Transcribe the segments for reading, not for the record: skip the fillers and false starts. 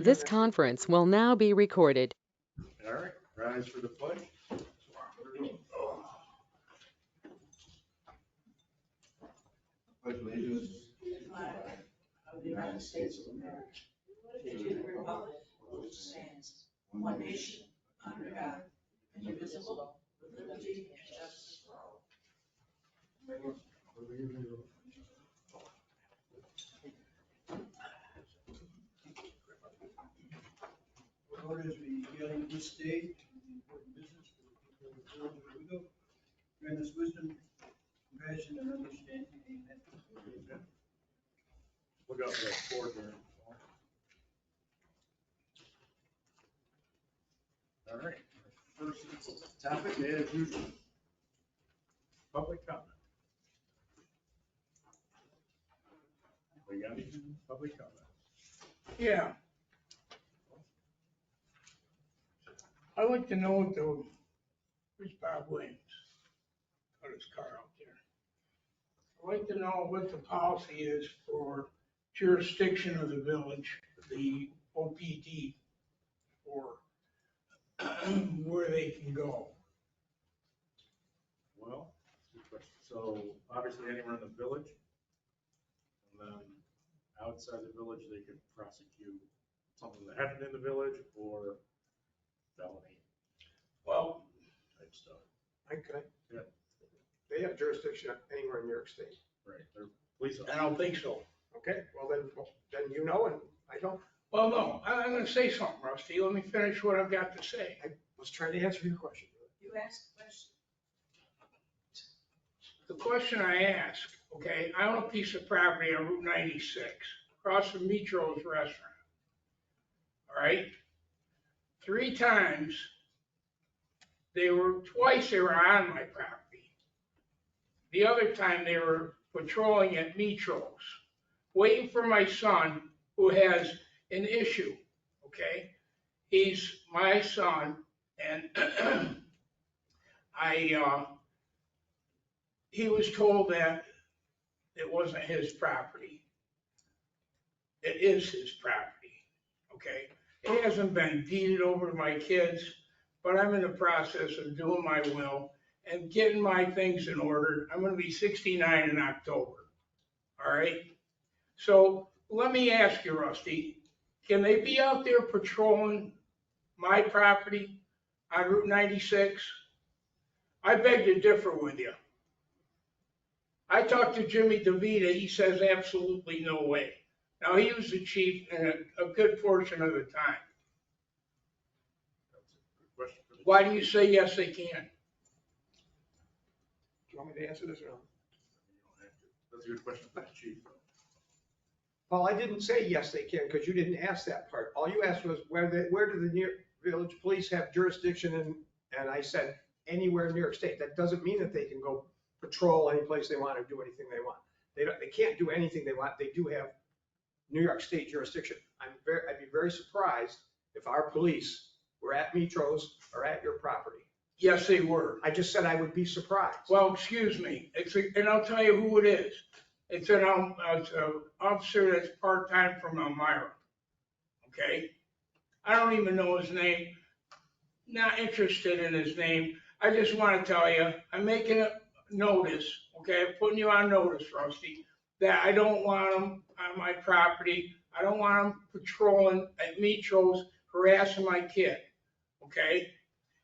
This conference will now be recorded. All right, rise for the pledge. Pledge allegiance to the flag of the United States of America, to the republic which stands one nation under God, indivisible, with liberty and justice for all. Lord, as we gather this day, important business for the people of the village of Owego, grant us wisdom, compassion, and understanding. Amen. Look out for that board there. All right, our first topic as usual, public comment. We got any public comment? Yeah. I'd like to know what where's Bob Williams? Got his car out there. I'd like to know what the policy is for jurisdiction of the village, the OPD, or where they can go. Well, good question. So obviously anywhere in the village, and then outside the village, they could prosecute something that happened in the village or felony Well, type stuff. Okay. Yeah. They have jurisdiction anywhere in New York State. Right, they're police I officers. don't think so. Okay, well then you know and I don't. Well, no, I'm gonna say something, Rusty. Let me finish what I've got to say. I was trying to answer your question. You asked a question. The question I ask, okay, I own a piece of property on Route 96, across from Mitro's restaurant. All right? 3 times, twice they were on my property. The other time they were patrolling at Mitro's, waiting for my son who has an issue, okay? He's my son, and he was told that it wasn't his property. It is his property, okay? It hasn't been deeded over to my kids, but I'm in the process of doing my will and getting my things in order. I'm gonna be 69 in October, all right? So let me ask you, Rusty, can they be out there patrolling my property on Route 96? I beg to differ with you. I talked to Jimmy DeVita, he says absolutely no way. Now, he was the chief a good portion of the time. That's a good question for the Why chief. do you say yes, they can? Do you want me to answer this or not? You don't have to. That's a good question for the chief, though. Well, I didn't say yes, they can, because you didn't ask that part. All you asked was where do the New York Village Police have jurisdiction and I said anywhere in New York State. That doesn't mean that they can go patrol any place they want or do anything they want. They can't do anything they want. They do have New York State jurisdiction. I'd be very surprised if our police were at Mitro's or at your property. Yes, they were. I just said I would be surprised. Well, excuse me, and I'll tell you who it is. It's an officer that's part-time from Elmira, okay? I don't even know his name, not interested in his name. I just want to tell you, I'm making a notice, okay, I'm putting you on notice, Rusty, that I don't want him on my property. I don't want him patrolling at Mitro's harassing my kid, okay?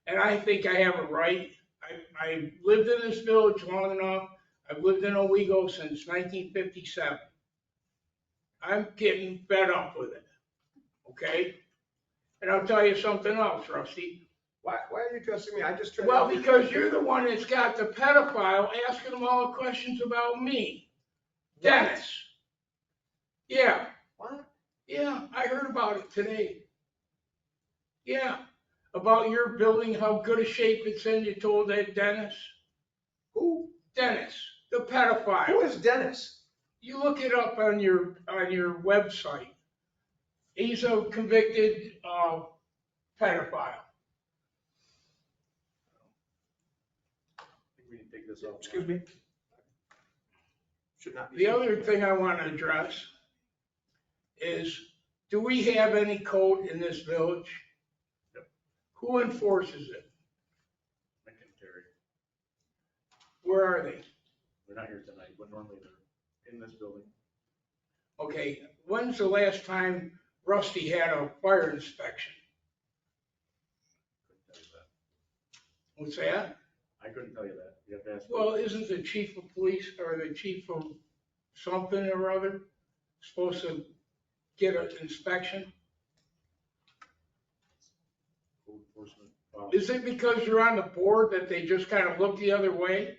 And I think I have a right. I lived in this village long enough. I've lived in Owego since 1957. I'm getting fed up with it, okay? And I'll tell you something else, Rusty. Why are you addressing me? I just tried. Well, because you're the one that's got the pedophile asking them all the questions about me. Dennis. Yeah, What? yeah, I heard about it today. Yeah, about your building, how good a shape it's in. You told that Dennis. Who? Dennis, the pedophile. Who is Dennis? You look it up on your website. He's a convicted pedophile. I think we need to take this off. Excuse me? Should not be. The other thing I want to address is Do we have any code in this village? Yep. Who enforces it? Mike and Terry, Where are they? they're not here tonight, but normally they're in this building. Okay, when's the last time Rusty had a fire inspection? Couldn't tell you that. What's that? I couldn't tell you that. You have to ask. Well, isn't the chief of police or the chief of something or other supposed to get an inspection? Code enforcement. Is it because you're on the board that they just kind of look the other way?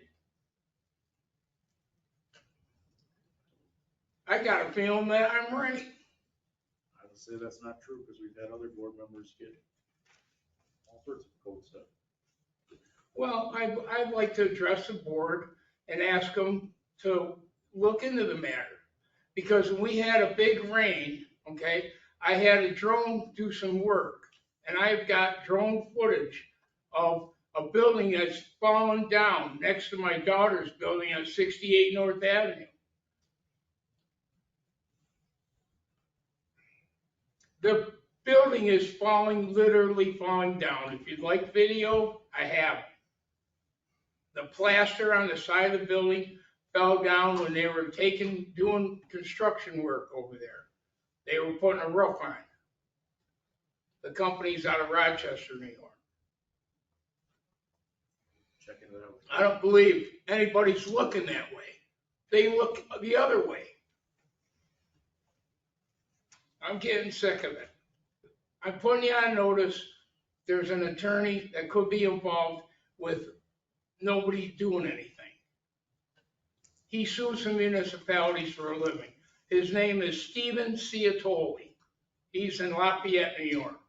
I got a feeling that I'm right. I would say that's not true, because we've had other board members get all sorts of code stuff. Well, I'd like to address the board and ask them to look into the matter. Because when we had a big rain, okay, I had a drone do some work. And I've got drone footage of a building that's fallen down next to my daughter's building on 68 North Avenue. The building is falling, literally falling down. If you'd like video, I have it. The plaster on the side of the building fell down when they were doing construction work over there. They were putting a roof on. The company's out of Rochester, New York. Checking it out. I don't believe anybody's looking that way. They look the other way. I'm getting sick of it. I'm putting you on notice. There's an attorney that could be involved with nobody doing anything. He sues some municipalities for a living. His name is Stephen Ciatoli. He's in Lafayette, New York.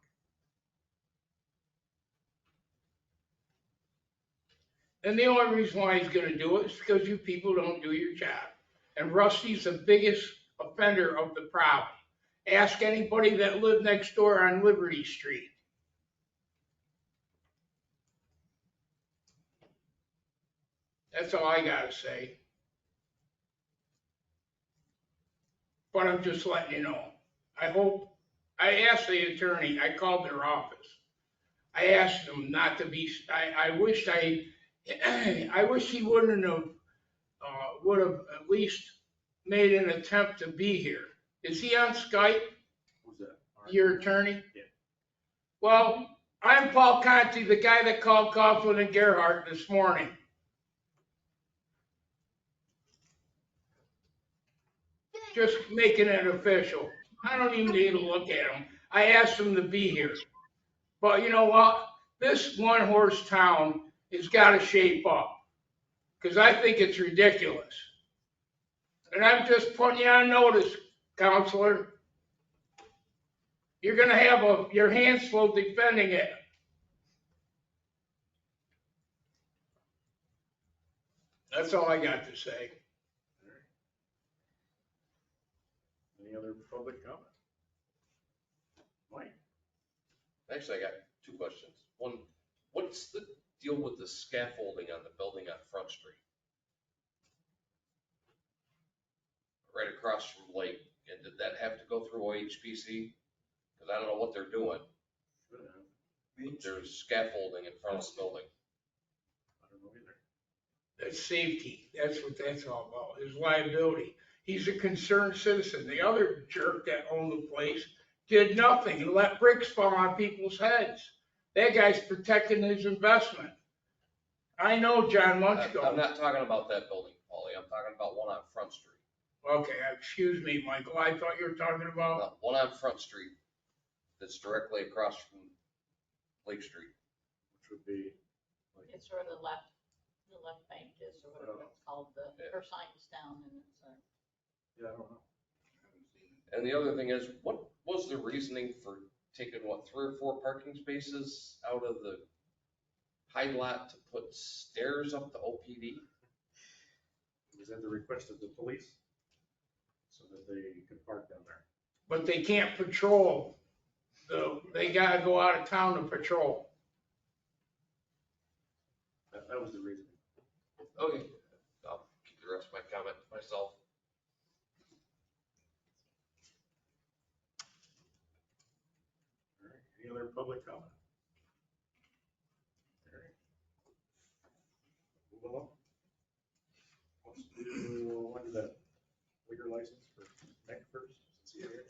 And the only reason why he's gonna do it is because you people don't do your job. And Rusty's the biggest offender of the problem. Ask anybody that lived next door on Liberty Street. That's all I gotta say. But I'm just letting you know. I asked the attorney, I called their office. I asked them not to be, I wish he wouldn't have, would have at least made an attempt to be here. Is he on Skype, Who's that? All right. your attorney? Yeah. Well, I'm Paul Conti, the guy that called Coughlin and Gerhardt this morning. Just making it official. I don't even need to look at him. I asked him to be here. But you know what? This one horse town has got to shape up. Because I think it's ridiculous. And I'm just putting you on notice, counselor. You're going to have your hands full defending it. That's all I got to say. Any other public comment? Mike? Actually, I got two questions. One, what's the deal with the scaffolding on the building on Front Street? Right across from Lake, and did that have to go through OHPC? Because I don't know what they're doing. Should have. There's scaffolding in front of the building. I don't know either. That's safety. That's what that's all about, his liability. He's a concerned citizen. The other jerk that owned the place did nothing and let bricks fall on people's heads. That guy's protecting his investment. I know John I'm Munchko. not talking about that building, Paulie. I'm talking about one on Front Street. Okay, excuse me, Michael. I thought you were talking about, No, one on Front Street that's directly across from Lake Street. Which would be, It's where the left bank is, or whatever it's called, her sign is down and it's, yeah, I don't know. And the other thing is, what was the reasoning for taking, 3 or 4 parking spaces out of the high lot to put stairs up to OPD? It was at the request of the police, so that they could park down there. but they can't patrol. They gotta go out of town to patrol. That was the reason. Okay, I'll keep the rest of my comment to myself. Any other public comment? All right. Move along. Let's do that liquor license for Nick first. See you here.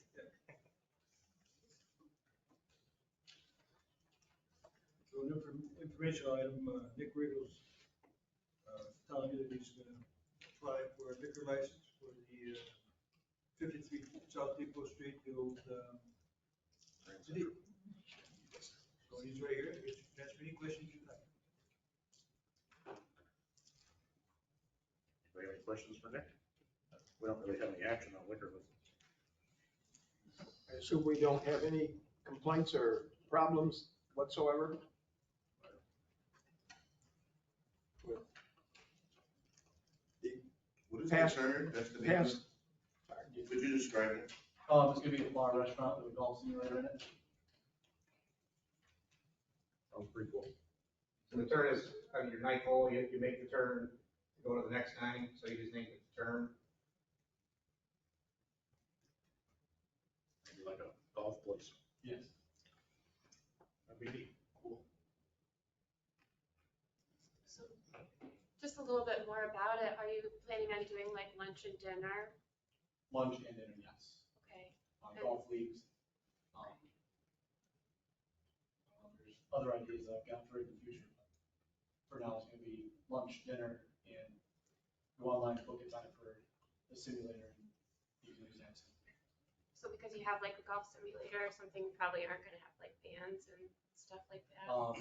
So an informational item, Nick Riggles, telling you that he's gonna apply for a liquor license for the 53 South Depot Street, the old, city. So he's right here, you can answer any questions you like. Anybody have any questions for Nick? We don't really have any action on liquor license. I assume we don't have any complaints or problems whatsoever. What is Past- the turn? That's the Past, Could you describe it? It's gonna be a bar restaurant with a golf simulator in it. Sounds pretty cool. So the turn is, on your ninth hole, you make the turn to go to the next nine, so you just name it the turn. Maybe like a golf place. Yes. That'd be neat. Cool. So, just a little bit more about it. Are you planning on doing like lunch and dinner? Lunch and dinner, yes. Okay. Golf leagues. There's other ideas that I've got for in the future, but for now, it's gonna be lunch, dinner, and go online, book a time for the simulator, and you can use that. So because you have like a golf simulator or something, you probably aren't gonna have like bands and stuff like that. No.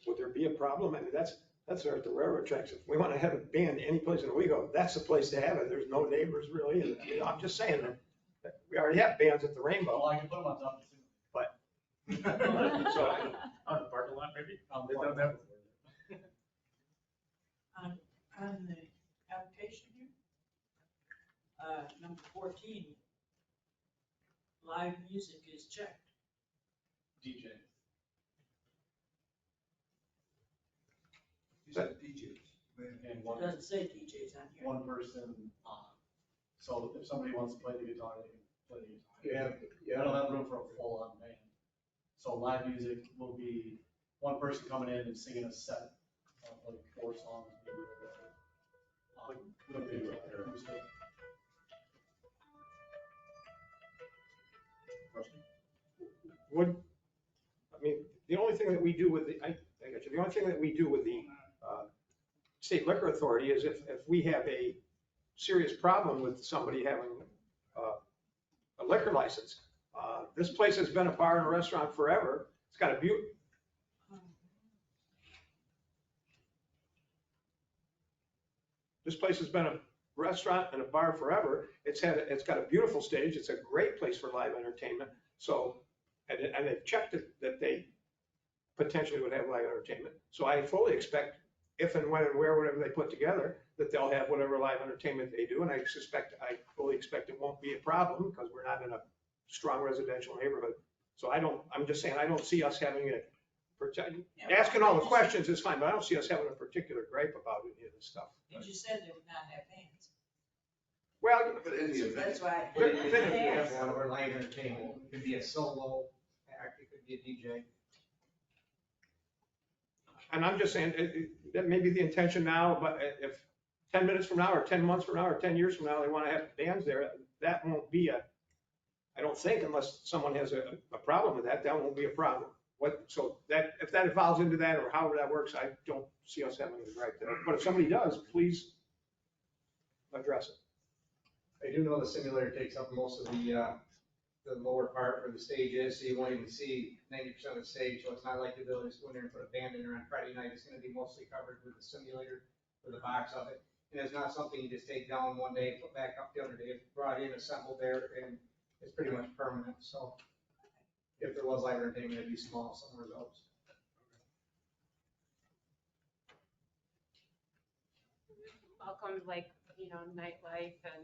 would there be a problem? I mean, that's at the railroad tracks. If we want to have a band any place in Owego, that's the place to have it. There's no neighbors really. And, you know, I'm just saying that we already have bands at the Rainbow. Well, I can put them on top of the simulator. So On the parking lot, maybe? Um, They've done that before. On the application here, number 14, live music is checked. DJ. He said DJs. And It one, doesn't say DJs on here. one person, so if somebody wants to play the guitar, they can play the guitar. I don't have room for a full-on band. So live music will be one person coming in and singing a set of like 4 songs. Maybe, or whatever. With the acoustic. would, I mean, the only thing that we do with the, I got you. The only thing that we do with the state liquor authority is if we have a serious problem with somebody having a liquor license. This place has been a bar and a restaurant forever. It's got a This place has been a restaurant and a bar forever. It's got a beautiful stage. It's a great place for live entertainment. So, and they've checked it that they potentially would have live entertainment. So I fully expect if and when and where, whatever they put together, that they'll have whatever live entertainment they do. And I fully expect it won't be a problem because we're not in a strong residential neighborhood. So I'm just saying, I don't see us having a, asking all the questions is fine, but I don't see us having a particular gripe about any of this stuff. You just said they would not have bands. Well, But in the event, That's why. But if you have one or live entertainment, it could be a solo act, it could be a DJ. and I'm just saying, that may be the intention now, but if 10 minutes from now, or 10 months from now, or 10 years from now, they want to have bands there, that won't be I don't think, unless someone has a problem with that won't be a problem. So if that evolves into that, or however that works, I don't see us having a gripe there. But if somebody does, please address it. I do know the simulator takes up most of the lower part where the stage is, so you won't even see 90% of the stage, so it's not like the ability to go in there and put a band in there on Friday night. It's gonna be mostly covered with the simulator, with the box of it. And it's not something you just take down one day, put back up the other day. It's brought in, assembled there, and it's pretty much permanent, so if there was live entertainment, it'd be small somewhere else. Welcome, like, nightlife and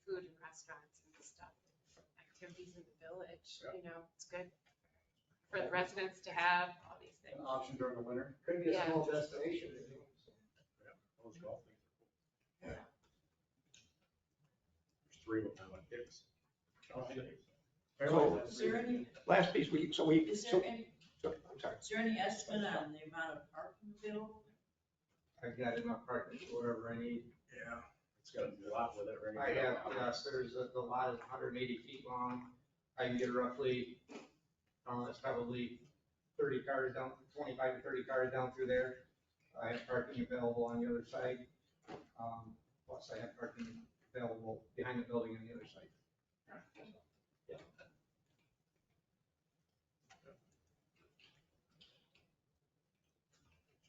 food and restaurants and stuff, activities in the village, it's good for the residents to have all these things. An option during the winter. Could be a Yeah. small destination, you know, so. Those golf things are cool. Hicks. John Hicks. So- Is there any, Last piece, is so, there any, I'm sorry. is there any estimate on the amount of parking available? I've got enough parking for whatever I need. Yeah. It's got a lot with it, right? I have, yes, the lot is 180 feet long. I can get roughly, it's probably 30 cars down, 25 to 30 cars down through there. I have parking available on the other side. Plus I have parking available behind the building on the other side.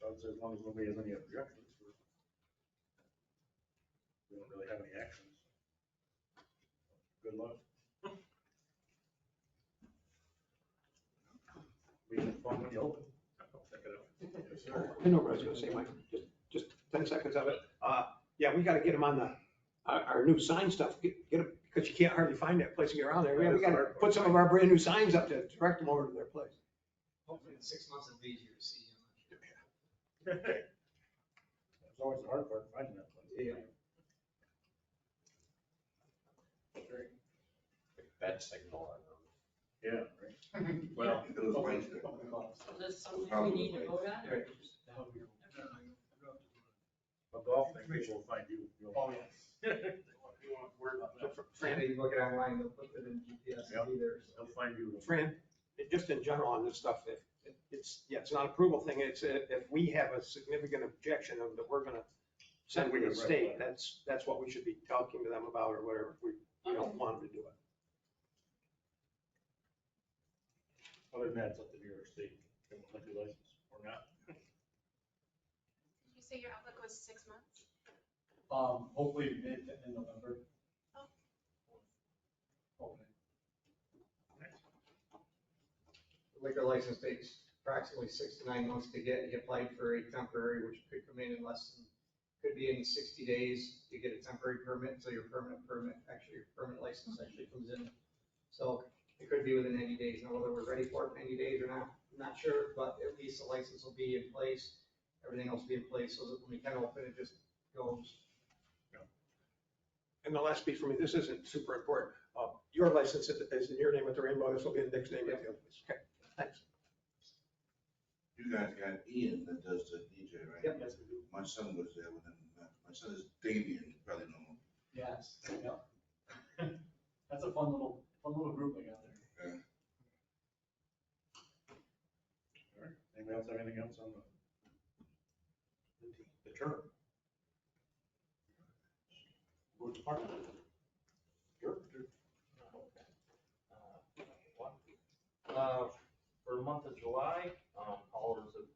So I'd say as long as nobody has any objections, we don't really have any actions. Good luck. We can fun when you open. Check it out. I know what I was gonna say, Mike, just 10 seconds of it. Yeah, we gotta get them on our new sign stuff, get them, because you can't hardly find that place to get around there. We gotta put some of our brand new signs up to direct them over to their place. Hopefully in 6 months it'll be easier to see. It's always the hard part, finding that place. Yeah. Bad signal on them. Yeah, right. Well, it was Wednesday. Is this something we need to vote on? Right. A golf thing, people will find you. You'll- Oh, yes. You won't worry about that. Fran, you look it online, they'll put it in GPS Yep. either. They'll find you. Fran, just in general on this stuff, it's not an approval thing, it's if we have a significant objection of that we're gonna send to the state, that's what we should be talking to them about or whatever, if we don't want them to do it. Other than that, it's up to New York State, give them a liquor license or not. Did you say your outlook was 6 months? Hopefully mid to end November. Oh. Hopefully. Liquor license takes approximately 6 to 9 months to get. You applied for a temporary, which could come in less than, could be in 60 days to get a temporary permit until your permanent permit, actually your permanent license actually comes in. So it could be within 90 days. Now, whether we're ready for it in 90 days or not, I'm not sure, but at least the license will be in place. Everything else will be in place so that when we kind of open, it just goes. And the last piece for me, this isn't super important, your license is in your name with the rainbow, this will be in Dick's name with the other place. Okay, thanks. You guys got Ian that does the DJ, right? Yep. Yes, we do. My son was there with him. My son is Damien, you probably know him. Yes, yep. That's a fun little group they got there. All right. Anybody else have anything else on the term? Road department. Sure. For the month of July, haulers had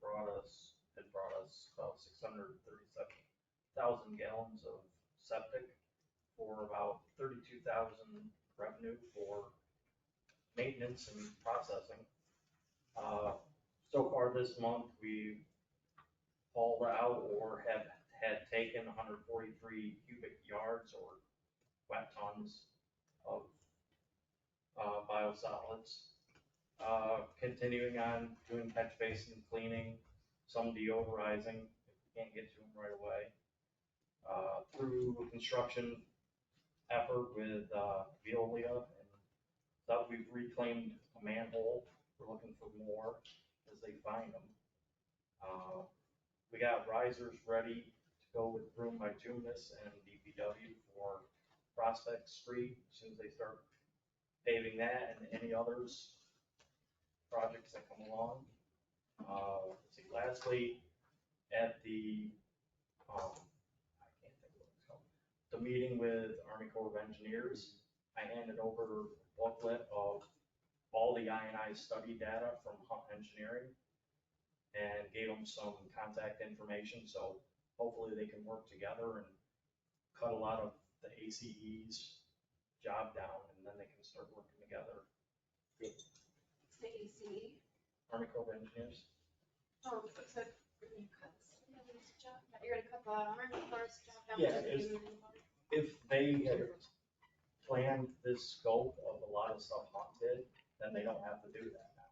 brought us about 637,000 gallons of septic for about 32,000 revenue for maintenance and processing. So far this month, we've hauled out or have had taken 143 cubic yards or wet tons of biosolids. Continuing on doing catch basin cleaning, some deodorizing if we can't get to them right away. Through construction effort with Veolia and stuff, we've reclaimed a manhole. We're looking for more as they find them. We got risers ready to go with Broom by Tunis and DPW for Prospect Street as soon as they start paving that and any others projects that come along. Let's see, lastly, at the, I can't think of what it's called, the meeting with Army Corps of Engineers, I handed over a booklet of all the I&I study data from Hunt Engineering and gave them some contact information, so hopefully they can work together and cut a lot of the ACE's job down, and then they can start working together. It's the ACE. Army Corps of Engineers. Oh, so you're gonna cut somebody's job, you're gonna cut the Army Corps' job down. Yeah, to if- give them more? If they had planned this scope of a lot of stuff Hunt did, then they don't have to do that now.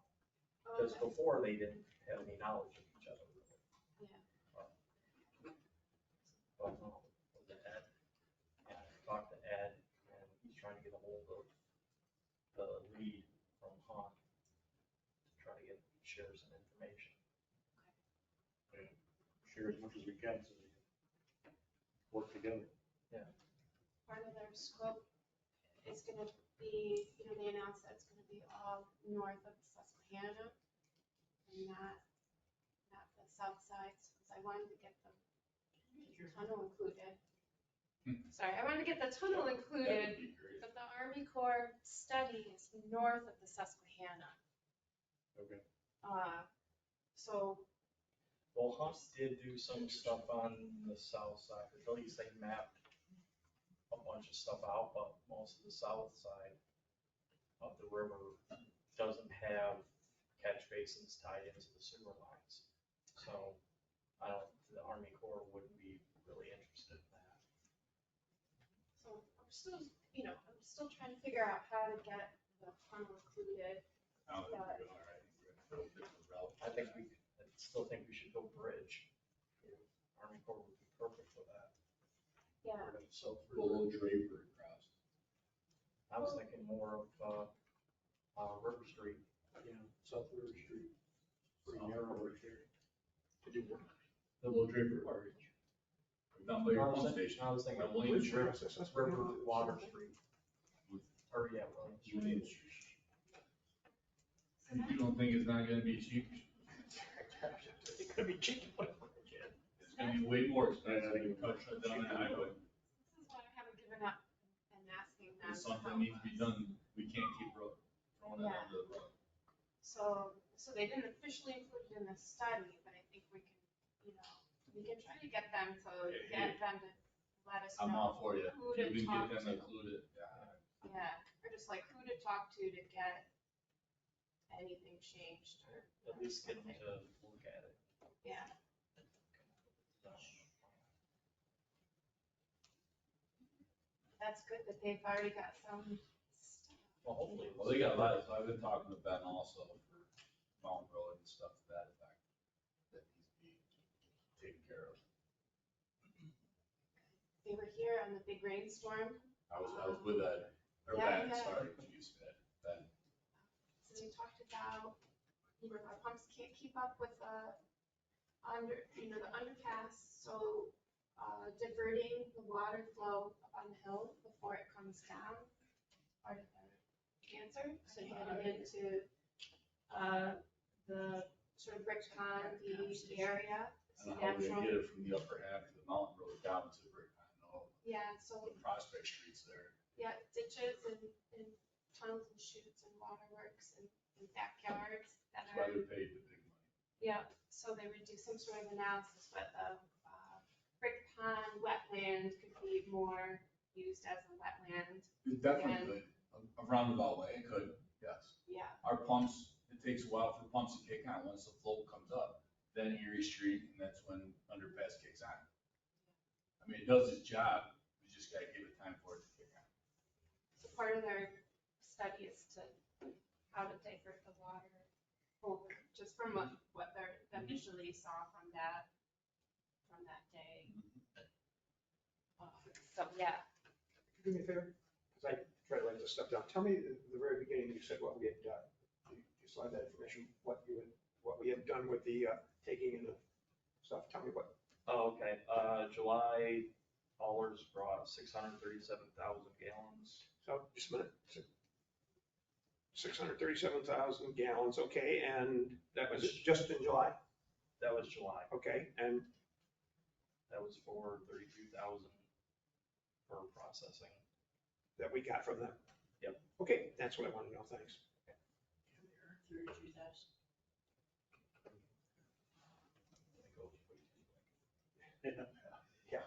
Oh, Because okay. before, they didn't have any knowledge of each other really. Yeah. But no, with Ed, yeah, I talked to Ed, and he's trying to get a hold share some information. Share as much as we can so we can work together. Part of their scope is gonna be, they announced that it's gonna be all north of Susquehanna and not the south side, because I wanted to get the tunnel included. Sorry, I wanted to get the tunnel included, but the Army Corps study is north of the Susquehanna. Okay. So, Well, Hunt did do some stuff on the south side, at least they mapped a bunch of stuff out, but most of the south side of the river doesn't have catch basins tied into the sewer lines. So the Army Corps wouldn't be really interested in that. so I'm still trying to figure out how to get the tunnel included. I don't think we're doing all right. We're gonna go a different route. I still think we should go bridge. Army Corps would be perfect for that. Yeah, Below Draper across. I was thinking more of, River Street. Yeah, South River Street. Pretty narrow right there. To do what? The Below Draper Park. Down by I your was pump thinking- station. I was thinking By Williams Street. River Water Street. Or, yeah, Williams Street. Williams Street. And you don't think it's not gonna be cheap? It could be cheap, but. It's gonna be way more expensive than cut shut down the highway. this is why I haven't given up and asking them. If to something help needs to be us. done, we can't keep throwing it Yeah. under the rug. So they didn't officially include it in the study, but I think we can, we can try to get them to let us know. I'm all for you. Who If you to can talk get them to. included. Yeah, or just like who to talk to get anything changed or. At least get them something. to look at it. Yeah, that's good that they've already got some stuff. Well, hopefully. Well, they got a lot, I've been talking to Ben also for Mountain Road and stuff to that effect, that needs to be taken care of. They were here on the big rainstorm, I was with that, or Yeah, Ben, yeah. sorry, geez, Ben. so they talked about, our pumps can't keep up with the the underpass, so diverting the water flow up on the hill before it comes down, part of the answer, so get it into the sort of Brick Pond, the area. I don't know how we're gonna get it from the upper half of the mountain road down to Brick Pond, no, Yeah, so, the Prospect Street's there. yeah, ditches and tunnels and chutes and waterworks and backyards that That's why are, they're paid the big money. yeah, so they would do some sort of analysis, but the Brick Pond wetland could be more used as a wetland, It definitely could, a roundabout way, it could, yes. yeah. Our pumps, it takes a while for the pumps to kick on, once the flow comes up, then Erie Street, and that's when underpass kicks on. I mean, it does its job, we just gotta give it time for it to kick on. So part of their study is how to divert the water over, just from what they initially saw from that day. So, yeah, Do me a favor, because I try to write this stuff down. Tell me at the very beginning, you said what we had done. You slide that information, what we had done with the taking in the stuff. Tell me what. Oh, okay, July, haulers brought 637,000 gallons. So just a minute. 637,000 gallons, okay, and that was just in July, That was July, okay, and that was for 32,000 for processing. that we got from them. Yep. Okay, that's what I want to know, thanks. 32,000. Yeah.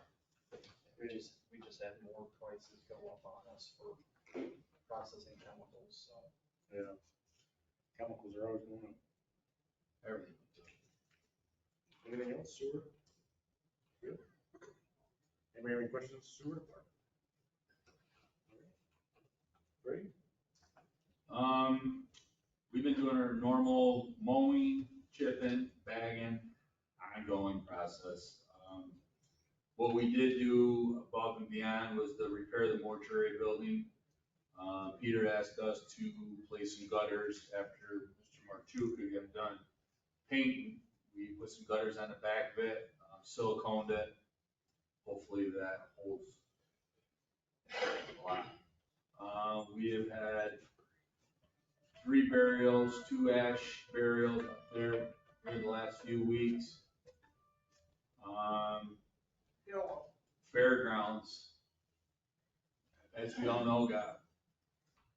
We just had more prices go up on us for processing chemicals, so. Yeah. Chemicals are always going up. Everything. Anything else, sewer? Good. Anybody have any questions, sewer department? Ready? We've been doing our normal mowing, chipping, bagging, ongoing process. What we did do above and beyond was to repair the mortuary building. Peter asked us to place some gutters after Mr. Marchuk had got done painting. We put some gutters on the back of it, siliconed it. Hopefully that holds a lot. We have had 3 burials, 2 ash burials up there in the last few weeks. Fairgrounds, as we all know, got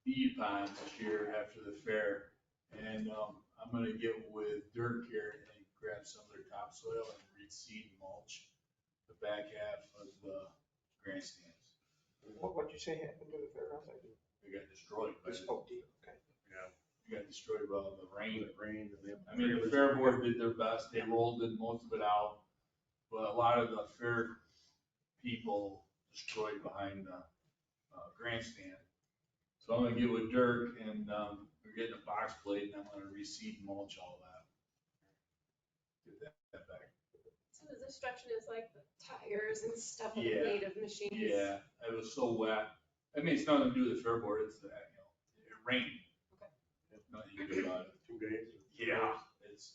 bee ponds this year after the fair. And I'm gonna get with Dirk here and grab some of their topsoil and reseed and mulch the back half of the grandstands. What'd you say happened to the fairgrounds? They got destroyed by the, Okay. they got destroyed by the rain. It rained and they. I mean, the fair board did their best. They rolled most of it out. But a lot of the fair people destroyed behind the grandstand. So I'm gonna get with Dirk and we're getting a box plate and I'm gonna reseed and mulch all that. Get that back. So the destruction is like the tires and stuff of Yeah. the native machines. Yeah, it was so wet. I mean, it's nothing to do with the fair board, it's that, it rained. Okay. Nothing you can do about it. 2 days. Yeah,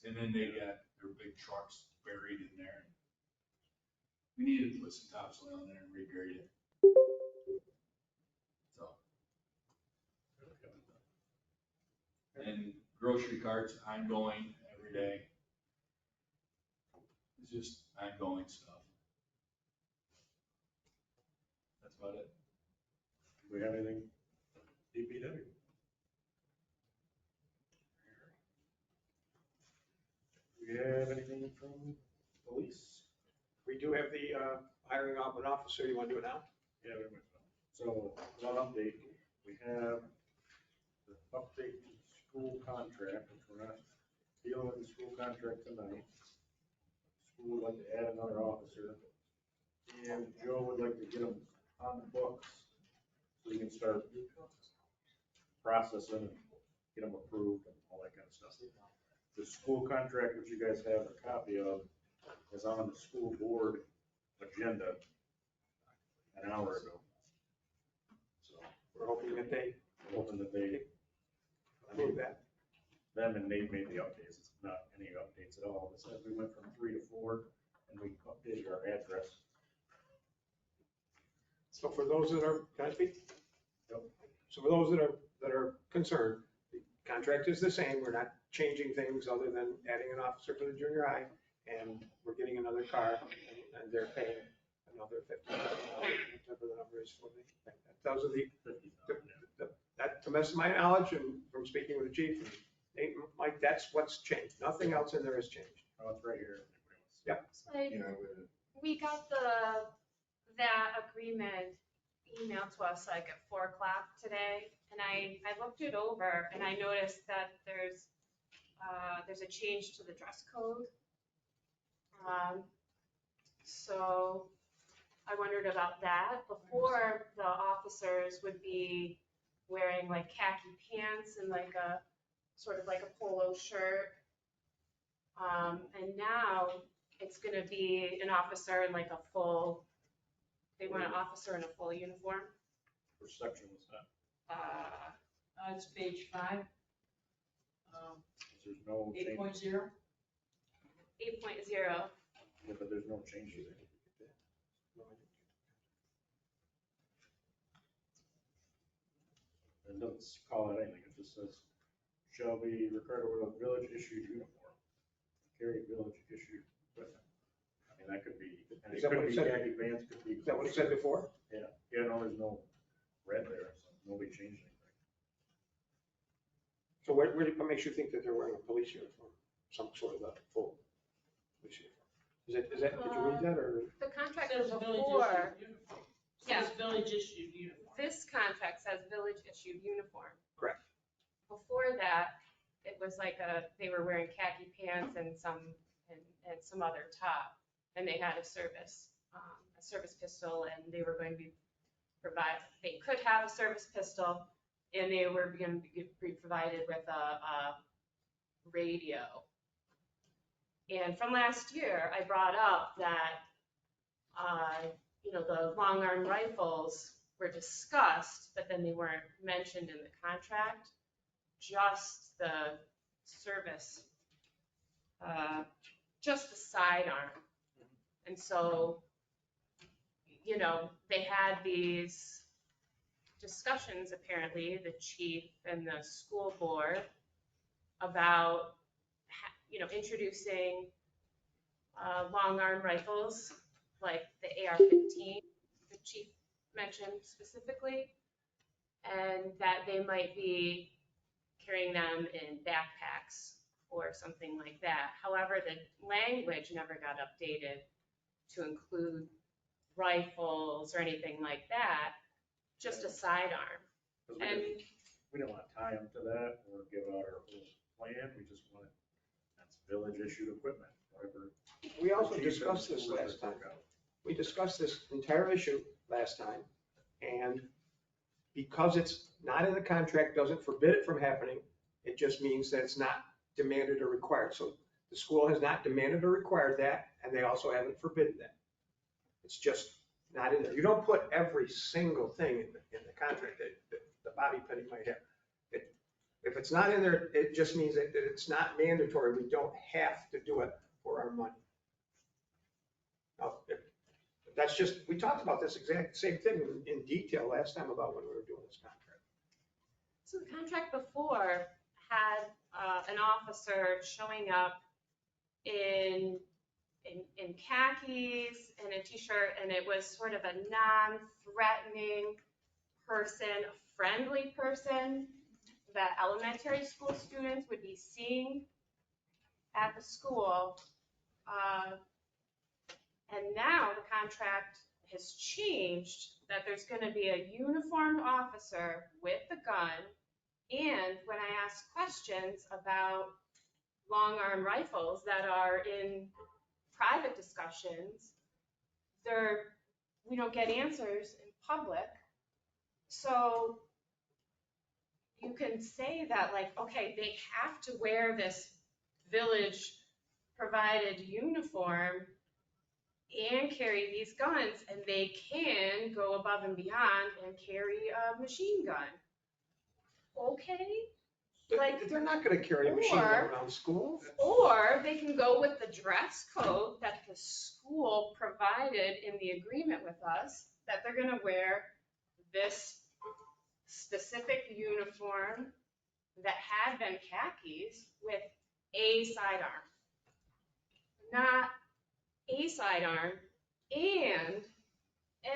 and then they got their big trucks buried in there. We needed to put some topsoil in there and regrade it. So. And grocery carts ongoing every day. It's just ongoing stuff. That's about it. Do we have anything? DPW? Do we have anything from police? We do have the hiring of an officer. You want to do it now? Yeah, very much so. So, one update, we have the update to the school contract, which we're not dealing with the school contract tonight. School would like to add another officer, and Joe would like to get them on the books, so you can start processing and get them approved and all that kind of stuff. The school contract, which you guys have a copy of, is on the school board agenda an hour ago. So We're hoping that they I'm hoping that they, approve that. them and Nate made the updates. It's not any updates at all. It says we went from 3 to 4 and we updated our address. So for those that are, can I speak? Yep. So for those that are concerned, the contract is the same. We're not changing things other than adding an officer for the junior high. And we're getting another car and they're paying another $50,000, whatever the number is for the, those are that, to the best of my knowledge and from speaking with the chief, Nate, Mike, that's what's changed. Nothing else in there has changed. Oh, it's right here. Yep. So we got that agreement emailed to us like at 4 o'clock today, and I looked it over and I noticed that there's a change to the dress code. So I wondered about that. Before, the officers would be wearing like khaki pants and like a sort of like a polo shirt. And now it's gonna be an officer in like a full, they want an officer in a full uniform. Which section was that? It's page 5. There's no change. 8.0. 8.0. Yeah, but there's no changes there. It doesn't call it anything. It just says, shall be required with a village issued uniform. Carry village issued equipment. I mean, that could be, and it Is that what could it be said? khaki pants, could be. Is that what it said before? Yeah, yeah, no, there's no red there, so nobody changed anything. So what makes you think that they're wearing a police uniform? Some sort of a full police uniform? Is that, did you read that or? The contract Says village before, issued uniform. Yeah. Says village issued uniform. this contract says village issued uniform. Correct. Before that, it was like they were wearing khaki pants and some other top, and they had a service pistol, and they were going to be they could have a service pistol, and they were going to be provided with a radio. And from last year, I brought up that, the long arm rifles were discussed, but then they weren't mentioned in the contract. Just the service just the sidearm. And so, you know, they had these discussions, apparently, the chief and the school board, about, you know, introducing long arm rifles like the AR-15, the chief mentioned specifically, and that they might be carrying them in backpacks or something like that. However, the language never got updated to include rifles or anything like that, just a sidearm. 'Cause And we didn't want to tie them to that or give out our whole plan. We just wanted, that's village issued equipment, whatever. We also discussed this last time. We discussed this entire issue last time, and because it's not in the contract, doesn't forbid it from happening. It just means that it's not demanded or required. So the school has not demanded or required that, and they also haven't forbidden that. It's just not in there. You don't put every single thing in the contract that the bobby penny might have. If it's not in there, it just means that it's not mandatory. We don't have to do it for our money. Now, that's just, we talked about this exact same thing in detail last time about when we were doing this contract. so the contract before had an officer showing up in khakis and a t-shirt, and it was sort of a non-threatening person, a friendly person that elementary school students would be seeing at the school. And now the contract has changed, that there's going to be a uniformed officer with a gun. And when I ask questions about long arm rifles that are in private discussions, we don't get answers in public. So you can say that, like, okay, they have to wear this village provided uniform and carry these guns, and they can go above and beyond and carry a machine gun. Okay? Like, They're not going to carry a machine gun around school. Or they can go with the dress code that the school provided in the agreement with us, that they're going to wear this specific uniform that had been khakis with a sidearm. Not a sidearm and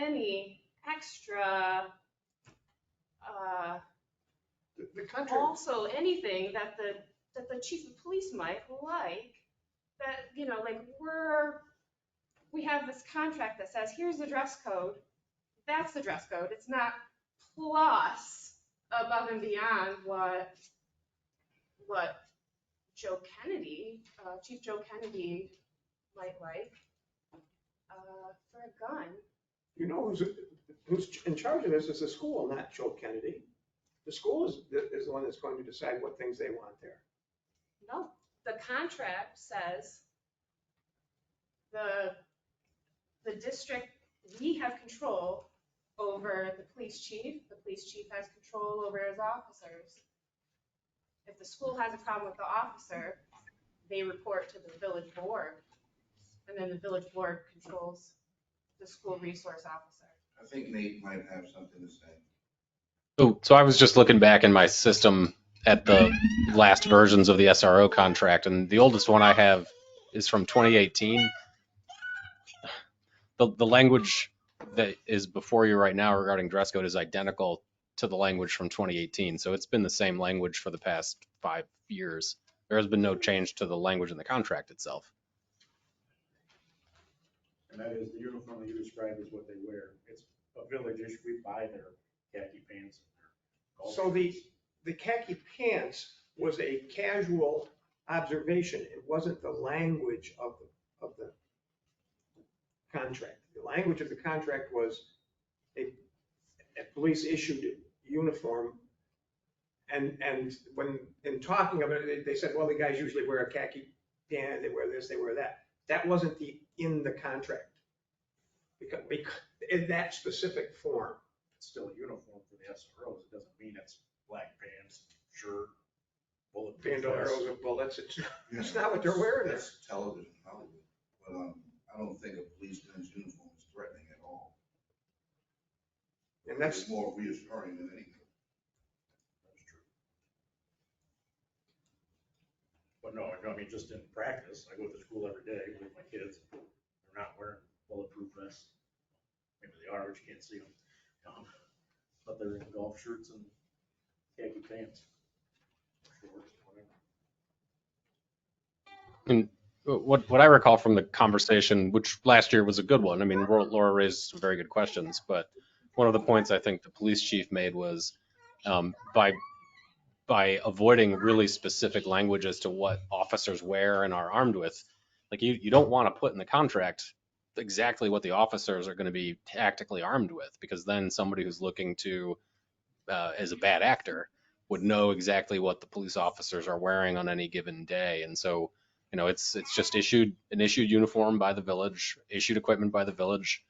any extra, The contract. also anything that the chief of police might like, that, you know, like, we have this contract that says, here's the dress code. That's the dress code. It's not plus above and beyond what Joe Kennedy, Chief Joe Kennedy might like for a gun. You know who's in charge of this is the school, not Joe Kennedy. The school is the one that's going to decide what things they want there. No, the contract says the district, we have control over the police chief has control over his officers. If the school has a problem with the officer, they report to the village board, and then the village board controls the school resource officer. I think Nate might have something to say. So I was just looking back in my system at the last versions of the SRO contract, and the oldest one I have is from 2018. The language that is before you right now regarding dress code is identical to the language from 2018. So it's been the same language for the past 5 years. There has been no change to the language in the contract itself. And that is the uniform that you described is what they wear. It's a village issue. We buy their khaki pants. And their So the khaki pants was a casual observation. It wasn't the language of the contract. The language of the contract was a police issued uniform. And when in talking about it, they said, well, the guys usually wear a khaki pant, they wear this, they wear that. That wasn't in the contract. Because in that specific form. It's still a uniform for the SROs. It doesn't mean it's black pants, shirt, bulletproof bandoleros vests. with bullets. It's not what they're wearing there. That's television, Hollywood. But, I don't think a policeman's uniform is threatening at all. And that's, It's more reassuring than anything. That's true. But no, I mean, just in practice, I go to school every day with my kids. They're not wearing bulletproof vests. Maybe they are, but you can't see them. But they're in golf shirts and khaki pants. Shorts, whatever. And what I recall from the conversation, which last year was a good one, I mean, Laura raised some very good questions, but one of the points I think the police chief made was by avoiding really specific language as to what officers wear and are armed with, like you don't want to put in the contract exactly what the officers are going to be tactically armed with, because then somebody who's looking to, as a bad actor, would know exactly what the police officers are wearing on any given day. And so, it's just issued uniform by the village, issued equipment by the village.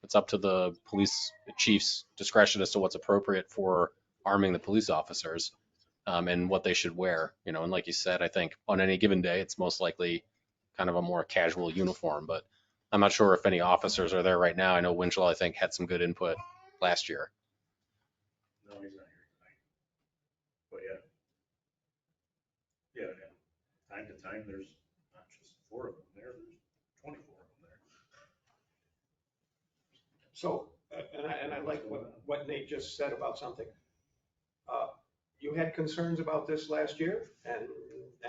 It's up to the police chief's discretion as to what's appropriate for arming the police officers, and what they should wear. And like you said, I think on any given day, it's most likely kind of a more casual uniform, but I'm not sure if any officers are there right now. I know Winchell, I think, had some good input last year. No, he's not here tonight. But yeah, and time to time, there's not just 4 of them there, there's 24 of them there. so, and I like what Nate just said about something. You had concerns about this last year, and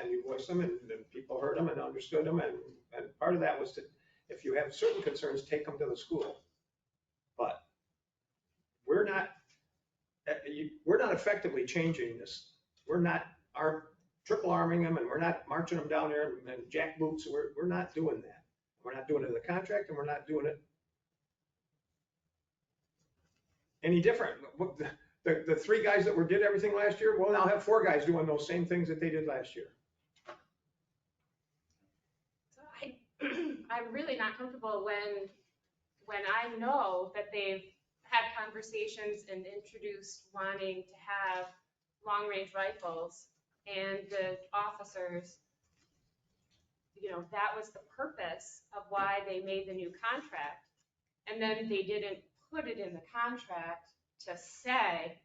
you voiced them, and people heard them and understood them, and part of that was to, if you have certain concerns, take them to the school. But we're not effectively changing this. We're not triple arming them, and we're not marching them down there and jack boots. We're not doing that. We're not doing it in the contract, and we're not doing it any different. The 3 guys that did everything last year, we'll now have 4 guys doing those same things that they did last year. So I'm really not comfortable when I know that they've had conversations and introduced wanting to have long-range rifles, and the officers, that was the purpose of why they made the new contract. And then they didn't put it in the contract to say,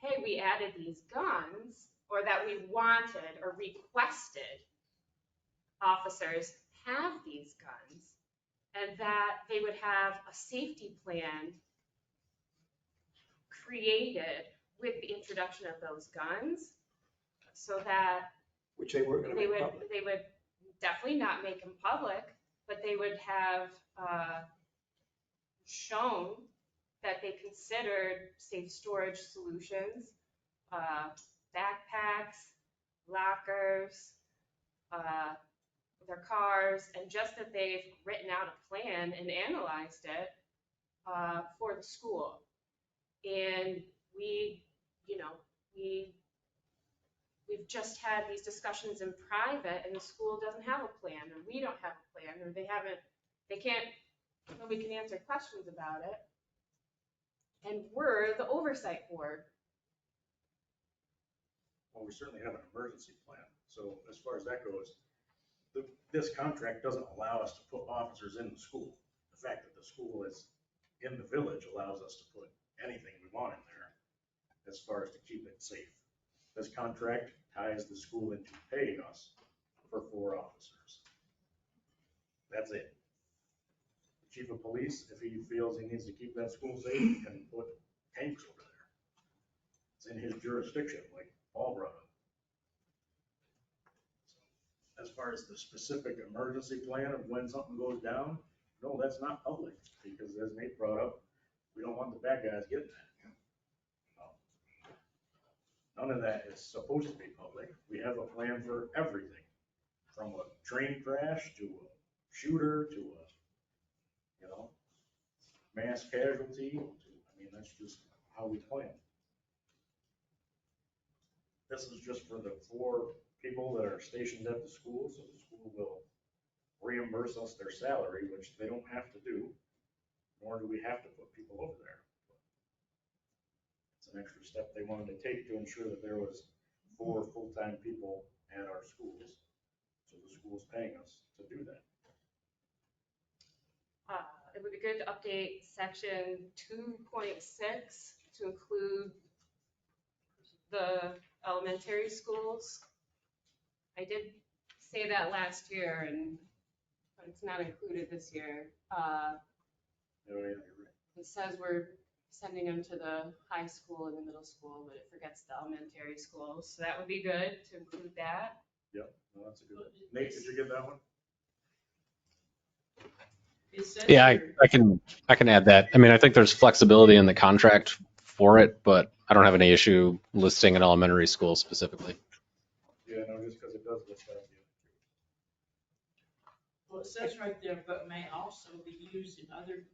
hey, we added these guns, or that we wanted or requested officers have these guns, and that they would have a safety plan created with the introduction of those guns, so that Which they weren't going to make public. they would definitely not make them public, but they would have shown that they considered safe storage solutions, backpacks, lockers, their cars, and just that they've written out a plan and analyzed it for the school. And we've just had these discussions in private, and the school doesn't have a plan, or we don't have a plan, or nobody can answer questions about it. And we're the oversight board. Well, we certainly have an emergency plan. So as far as that goes, this contract doesn't allow us to put officers in the school. The fact that the school is in the village allows us to put anything we want in there as far as to keep it safe. This contract ties the school into paying us for 4 officers. That's it. The chief of police, if he feels he needs to keep that school safe, can put tanks over there. It's in his jurisdiction, like Paul brought up. So, as far as the specific emergency plan of when something goes down, no, that's not public, because as Nate brought up, we don't want the bad guys getting that. None of that is supposed to be public. We have a plan for everything, from a train crash to a shooter to a, mass casualty. That's just how we plan. This is just for the 4 people that are stationed at the school, so the school will reimburse us their salary, which they don't have to do, nor do we have to put people over there. It's an extra step they wanted to take to ensure that there was 4 full-time people at our schools. So the school's paying us to do that. It would be good to update section 2.6 to include the elementary schools. I did say that last year but it's not included this year. Yeah, you're right. It says we're sending them to the high school and the middle school, but it forgets the elementary schools. So that would be good to include that. Yep, no, that's a good one. Nate, did you get that one? It says Yeah, here- I can add that. I mean, I think there's flexibility in the contract for it, but I don't have any issue listing an elementary school specifically. Yeah, no, just because it does list out the Well, it says right there, but may also be used in other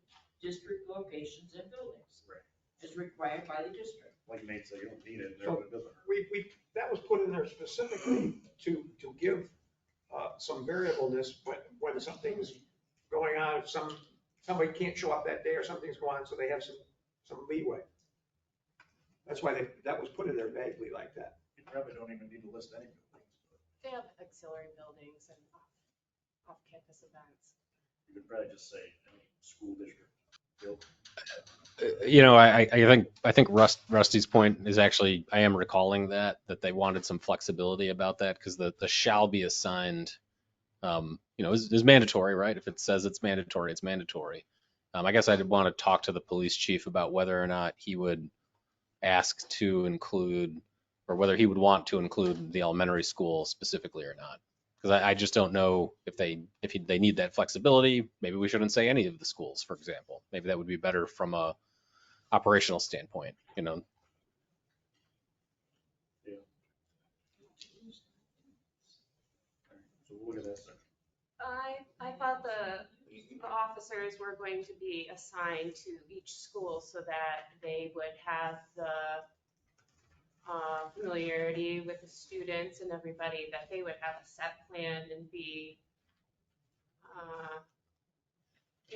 district locations and buildings. Right. As required by the district. like Nate said, you don't need it in there, but it doesn't hurt. That was put in there specifically to give some variableness when something's going on, if somebody can't show up that day or something's going on, so they have some leeway. That's why that was put in there vaguely like that. You probably don't even need to list any buildings. They have auxiliary buildings and off-campus events. You could probably just say any school district building. You know, I think Rusty's point is actually, I am recalling that they wanted some flexibility about that because the shall be assigned, is mandatory, right? If it says it's mandatory, it's mandatory. I guess I'd want to talk to the police chief about whether or not he would ask to include, or whether he would want to include the elementary school specifically or not. Because I just don't know if they need that flexibility. Maybe we shouldn't say any of the schools, for example. Maybe that would be better from a operational standpoint, Yeah. So we'll look at that section. I thought the officers were going to be assigned to each school so that they would have the familiarity with the students and everybody, that they would have a set plan and be,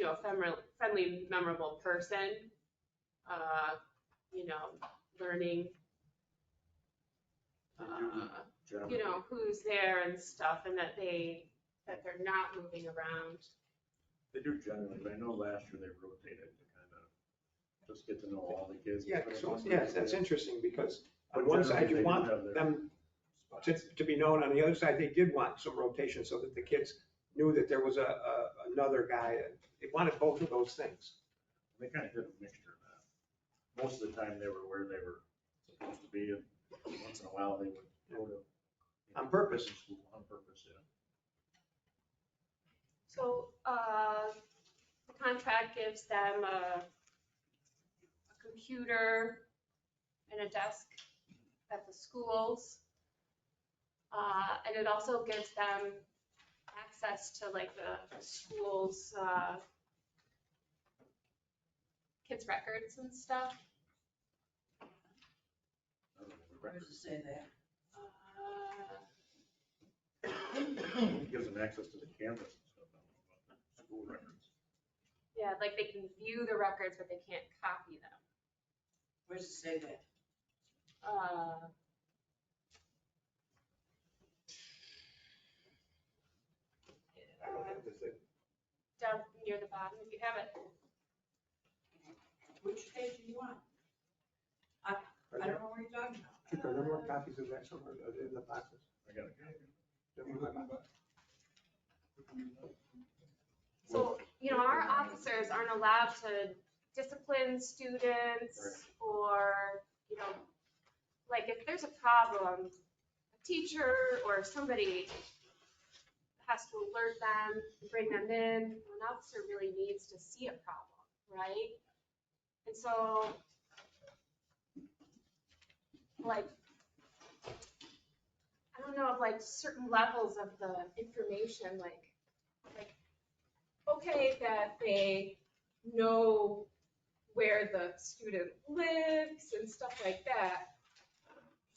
a friendly, memorable person, learning, who's there and stuff, and that they're not moving around. They do generally, but I know last year they rotated to kind of just get to know all the kids. Yeah, so, that's interesting because on But one side generally, you they want do have their them spots. to be known, on the other side, they did want some rotation so that the kids knew that there was another guy. They wanted both of those things. They kind of did a mixture of that. Most of the time they were where they were supposed to be, and once in a while they would go to. On purpose. School on purpose, yeah. So the contract gives them a computer and a desk at the schools. And it also gives them access to like the school's kids' records and stuff. Where does it say that? It gives them access to the campus and stuff, I don't know about the school records. Yeah, like they can view the records, but they can't copy them. Where does it say that? Down near the bottom, if you have it. Which page do you want? I don't know what you're talking about. Chico, remember what copies of that somewhere in the boxes? I got it. So, our officers aren't allowed to discipline students or, like if there's a problem, a teacher or somebody has to alert them, bring them in. An officer really needs to see a problem, right? And so, like, I don't know, of like certain levels of the information, like, okay, that they know where the student lives and stuff like that.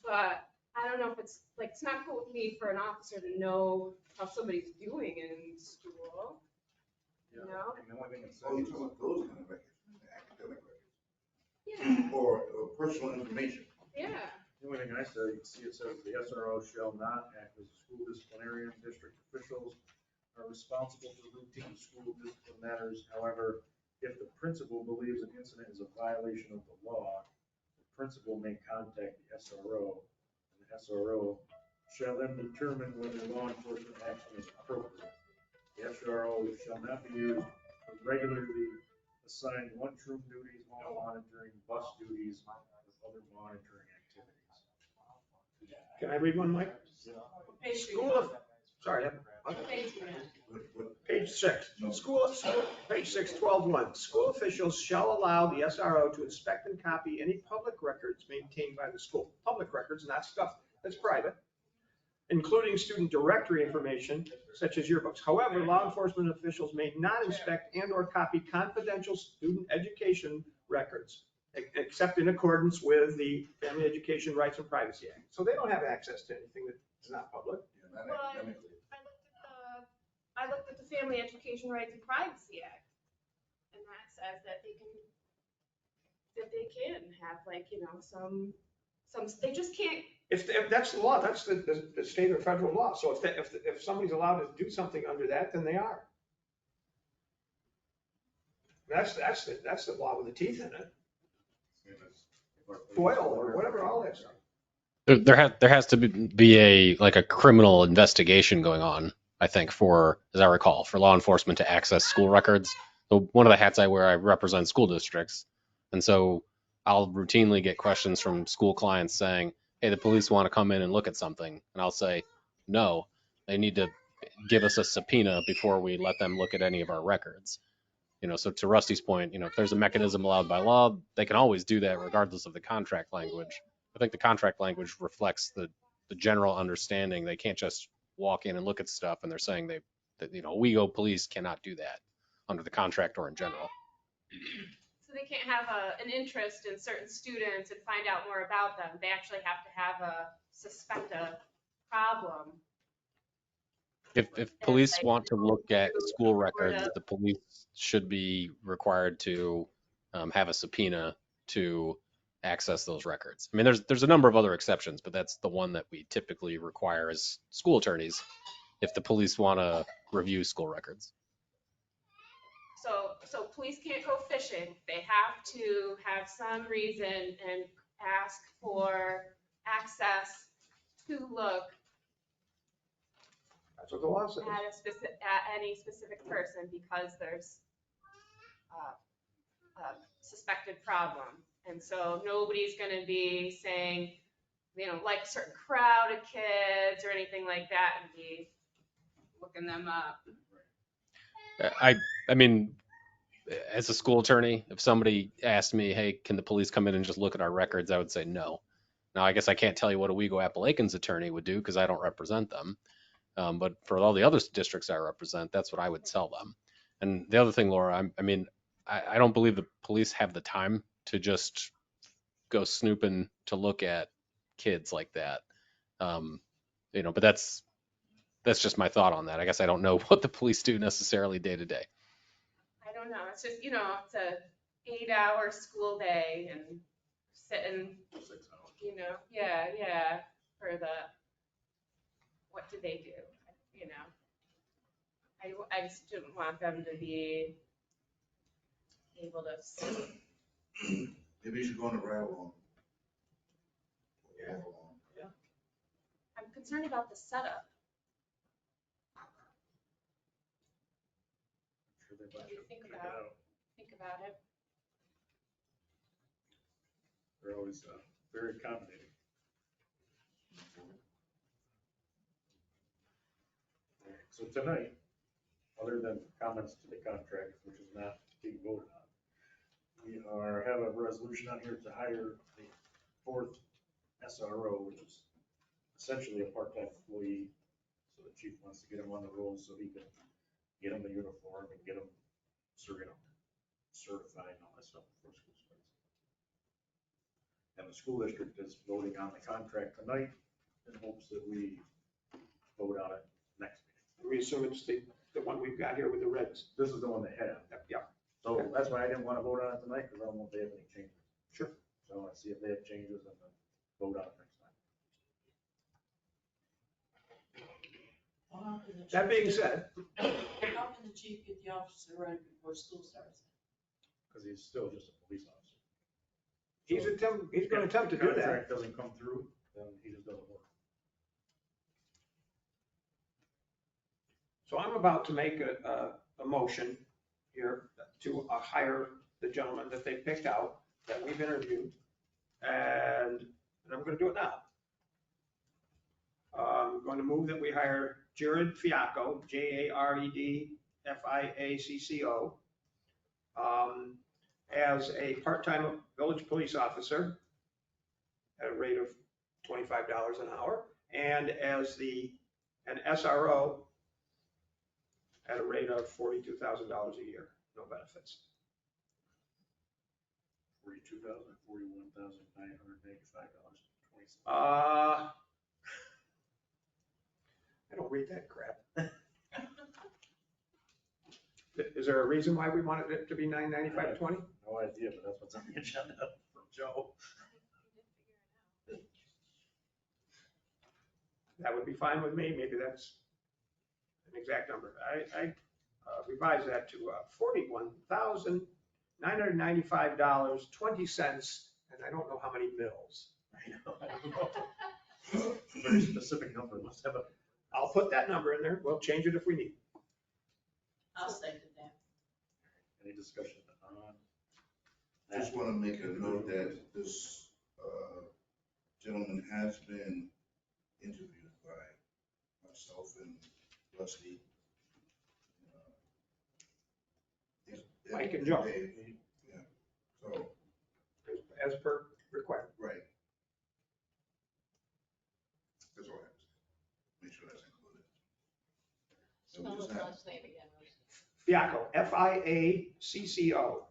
But I don't know if it's not cool with me for an officer to know how somebody's doing in school. Yeah. No? And the only thing it says Oh, you is, talking about those kind of records, the academic records, Yeah, or personal information. yeah. The only thing I said, you can see it says the SRO shall not act as a school disciplinarian. District officials are responsible for routine school discipline matters. However, if the principal believes an incident is a violation of the law, the principal may contact the SRO, and the SRO shall then determine whether law enforcement action is appropriate. The SRO shall not be used for regularly assigned lunchroom duties, hall monitoring, bus duties, or other monitoring activities. Can I read one, Mike? School of, sorry, page 6. Page 6, 12:1. School officials shall allow the SRO to inspect and copy any public records maintained by the school. Public records, not stuff that's private, including student directory information such as yearbooks. However, law enforcement officials may not inspect and or copy confidential student education records, except in accordance with the Family Education Rights and Privacy Act. So they don't have access to anything that's not public. I looked at the Family Education Rights and Privacy Act, and that says that they can have like, some, they just can't. If that's the law, that's the state or federal law. So if somebody's allowed to do something under that, then they are. That's the law with the teeth in it. FOIL or whatever, all that stuff. There has to be a criminal investigation going on, I think, for, as I recall, for law enforcement to access school records. So one of the hats I wear, I represent school districts. And so I'll routinely get questions from school clients saying, hey, the police want to come in and look at something. And I'll say, no, they need to give us a subpoena before we let them look at any of our records. So to Rusty's point, if there's a mechanism allowed by law, they can always do that regardless of the contract language. I think the contract language reflects the general understanding. They can't just walk in and look at stuff, and they're saying that Owego police cannot do that under the contract or in general. So they can't have an interest in certain students and find out more about them. They actually have to suspect a problem. If police want to look at school records, the police should be required to have a subpoena to access those records. I mean, there's a number of other exceptions, but that's the one that we typically require as school attorneys if the police want to review school records. So police can't go fishing. They have to have some reason and ask for access to look That's what the law says. at any specific person because there's a suspected problem. And so nobody's going to be saying, like a certain crowd of kids or anything like that and be looking them up. I mean, as a school attorney, if somebody asked me, hey, can the police come in and just look at our records, I would say no. Now, I guess I can't tell you what Owego Appalachian's attorney would do because I don't represent them. But for all the other districts I represent, that's what I would tell them. And the other thing, Laura, I don't believe the police have the time to just go snooping to look at kids like that. But that's just my thought on that. I guess I don't know what the police do necessarily day to day. I don't know. It's just, it's a 8-hour school day and sitting, 6 hours. yeah, for what do they do? I just didn't want them to be able to see. Maybe you should go on a ride along. Yeah. I'm concerned about the setup. Sure they'd What let do you you think check it about? out. Think about it. They're always very accommodating. So tonight, other than comments to the contract, which is not being voted on, we have a resolution on here to hire a 4th SRO, which is essentially a part-time employee. So the chief wants to get him on the roll so he can get him the uniform and get him certified and all that stuff before school starts. And the school district is voting on the contract tonight in hopes that we vote on it next meeting. We assume it's the one we've got here with the reds. This is the one they have. Yeah. So that's why I didn't want to vote on it tonight, because I don't know if they have any changes. Sure. So I want to see if they have changes and then vote on it next time. That being said, How can the chief get the officer right before school starts? Because he's still just a police officer. he's gonna attempt to If do the that. contract doesn't come through, then he just doesn't work. So I'm about to make a motion here to hire the gentleman that they picked out, that we've interviewed, and I'm gonna do it now. I'm going to move that we hire Jared Fiacco, Jared Fiacco, as a part-time village police officer at a rate of $25 an hour, and as an SRO at a rate of $42,000 a year, no benefits. $41,985.20. I don't read that crap. Is there a reason why we wanted it to be $995.20? No idea, but that's what's on the agenda from Joe. That would be fine with me. Maybe that's an exact number. I revised that to $41,995.20, and I don't know how many mils. I don't know. Very specific number, must have a. I'll put that number in there. We'll change it if we need. I'll second that. Any discussion on that? Just want to make a note that this gentleman has been interviewed by myself and Rusty. Mike and Joe. Yeah, so, As per required. right. That's all I have to say. Make sure that's included. So we Spell just his have- last name again. Fiacco, Fiacco.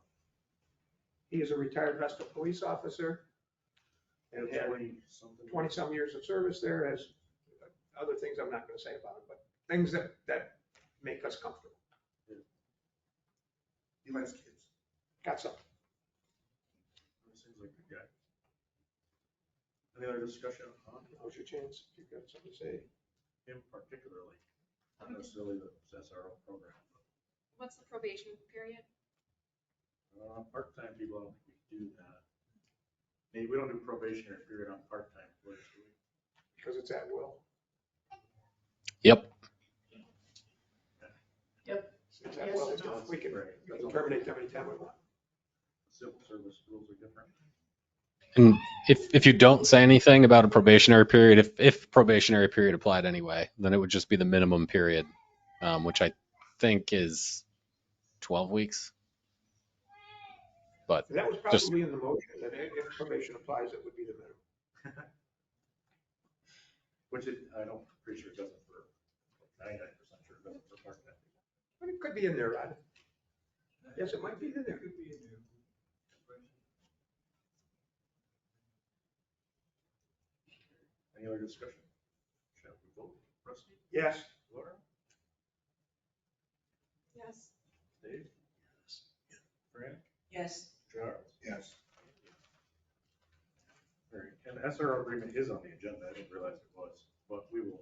He is a retired Vestal police officer and had 20-some years of service there, has other things I'm not going to say about him, but things that make us comfortable. He likes kids. Got some. Seems like a good guy. Any other discussion on Now's your chance. If you've got something to say. him particularly? Not necessarily the SRO program. What's the probation period? Part-time people, I don't think we do that. Maybe we don't do probationary period on part-time employees, do we? Because it's at will. Yep. It's at will. We can terminate them anytime we want. Civil service rules are different. And if you don't say anything about a probationary period, if probationary period applied anyway, then it would just be the minimum period, which I think is 12 weeks. But That was just probably in the motion, that if probation applies, it would be the minimum. Which I don't, pretty sure it doesn't for, 99% sure it doesn't for part-time. But it could be in there, Rod. Yes, it might be in there. Could be in there. Any other discussion? Shall we vote? Rusty? Yes. Laura? Yes. Dave? Fran? Yes. Charles? Yes. All right, and the SRO agreement is on the agenda, I didn't realize it was, but we will,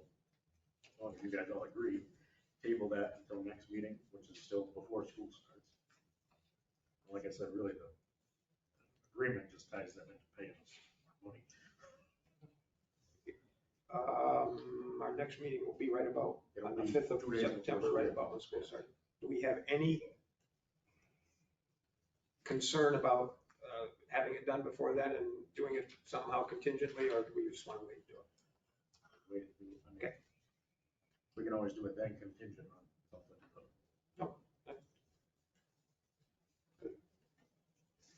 as long as you guys all agree, table that until next meeting, which is still before school starts. Like I said, really, the agreement just ties them into paying us money. Our next meeting will be right about, on the It'll be 5th of 2 days before September, school. right about when school starts. Do we have any concern about having it done before then and doing it somehow contingently, or do we just want to wait and do it? Wait, I mean, Okay. we can always do it then contingent on something. but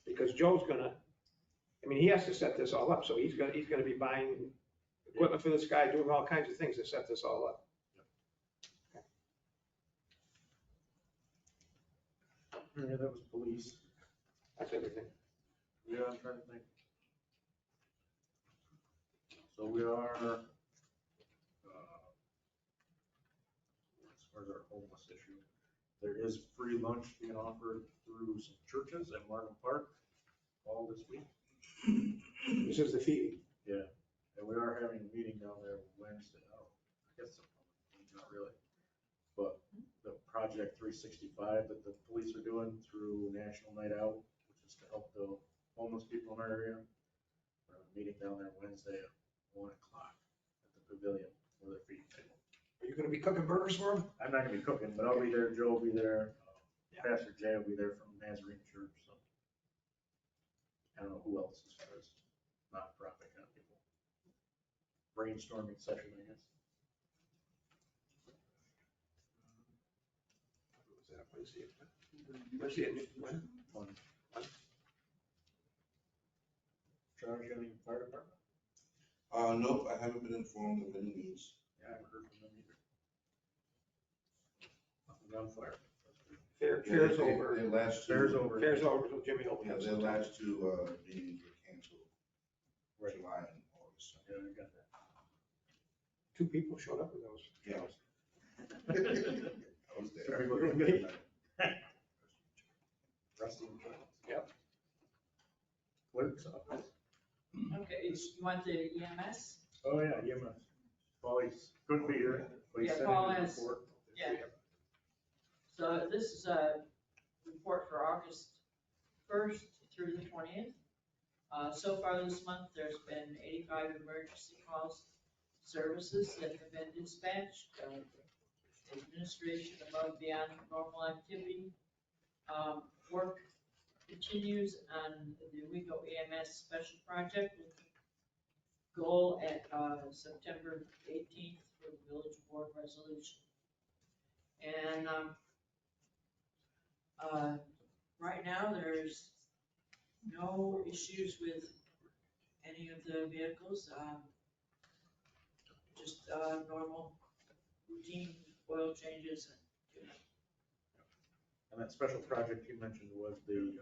Because Joe's gonna, I mean, he has to set this all up, so he's gonna be buying equipment for this guy, doing all kinds of things to set this all up. Yeah, that was police. That's everything. Yeah, I'm trying to think. So we are, as far as our homeless issue, there is free lunch being offered through some churches at Marvin Park all this week. This is the fee. Yeah, and we are having a meeting down there Wednesday. Oh, I guess not really. But the Project 365 that the police are doing through National Night Out, which is to help the homeless people in our area. We're meeting down there Wednesday at 1 o'clock at the pavilion for their feeding table. Are you gonna be cooking burgers for them? I'm not gonna be cooking, but I'll be there, Joe will be there, Pastor Jay will be there from Nazarene Church, so. I don't know who else as far as nonprofit kind of people. Brainstorming session, I guess. When? Fun. Charge any fire department? Nope, I haven't been informed of any needs. Yeah, I haven't heard from them either. Nothing on fire. Fair's over. Their last two. Fair's over. Fair's over, so Jimmy will Yeah, have their some time. last two, meetings were canceled. Right. July and August. Yeah, I got that. 2 people showed up with those. Yeah. I was there. Very good. Rusty and Charles. Yep. Clerk's office. Okay, you want the EMS? Oh, yeah, EMS. Paulie's couldn't be here, but he Yeah, sent Paul in a has- report. Yeah. So this is a report for August 1st through the 20th. So far this month, there's been 85 emergency calls, services that have been dispatched, administration above and beyond normal activity. Work continues on the Owego EMS special project with goal at September 18th for the village board resolution. And right now, there's no issues with any of the vehicles. Just normal routine oil changes and And that special project you mentioned was the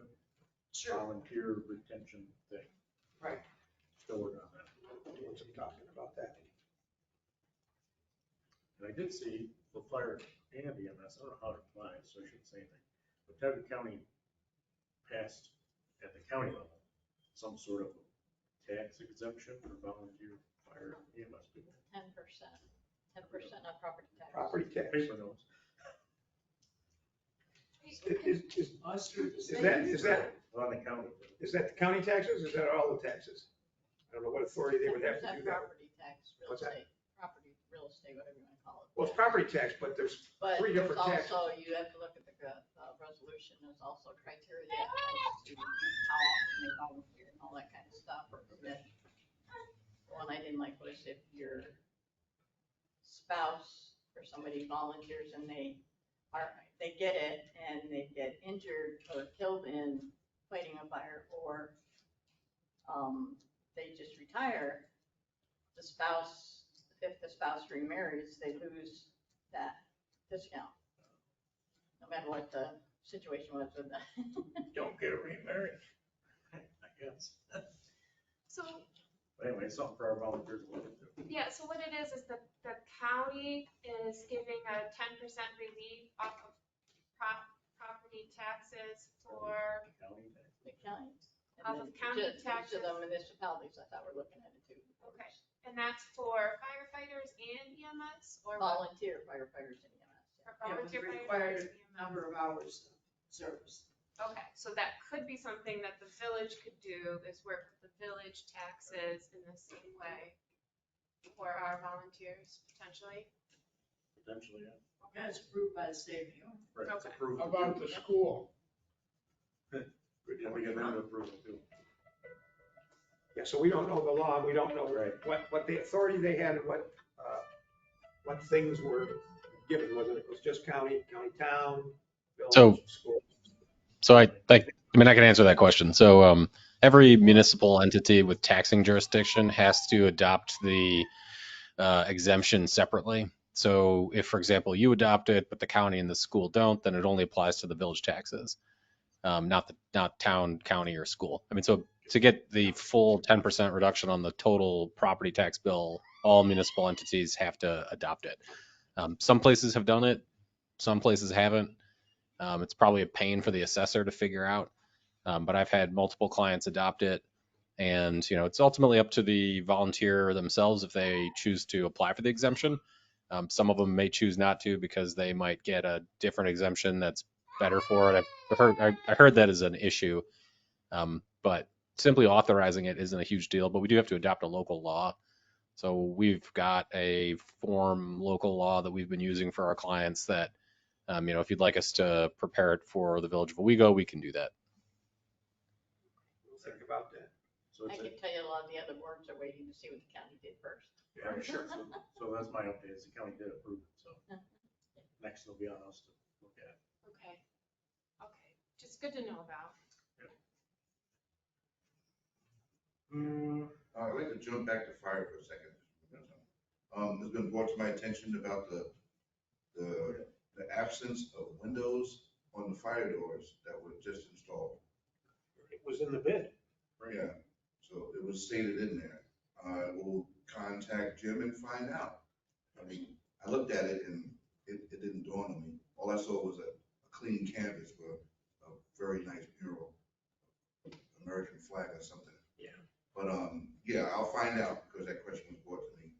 volunteer retention thing. Right. Still working on that. Once I'm talking about that. And I did see the fire and EMS, I don't know how it applies, so I shouldn't say anything. But Tioga County passed at the county level some sort of tax exemption for volunteer fire EMS people. 10%, 10% of property tax. Property tax. Paper notes. Is that On the county. the county taxes? Is that all the taxes? I don't know what authority they would have to 10% do that. property tax, real What's that? estate, property, real estate, whatever you want to call it. Well, it's property tax, but there's But 3 there's different taxes. also, you have to look at the resolution, there's also criteria as to how often they volunteer and all that kind of stuff. That one I didn't like was if your spouse or somebody volunteers and they get it and they get injured or killed in fighting a fire, or they just retire, the spouse, if the spouse remarries, they lose that discount. No matter what the situation was with that. Don't get remarried, I guess. So, But anyway, it's something for our volunteers to look into. yeah, so what it is the county is giving a 10% relief off of property taxes for, County tax. The county. Off of county Each taxes. of the municipalities, I thought we're looking at it too. Okay. and that's for firefighters and EMS, or what? Volunteer firefighters and EMS. For Yeah, with volunteer the firefighters required and EMS. number of hours of service. Okay, so that could be something that the village could do, is work with the village taxes in the same way for our volunteers, potentially. Potentially, yeah. And it's approved by the state of New York. Right, it's Okay. approved. How about the school? Yeah, we get them to approve it too. Yeah, so we don't know the law, we don't know Right. what the authority they had and what things were given, whether it was just county, town, So- village, school. So I mean, I can answer that question. So every municipal entity with taxing jurisdiction has to adopt the exemption separately. So if, for example, you adopt it, but the county and the school don't, then it only applies to the village taxes, not town, county, or school. I mean, so to get the full 10% reduction on the total property tax bill, all municipal entities have to adopt it. Some places have done it, some places haven't. It's probably a pain for the assessor to figure out, but I've had multiple clients adopt it, and it's ultimately up to the volunteer themselves if they choose to apply for the exemption. Some of them may choose not to because they might get a different exemption that's better for it. I heard that is an issue, but simply authorizing it isn't a huge deal. But we do have to adopt a local law. So we've got a form local law that we've been using for our clients that, if you'd like us to prepare it for the Village of Owego, we can do that. We'll think about that. So I it's, can tell you a lot of the other boards are waiting to see what the county did first. yeah, sure. So that's my update, is the county did approve it, so next it'll be on us to look at. Okay. Okay. Just good to know about. I'd like to jump back to fire for a second. It's been brought to my attention about the absence of windows on the fire doors that were just installed. It was in the bid. Yeah, so it was stated in there. I will contact Jim and find out. I mean, I looked at it and it didn't dawn on me. All I saw was a clean canvas for a very nice mural, American flag or something. Yeah. But, yeah, I'll find out because that question was brought to me.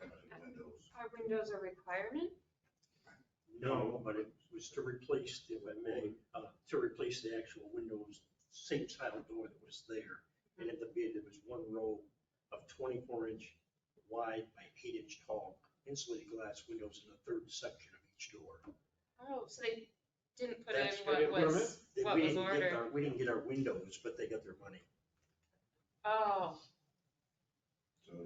Windows. Are windows a requirement? No, but it was to replace, if I may, to replace the actual windows, same style door that was there. And in the bid, there was one row of 24-inch wide by 8-inch tall insulated glass windows in the third section of each door. Oh, so they didn't put That's in what it what was. was ordered. We didn't get our windows, but they got their money. Oh.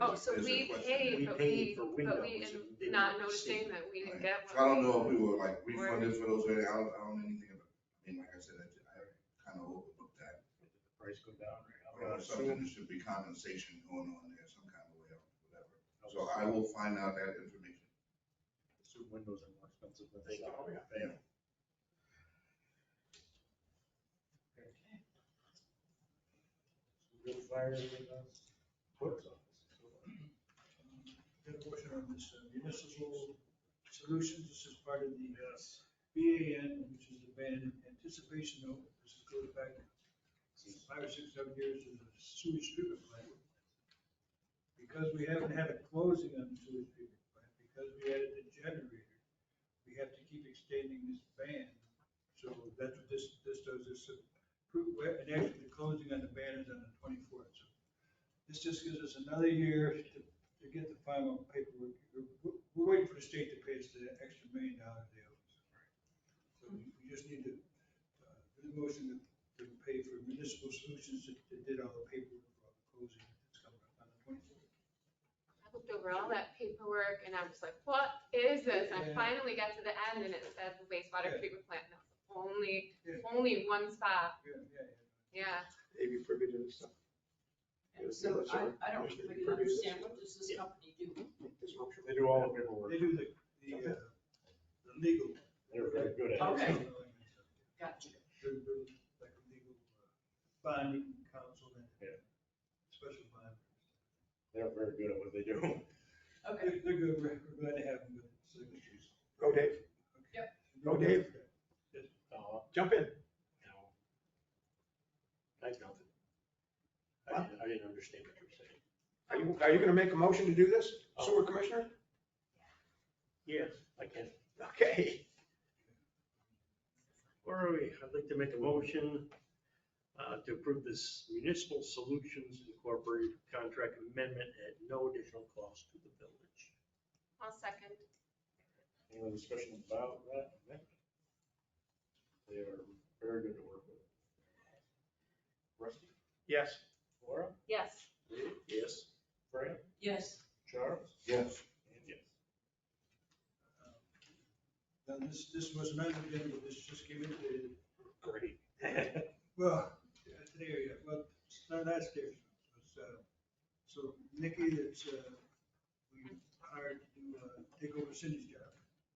Oh, so we paid, but we, for windows and and didn't not receive. noticing that we didn't get So I don't know if one. we were like refunded for those, I don't know anything about it. I mean, like I said, I kind of overlooked that. Did the price go down? Or something, there should be compensation going on there, some kind of way, or whatever. So I will find out that information. Assume windows are more expensive than. Thank you. stock. Yeah. Good fire in the clerk's office. Got a motion on this municipal solutions. This is part of the BAN, which is the ban anticipation note. This goes back 5 or 6, 7 years to the sewage treatment plant. Because we haven't had a closing on the sewage treatment plant, because we added the generator, we have to keep extending this ban. So that's what this does. And actually, the closing on the ban is on the 24th. So this just gives us another year to get the final paperwork. We're waiting for the state to pay us the extra $1 million they owe us. So we just need to, do the motion to pay for municipal solutions that did all the paperwork for all the closing that's coming up on the 24th. I looked over all that paperwork and I was like, what is this? And I Yeah. finally got to the end and it said the wastewater Yeah. treatment plant. And that was Yeah. only one spot. Yeah. Yeah. Maybe privy to this stuff. So I don't really understand, what does this company do? They do all the paperwork. They do the legal. They're very good at it. Okay. Gotcha. They're like a legal bonding counsel and Yeah. special bond. They're very good at what they do. Okay. They're good. We're glad to have them with signatures. Go Dave. Yep. Go Dave. Jump in. No. I have nothing. I didn't understand what you were saying. Are you gonna make a motion to do this, sewer commissioner? Yes, I can. Okay. Where are we? I'd like to make a motion to approve this Municipal Solutions Incorporated contract amendment at no additional cost to the village. I'll second. Any other discussion about that amendment? They are very good to work with. Rusty? Yes. Laura? Yes. Dave? Yes. Fran? Yes. Charles? Yes. And yes. Now, this was not again, but this just came in today. Great. Well, today, well, it's not today. It's, so Nikki, that's, we hired to take over Cindy's job,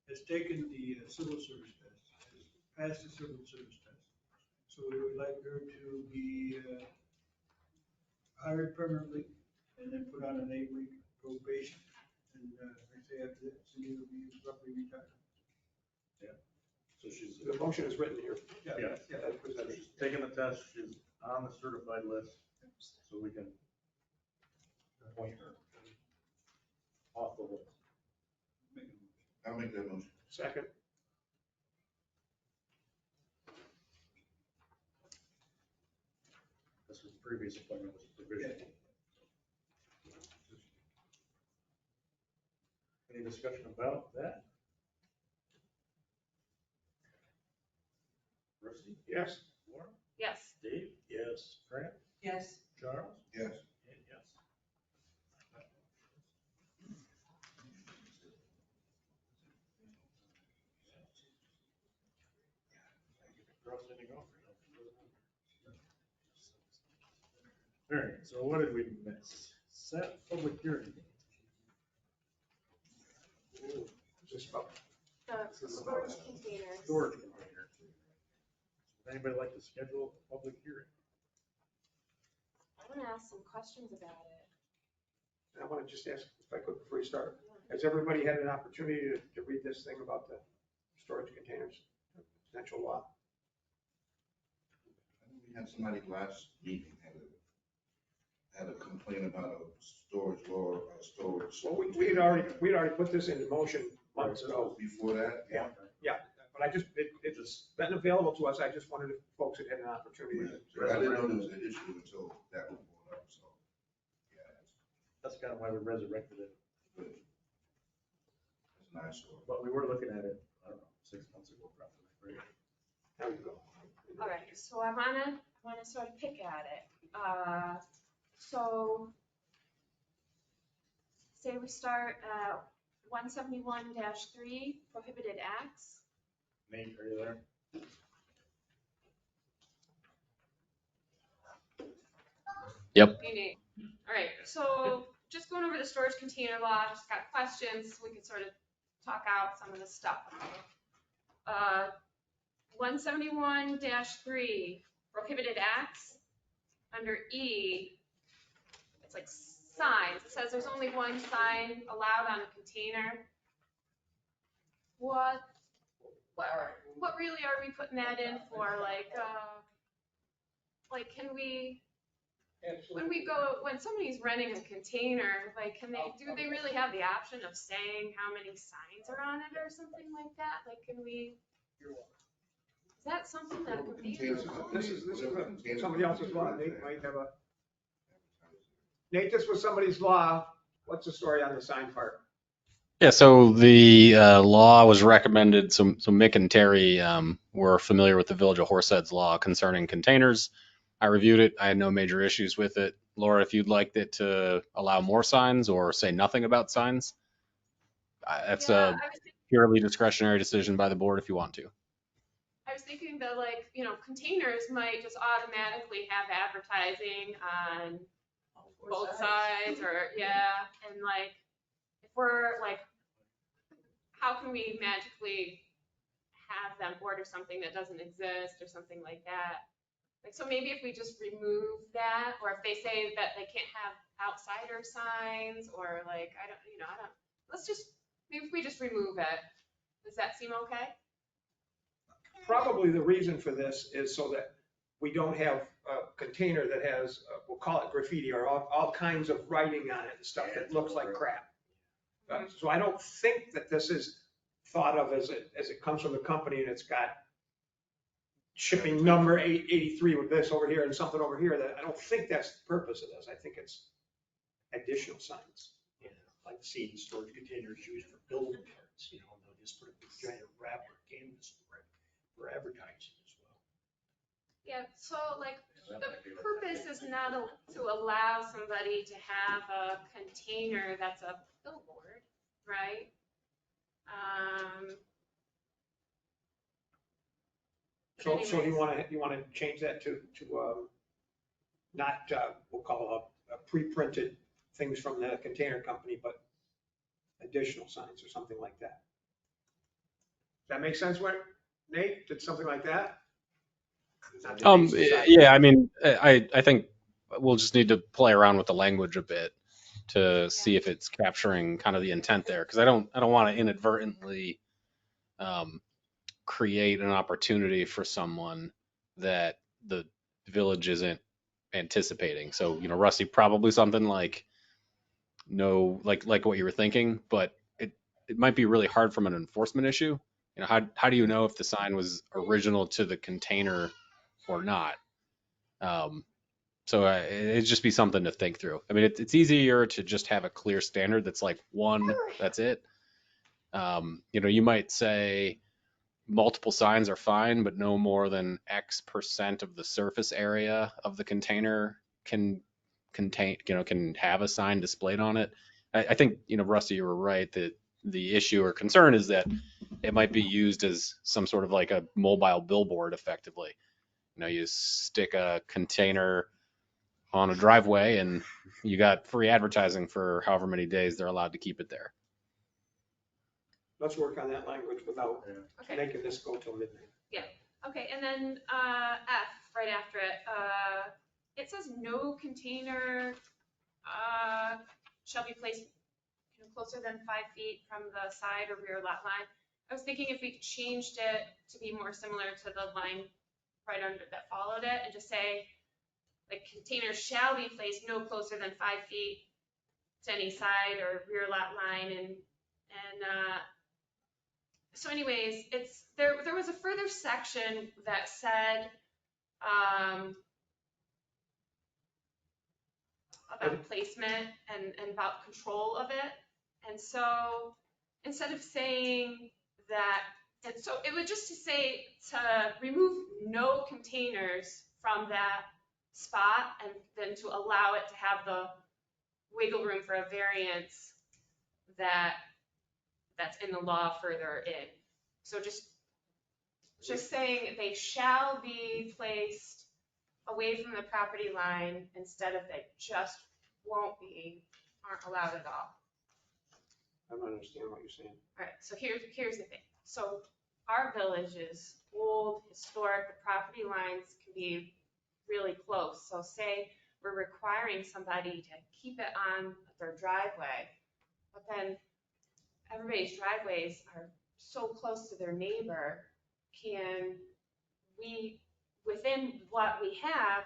has taken the civil service test, has passed the civil service test. So we would like her to be hired permanently and then put on an 8-week probation. And I say after that, Cindy will be roughly retired. So she's, The motion is written here. yeah, As presented. she's taking the test, she's on the certified list, so we can appoint her off the list. I'll make that motion. Second. This was the previous appointment, was provisional. Any discussion about that? Rusty? Yes. Laura? Yes. Dave? Yes. Fran? Yes. Charles? Yes. And yes. Cross anything off? All right, so what did we miss? Set public hearing. Just about. The storage containers. Storage container. Would anybody like to schedule a public hearing? I want to ask some questions about it. I want to just ask if I could before you start. Has everybody had an opportunity to read this thing about the storage containers, potential law? I think we had somebody last meeting had a complaint about a storage law, storage. Well, we'd already put this into motion months ago. Before that? Yeah. But it was been available to us. I just wondered if folks had had an opportunity to. I didn't know there was an issue until that was brought up, so, yeah. That's kind of why we resurrected it. It's nice. But we were looking at it, I don't know, 6 months ago probably. Right? There we go. All right, so I wanna sort of pick at it. So say we start at 171-3 prohibited acts. Nate, are you there? Yep. Hey, Nate. All right, so just going over the storage container law, just got questions, we could sort of talk out some of the stuff. 171-3 prohibited acts, under E, it's like signs. It says there's only one sign allowed on a container. What really are we putting that in for? Like, can we, when somebody's renting a container, like, do they really have the option of saying how many signs are on it or something like that? Like, is that something that could be? This is somebody else's law. Nate might have a. Nate, this was somebody's law. What's the story on the sign part? Yeah, so the law was recommended, so Mick and Terry were familiar with the Village of Horsehead's law concerning containers. I reviewed it. I had no major issues with it. Laura, if you'd like it to allow more signs or say nothing about signs, that's a purely discretionary decision by the board if you want to. I was thinking that, like, containers might just automatically have advertising on both sides, or, and like, if we're like, how can we magically have them order something that doesn't exist or something like that? Like, so maybe if we just remove that, or if they say that they can't have outsider signs, or like, maybe if we just remove it, does that seem okay? Probably the reason for this is so that we don't have a container that has, we'll call it graffiti or all kinds of writing on it and stuff that looks like crap. So I don't think that this is thought of as it comes from the company and it's got shipping number 883 with this over here and something over here. That I don't think that's the purpose of this. I think it's additional signs. Yeah, I've seen storage containers used for building carts, they'll just put a big giant wrapper canvas for advertising as well. Yeah, so like, the purpose is not to allow somebody to have a container that's a billboard, right? So you want to change that to not we'll call a pre-printed things from the container company, but additional signs or something like that. Does that make sense, Nate? Did something like that? Yeah, I mean, I think we'll just need to play around with the language a bit to see if it's capturing kind of the intent there, because I don't want to inadvertently create an opportunity for someone that the village isn't anticipating. So, Rusty, probably something like what you were thinking, but it might be really hard from an enforcement issue. You know, how do you know if the sign was original to the container or not? Um, so it'd just be something to think through. I mean, it's easier to just have a clear standard that's like one, that's it. You know, you might say multiple signs are fine, but no more than X% of the surface area of the container can contain, you know, can have a sign displayed on it. I think, you know, Rusty, you were right that the issue or concern is that it might be used as some sort of like a mobile billboard effectively. You know, you stick a container on a driveway and you got free advertising for however many days they're allowed to keep it there. Let's work on that language without Okay. making this go till midnight. Okay, and then F, right after it, it says no container shall be placed closer than 5 feet from the side or rear lot line. I was thinking if we changed it to be more similar to the line right under that followed it and just say, like, containers shall be placed no closer than 5 feet to any side or rear lot line, and so anyways, it's there was a further section that said about placement and about control of it. And so instead of saying that, and so it would just to say to remove no containers from that spot and then to allow it to have the wiggle room for a variance that's in the law further in. So just saying they shall be placed away from the property line instead of they just won't be, aren't allowed at all. I don't understand what you're saying. All right, so here's the thing. So our village is old, historic, the property lines can be really close. So say we're requiring somebody to keep it on their driveway, but then everybody's driveways are so close to their neighbor. Can we, within what we have,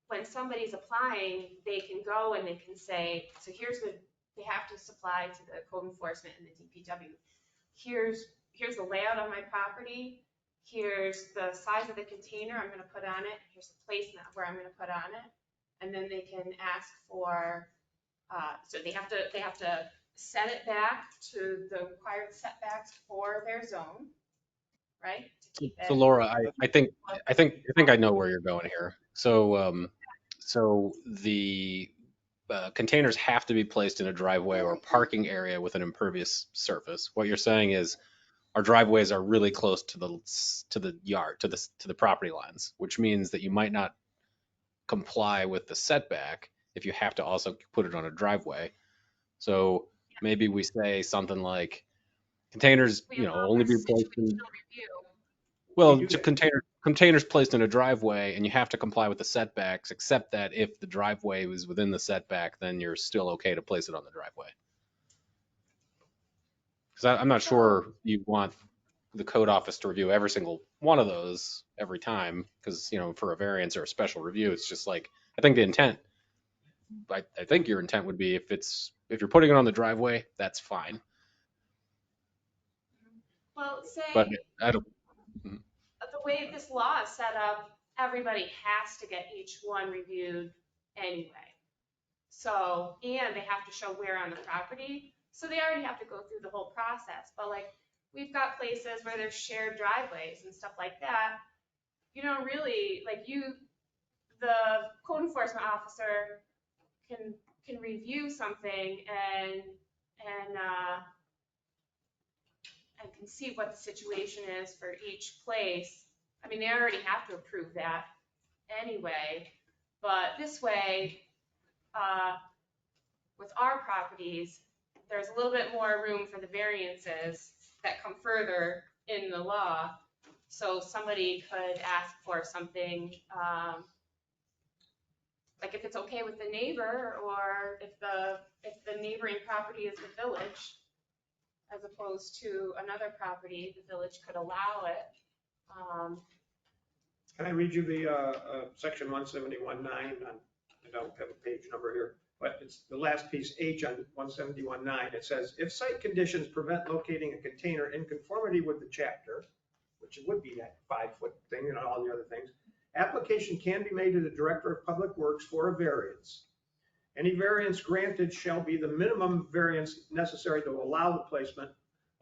when somebody's applying, they can go and they can say, so here's what they have to supply to the code enforcement and the DPW. Here's the layout of my property. Here's the size of the container I'm going to put on it. Here's the placement where I'm going to put on it. And then they can ask for, so they have to set it back to the required setbacks for their zone, right? To keep it. So Laura, I think I know where you're going here. So the containers have to be placed in a driveway or parking area with an impervious surface. What you're saying is our driveways are really close to the yard, to the property lines, which means that you might not comply with the setback if you have to also put it on a driveway. So maybe we say something like containers, you know, only be placed in, well, containers placed in a driveway, and you have to comply with the setbacks, except that if the driveway was within the setback, then you're still okay to place it on the driveway. Because I'm not sure you want the code office to review every single one of those every time, because, you know, for a variance or a special review, it's just like, I think the intent, I think your intent would be if you're putting it on the driveway, that's fine. Well, say, But I don't. the way this law is set up, everybody has to get each one reviewed anyway. So, and they have to show where on the property. So they already have to go through the whole process. But like, we've got places where there's shared driveways and stuff like that. You don't really, like the code enforcement officer can review something and can see what the situation is for each place. I mean, they already have to approve that anyway, but this way, with our properties, there's a little bit more room for the variances that come further in the law. So somebody could ask for something, like if it's okay with the neighbor, or if the neighboring property is the village, as opposed to another property, the village could allow it. Can I read you the section 171.9 on I don't have a page number here, but it's the last piece, H on 171.9. It says, if site conditions prevent locating a container in conformity with the chapter, which would be that 5-foot thing and all the other things, application can be made to the Director of Public Works for a variance. Any variance granted shall be the minimum variance necessary to allow the placement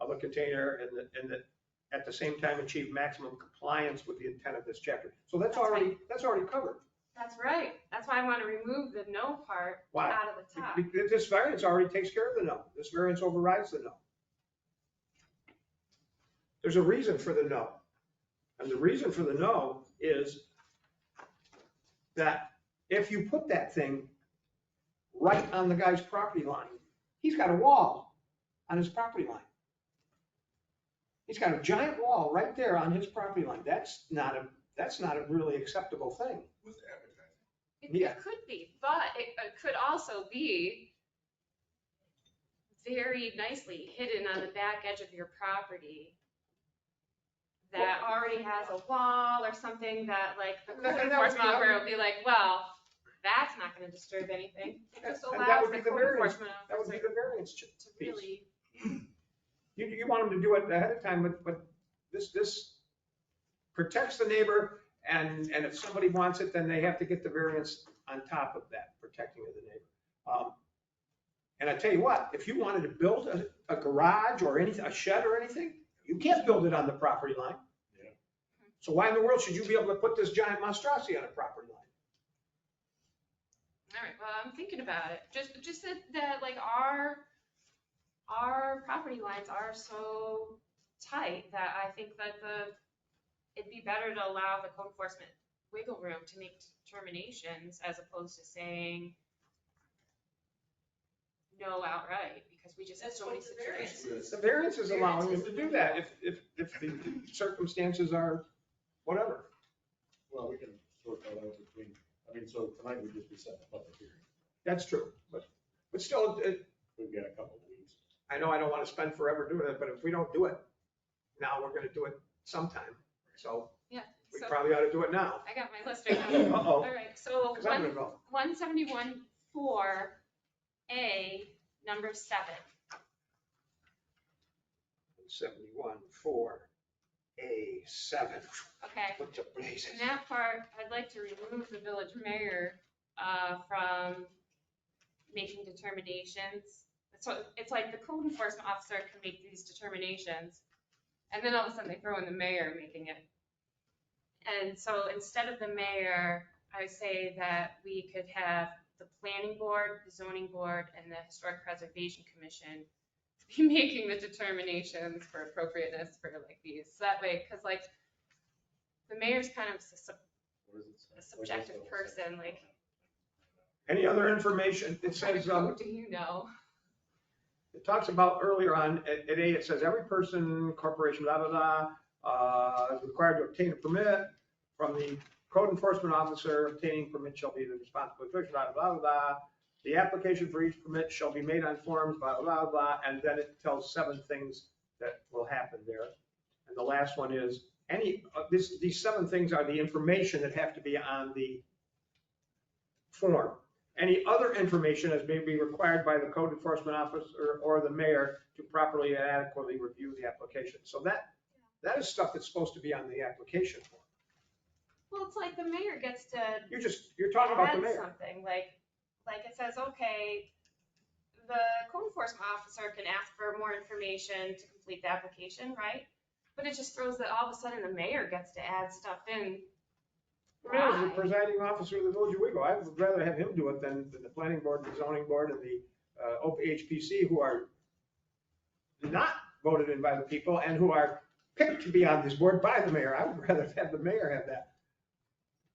of a container and at the same time achieve maximum compliance with the intent of this chapter. So that's already covered. That's right. That's why I want to remove the no part Why? out of the top. This variance already takes care of the no. This variance overrides the no. There's a reason for the no. And the reason for the no is that if you put that thing right on the guy's property line, he's got a wall on his property line. He's got a giant wall right there on his property line. That's not a really acceptable thing. With advertising. It could be, but it could also be very nicely hidden on the back edge of your property that already has a wall or something that like the code enforcement officer will be like, well, that's not going to disturb anything. It just And allows that would the be the code variance. enforcement That would be officer the variance to piece. really. You want them to do it ahead of time, but this protects the neighbor, and if somebody wants it, then they have to get the variance on top of that, protecting of the neighbor. And I tell you what, if you wanted to build a garage or anything, a shed or anything, you can't build it on the property line. Yeah. So why in the world should you be able to put this giant monstrosity on a property line? All right, well, I'm thinking about it. Just that like our property lines are so tight that I think that it'd be better to allow the code enforcement wiggle room to make determinations as opposed to saying no outright, because we just have so many situations. The variance is allowing them to do that if the circumstances are whatever. Well, we can sort that out between, so tonight we just be setting a public hearing. That's true, but still, We've got a couple of weeks. I know I don't want to spend forever doing it, but if we don't do it now, we're going to do it sometime. So Yeah. we So probably ought to do it now. I got my list right now. Uh-oh. All right, so 'Cause I'm gonna go. 171-4A, number 7. 71-4A-7. Okay. What's a blazes? In that part, I'd like to remove the village mayor from making determinations. So it's like the code enforcement officer can make these determinations, and then all of a sudden they throw in the mayor making it. And so instead of the mayor, I say that we could have the planning board, the zoning board, and the historic preservation commission be making the determinations for appropriateness for like these. So that way, because like the mayor's kind of a subjective person, like. Any other information? It says, What do you know? it talks about earlier on at A, it says every person, corporation, blah, blah, blah, is required to obtain a permit from the code enforcement officer. Obtaining permit shall be the responsibility, blah, blah, blah, blah. The application for each permit shall be made on forms, blah, blah, blah, and then it tells 7 things that will happen there. And the last one is these 7 things are the information that have to be on the form. Any other information as may be required by the code enforcement officer or the mayor to properly and adequately review the application. So that is stuff that's supposed to be on the application form. Well, it's like the mayor gets to. You're talking about the add mayor. something, like it says, okay, the code enforcement officer can ask for more information to complete the application, right? But it just throws that all of a sudden the mayor gets to add stuff in. The mayor is the presiding officer of the village of Owego. I would rather have him do it than the planning board, the zoning board, and the OPHPC, who are not voted in by the people and who are picked to be on this board by the mayor. I would rather have the mayor have that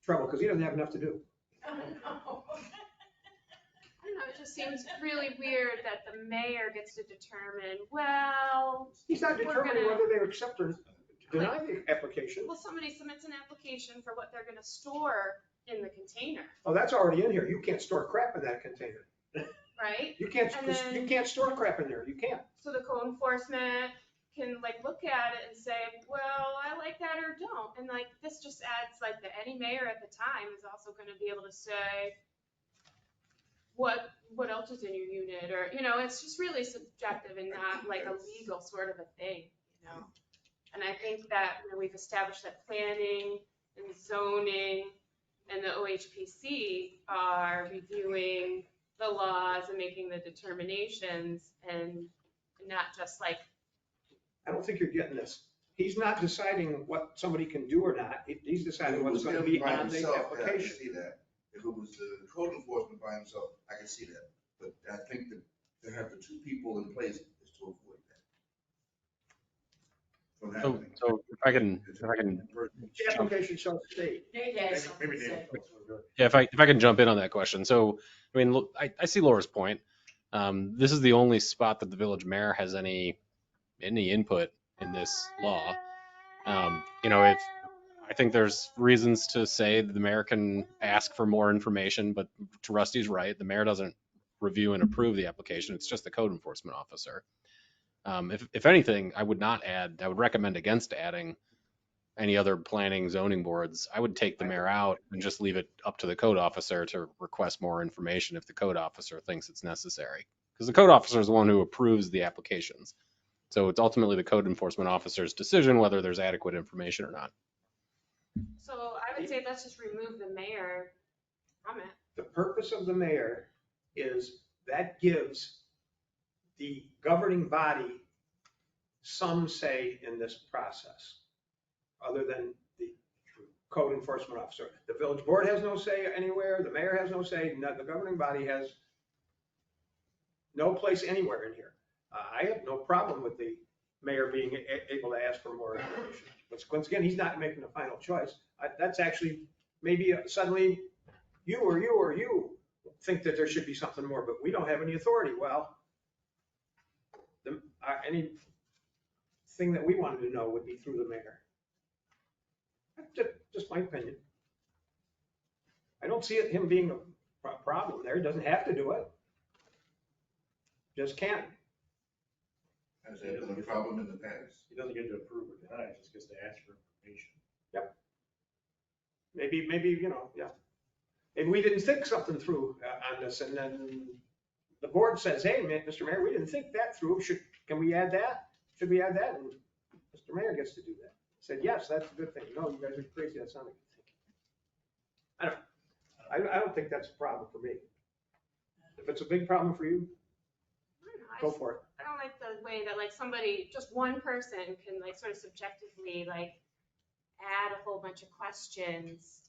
trouble because he doesn't have enough to do. I don't know, it just seems really weird that the mayor gets to determine, well. He's not determining whether they accept or deny the application. Well, somebody submits an application for what they're gonna store in the container, Oh, that's already in here. You can't store crap in that container. right? You can't store crap in there. You can't. So the code enforcement can like look at it and say, well, I like that or don't. And like, this just adds like that any mayor at the time is also gonna be able to say, what else is in your unit, or, it's just really subjective and not like a legal sort of a thing. And I think that, we've established that planning and zoning and the OHPC are reviewing the laws and making the determinations, and not just like, I don't think you're getting this. He's not deciding what somebody can do or not. He's deciding If it what's was going to him be by on the himself, yeah, I can application. see that. If it was the code enforcement by himself, I can see that. But I think that to have the two people in place is to avoid that. From happening. So if I can The application shall state. Dave has something to say. Yeah, if I can jump in on that question. So, I mean, I see Laura's point. This is the only spot that the village mayor has any input in this law. If I think there's reasons to say the mayor can ask for more information, but to Rusty's right, the mayor doesn't review and approve the application. It's just the code enforcement officer. If anything, I would recommend against adding any other planning zoning boards. I would take the mayor out and just leave it up to the code officer to request more information if the code officer thinks it's necessary. Because the code officer is the one who approves the applications. So it's ultimately the code enforcement officer's decision whether there's adequate information or not. so I would say let's just remove the mayor from it. The purpose of the mayor is that gives the governing body some say in this process, other than the code enforcement officer. The village board has no say anywhere, the mayor has no say, the governing body has no place anywhere in here. I have no problem with the mayor being able to ask for more information. But once again, he's not making the final choice. That's actually, maybe suddenly you or you think that there should be something more, but we don't have any authority. Well, anything that we wanted to know would be through the mayor. Just my opinion. I don't see him being a problem there. He doesn't have to do it. Just can't. Has that been a problem in the past? He doesn't get to approve or deny, he just gets to ask for information. Yep. Maybe, yeah. Maybe we didn't think something through on this, and then the board says, hey, Mr. Mayor, we didn't think that through. Can we add that? Should we add that? And Mr. Mayor gets to do that. Said, yes, that's a good thing. No, you guys are crazy. That's not a good thing. I don't think that's a problem for me. If it's a big problem for you, go for it. I don't like the way that like somebody, just one person can like sort of subjectively like add a whole bunch of questions.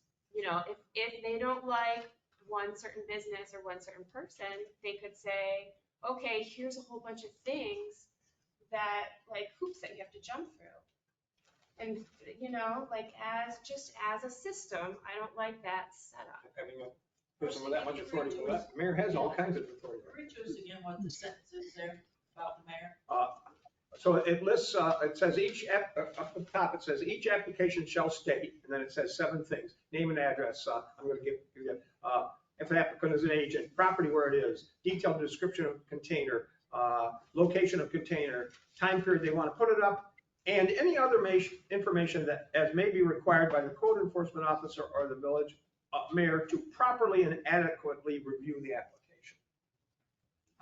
If they don't like one certain business or one certain person, they could say, okay, here's a whole bunch of things that like hoops that you have to jump through. And, like as a system, I don't like that setup. Having a person with that much authority, the mayor has all kinds of authority. Read to us again what the sentence is there about the mayor. So it lists, it says up the top, it says each application shall state, and then it says 7 things. Name and address, I'm going to give you that. If an applicant is an agent, property where it is, detailed description of container, location of container, time period they want to put it up, and any other information that as may be required by the code enforcement officer or the village mayor to properly and adequately review the application.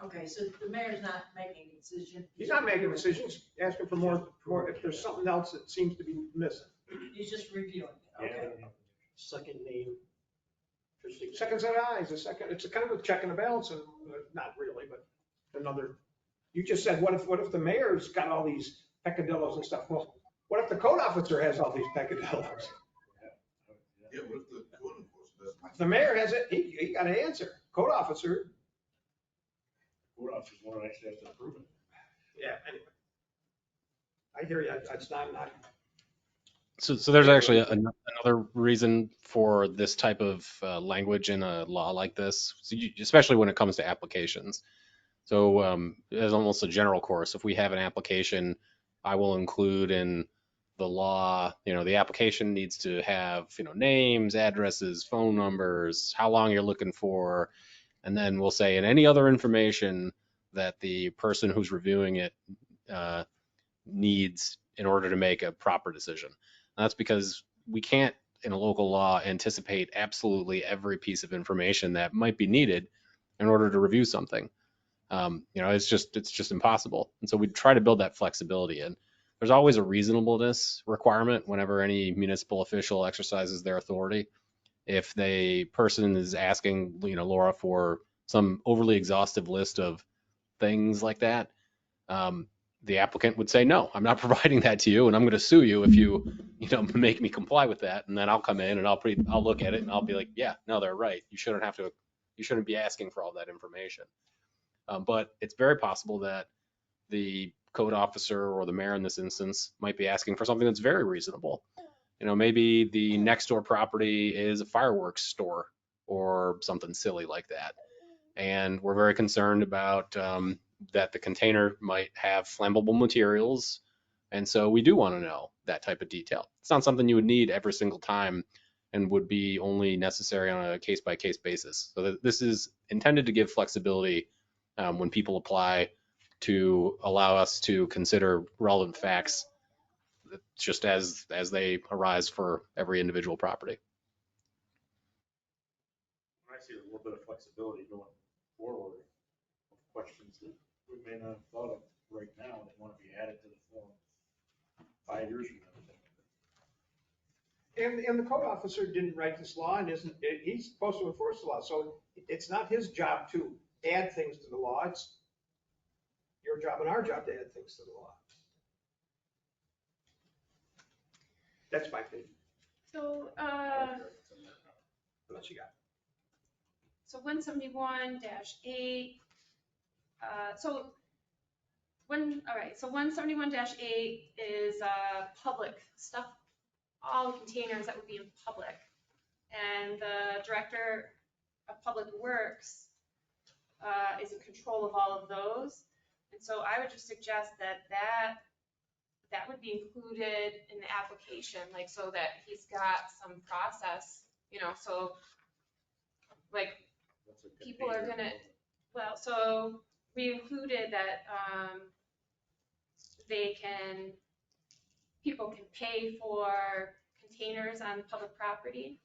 Okay, so the mayor's not making a decision. He's not making decisions, asking for more if there's something else that seems to be missing. He's just reviewing it, okay. Second name. Second set of eyes, it's a kind of a check and a balance, and not really, but another. You just said, what if the mayor's got all these peccadillos and stuff? Well, what if the code officer has all these peccadillos? Yeah, what if the code enforcement does? The mayor has it, he got to answer. Code officer. Code officer's one who actually has to approve it. Yeah, anyway. I hear you, it's not. So there's actually another reason for this type of language in a law like this, especially when it comes to applications. So as almost a general course, if we have an application, I will include in the law, the application needs to have, names, addresses, phone numbers, how long you're looking for, and then we'll say, and any other information that the person who's reviewing it needs in order to make a proper decision. And that's because we can't, in a local law, anticipate absolutely every piece of information that might be needed in order to review something. It's just impossible. And so we try to build that flexibility in. There's always a reasonableness requirement whenever any municipal official exercises their authority. If the person is asking, Laura, for some overly exhaustive list of things like that, the applicant would say, no, I'm not providing that to you, and I'm going to sue you if you, make me comply with that. And then I'll come in and I'll look at it and I'll be like, yeah, no, they're right. You shouldn't be asking for all that information. But it's very possible that the code officer or the mayor in this instance might be asking for something that's very reasonable. Maybe the next door property is a fireworks store or something silly like that. And we're very concerned about that the container might have flammable materials. And so we do want to know that type of detail. It's not something you would need every single time and would be only necessary on a case by case basis. So this is intended to give flexibility when people apply, to allow us to consider relevant facts just as they arise for every individual property. I see a little bit of flexibility going forward of questions that we may not have thought of right now that want to be added to the form 5 years from now. And the code officer didn't write this law and he's supposed to enforce the law. So it's not his job to add things to the law. It's your job and our job to add things to the law. That's my opinion. So, What you got? so 171-8, so all right, so 171-8 is public stuff, all containers that would be in public. And the director of public works is in control of all of those. And so I would just suggest that would be included in the application, like, so that he's got some process, so like people are gonna, well, so we included that people can pay for containers on public property.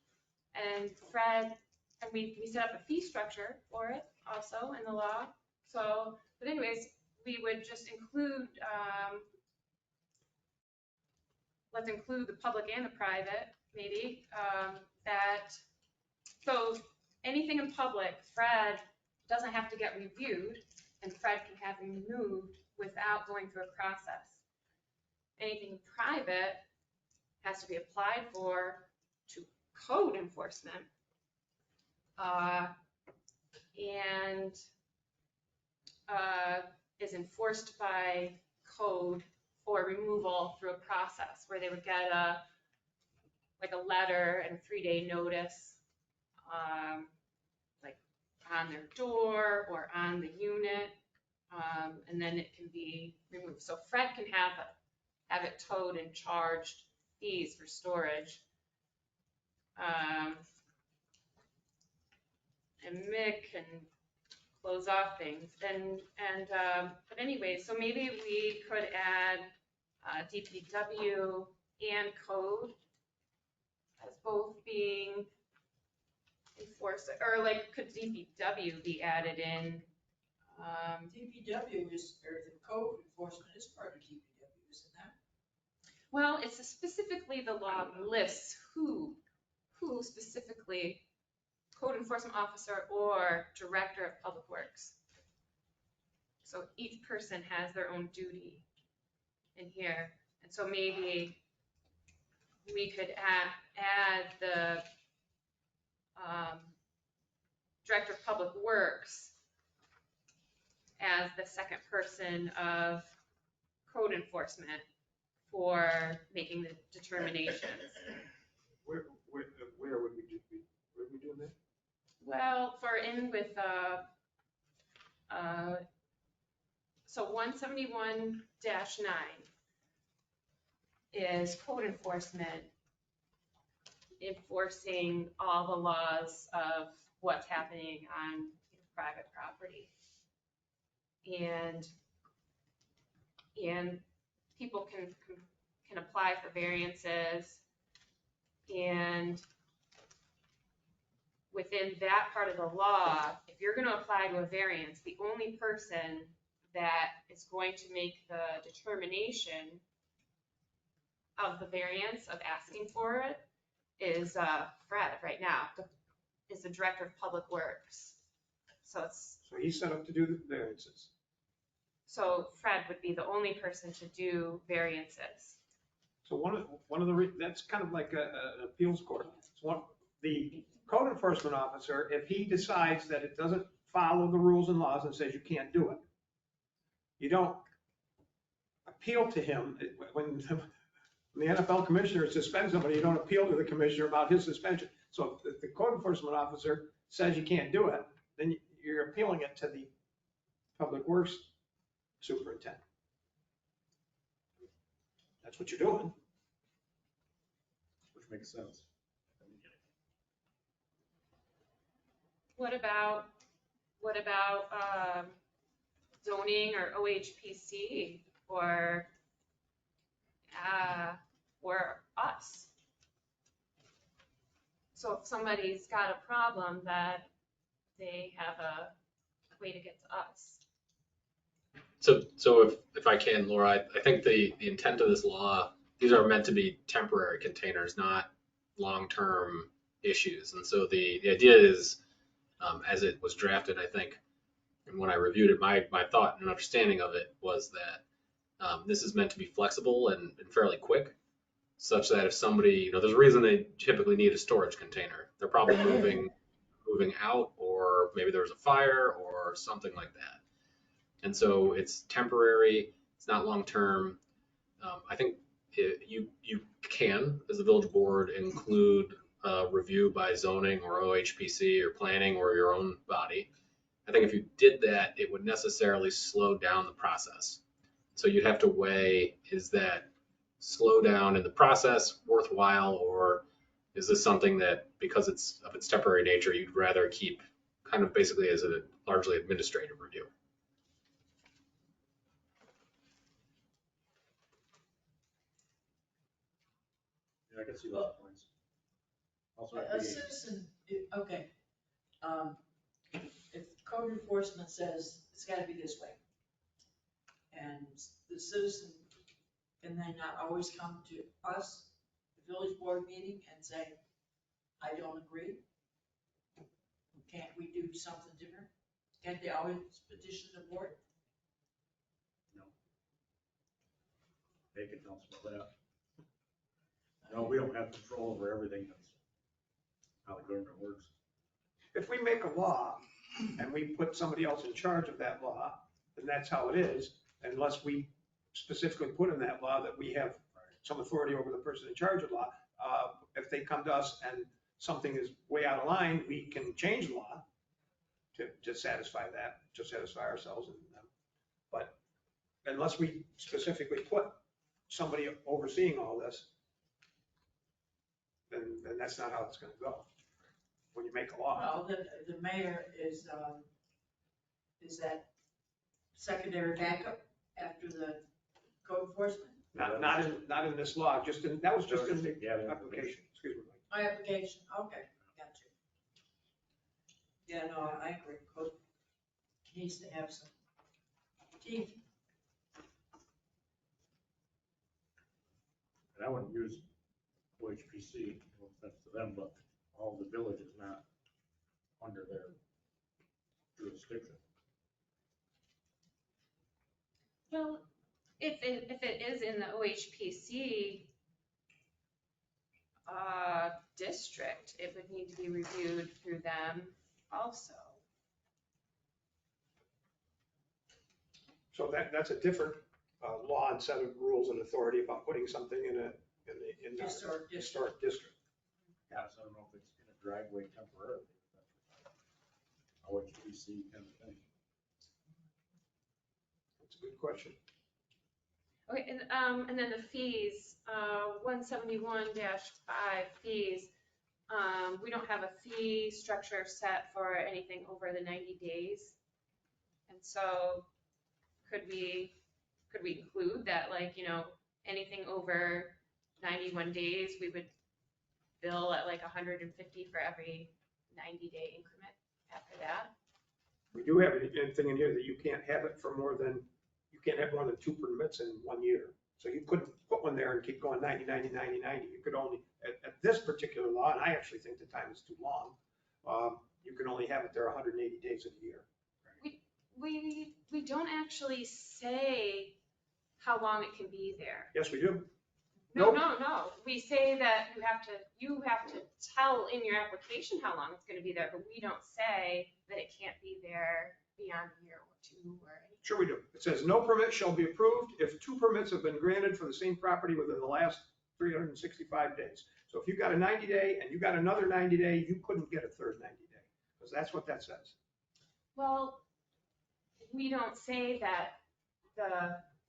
And Fred, and we set up a fee structure for it also in the law. So, but anyways, we would just include, let's include the public and the private, maybe, so anything in public, Fred doesn't have to get reviewed, and Fred can have removed without going through a process. Anything private has to be applied for to code enforcement, and is enforced by code for removal through a process where they would get a letter and a 3-day notice, like on their door or on the unit, and then it can be removed. So Fred can have it towed and charged fees for storage. And Mick can close off things. But anyway, so maybe we could add DPW and code as both being enforced, or like could DPW be added in? DPW is, or the code enforcement is part of DPW, isn't that? Well, it's specifically the law lists who specifically, code enforcement officer or director of public works. So each person has their own duty in here. And so maybe we could add the director of public works as the second person of code enforcement for making the determinations. Where would we do that? Well, so 171-9 is code enforcement enforcing all the laws of what's happening on private property. And people can apply for variances, and within that part of the law, if you're gonna apply to a variance, the only person that is going to make the determination of the variance, of asking for it, is Fred right now, is the Director of Public Works. So he's set up to do the variances. so Fred would be the only person to do variances. So one of the, that's kind of like an appeals court. It's the code enforcement officer, if he decides that it doesn't follow the rules and laws and says you can't do it, you don't appeal to him. When the NFL commissioner suspends somebody, you don't appeal to the commissioner about his suspension. So if the code enforcement officer says you can't do it, then you're appealing it to the public works superintendent. That's what you're doing. Which makes sense. What about zoning or OHPC or us? So if somebody's got a problem, that they have a way to get to us. So if I can, Laura, I think the intent of this law, these are meant to be temporary containers, not long-term issues. And so the idea is, as it was drafted, I think, and when I reviewed it, my thought and understanding of it was that this is meant to be flexible and fairly quick, such that if somebody, there's a reason they typically need a storage container. They're probably moving out, or maybe there's a fire or something like that. And so it's temporary, it's not long-term. I think you can, as the village board, include a review by zoning or OHPC or planning or your own body. I think if you did that, it would necessarily slow down the process. So you'd have to weigh, is that slowdown in the process worthwhile, or is this something that, because it's of its temporary nature, you'd rather keep kind of basically as a largely administrative review? Yeah, I can see those points. Also, A citizen, okay, if code enforcement says it's gotta be this way, and the citizen can then not always come to us, the village board meeting, and say, I don't agree? Can't we do something different? Can't they always petition the board? No. They can tell us about that. No, we don't have control over everything. That's how the government works. If we make a law and we put somebody else in charge of that law, then that's how it is, unless we specifically put in that law that we have some authority over the person in charge of the law. If they come to us and something is way out of line, we can change the law to satisfy that, to satisfy ourselves and them. But unless we specifically put somebody overseeing all this, then that's not how it's gonna go. When you make a law. Well, the mayor is that secondary backup after the code enforcement? Not in this law, that was just in the Yeah, application, excuse me. My application, okay, got you. Yeah, no, I agree, code needs to have some teeth. And I wouldn't use OHPC, no offense to them, but all the village is not under their jurisdiction. Well, if it is in the OHPC district, it would need to be reviewed through them also. So that's a different law and set of rules and authority about putting something in the historic district. Yeah, so I don't know if it's in a driveway temporarily. OHPC kind of thing. That's a good question. Okay, and then the fees, 171-5 fees. We don't have a fee structure set for anything over the 90 days. And so could we include that, like, anything over 91 days, we would bill at like 150 for every 90-day increment after that. We do have anything in here that you can't have it for more than, you can't have more than 2 permits in 1 year. So you couldn't put one there and keep going 90, 90, 90, 90. You could only, at this particular law, and I actually think the time is too long, you can only have it there 180 days of the year. We don't actually say how long it can be there. Yes, we do. No, Nope. no. We say that you have to tell in your application how long it's gonna be there, but we don't say that it can't be there beyond a year or 2 or anything. Sure we do. It says no permit shall be approved if 2 permits have been granted for the same property within the last 365 days. So if you got a 90-day and you got another 90-day, you couldn't get a third 90-day, because that's what that says. Well, we don't say that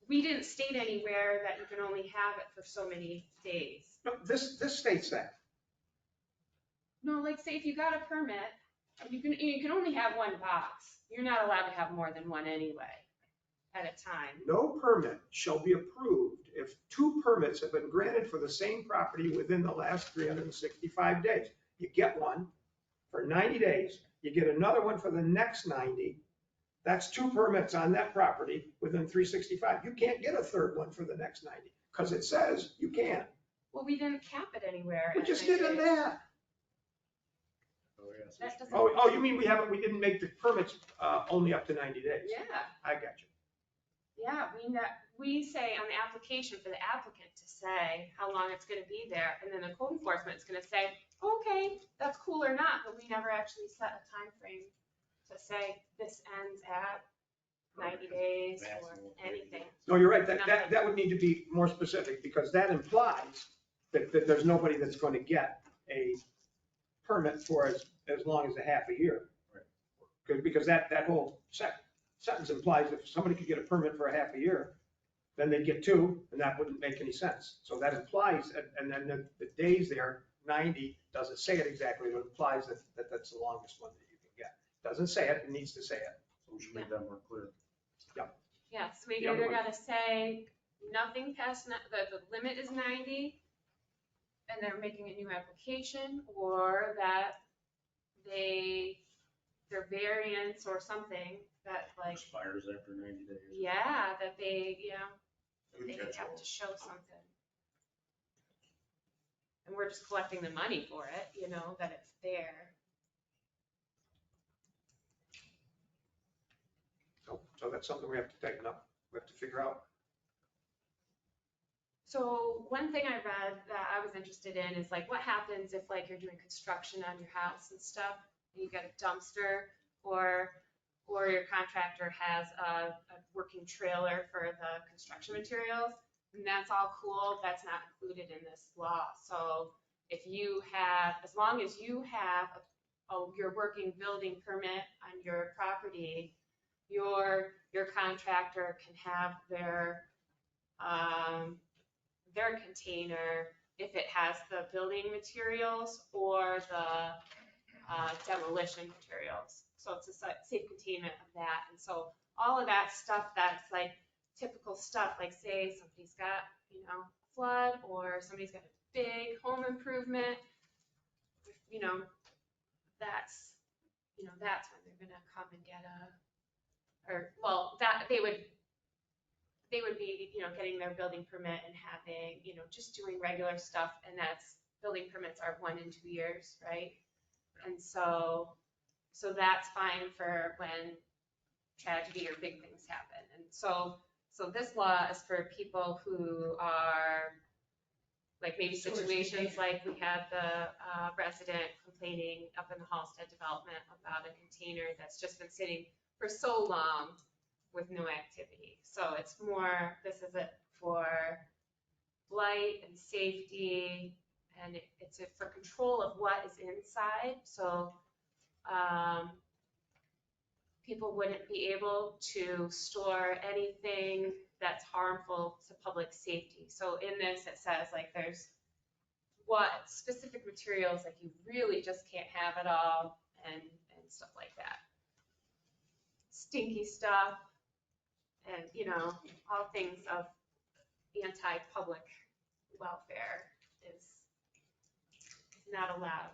we didn't state anywhere that you can only have it for so many days. No, this states that. No, like say if you got a permit, you can only have 1 box. You're not allowed to have more than 1 anyway at a time. No permit shall be approved if 2 permits have been granted for the same property within the last 365 days. You get one for 90 days, you get another one for the next 90. That's 2 permits on that property within 365. You can't get a third one for the next 90, because it says you can. Well, we didn't cap it anywhere. We just did in that. That doesn't. Oh, you mean we didn't make the permits only up to 90 days? Yeah. I got you. Yeah, we say on the application for the applicant to say how long it's gonna be there, and then the code enforcement is gonna say, okay, that's cool or not, but we never actually set a time frame to say this ends at 90 days or anything. No, you're right. That would need to be more specific, because that implies that there's nobody that's going to get a permit for as long as a half a year. Because that whole sentence implies if somebody could get a permit for a half a year, then they'd get 2, and that wouldn't make any sense. So that implies, and then the days there, 90, doesn't say it exactly, but implies that that's the longest one that you can get. Doesn't say it, it needs to say it. So we should make that more clear. Yes, we The other either one. gotta say nothing past, the limit is 90, and they're making a new application, or that their variance or something that like, Expires after 90 days. yeah, that they Good catch have all. to show something. And we're just collecting the money for it, that it's there. So that's something we have to tighten up. We have to figure out. So one thing I read that I was interested in is like, what happens if like you're doing construction on your house and stuff, and you got a dumpster, or your contractor has a working trailer for the construction materials, and that's all cool, that's not included in this law. So if you have, as long as you have your working building permit on your property, your contractor can have their container if it has the building materials or the demolition materials. So it's a safe containment of that. And so all of that stuff that's like typical stuff, like say somebody's got, flood, or somebody's got a big home improvement, that's when they're gonna come and get that they would be, getting their building permit and having, just doing regular stuff, and building permits are 1 and 2 years, right? And so that's fine for when tragedy or big things happen. And so this law is for people who are, like maybe situations like we had the resident complaining up in the Halsted development about a container that's just been sitting for so long with no activity. So it's more, this is it for blight and safety, and it's for control of what is inside. So people wouldn't be able to store anything that's harmful to public safety. So in this, it says like there's what specific materials like you really just can't have it all, and stuff like that. Stinky stuff, and all things of anti-public welfare is not allowed.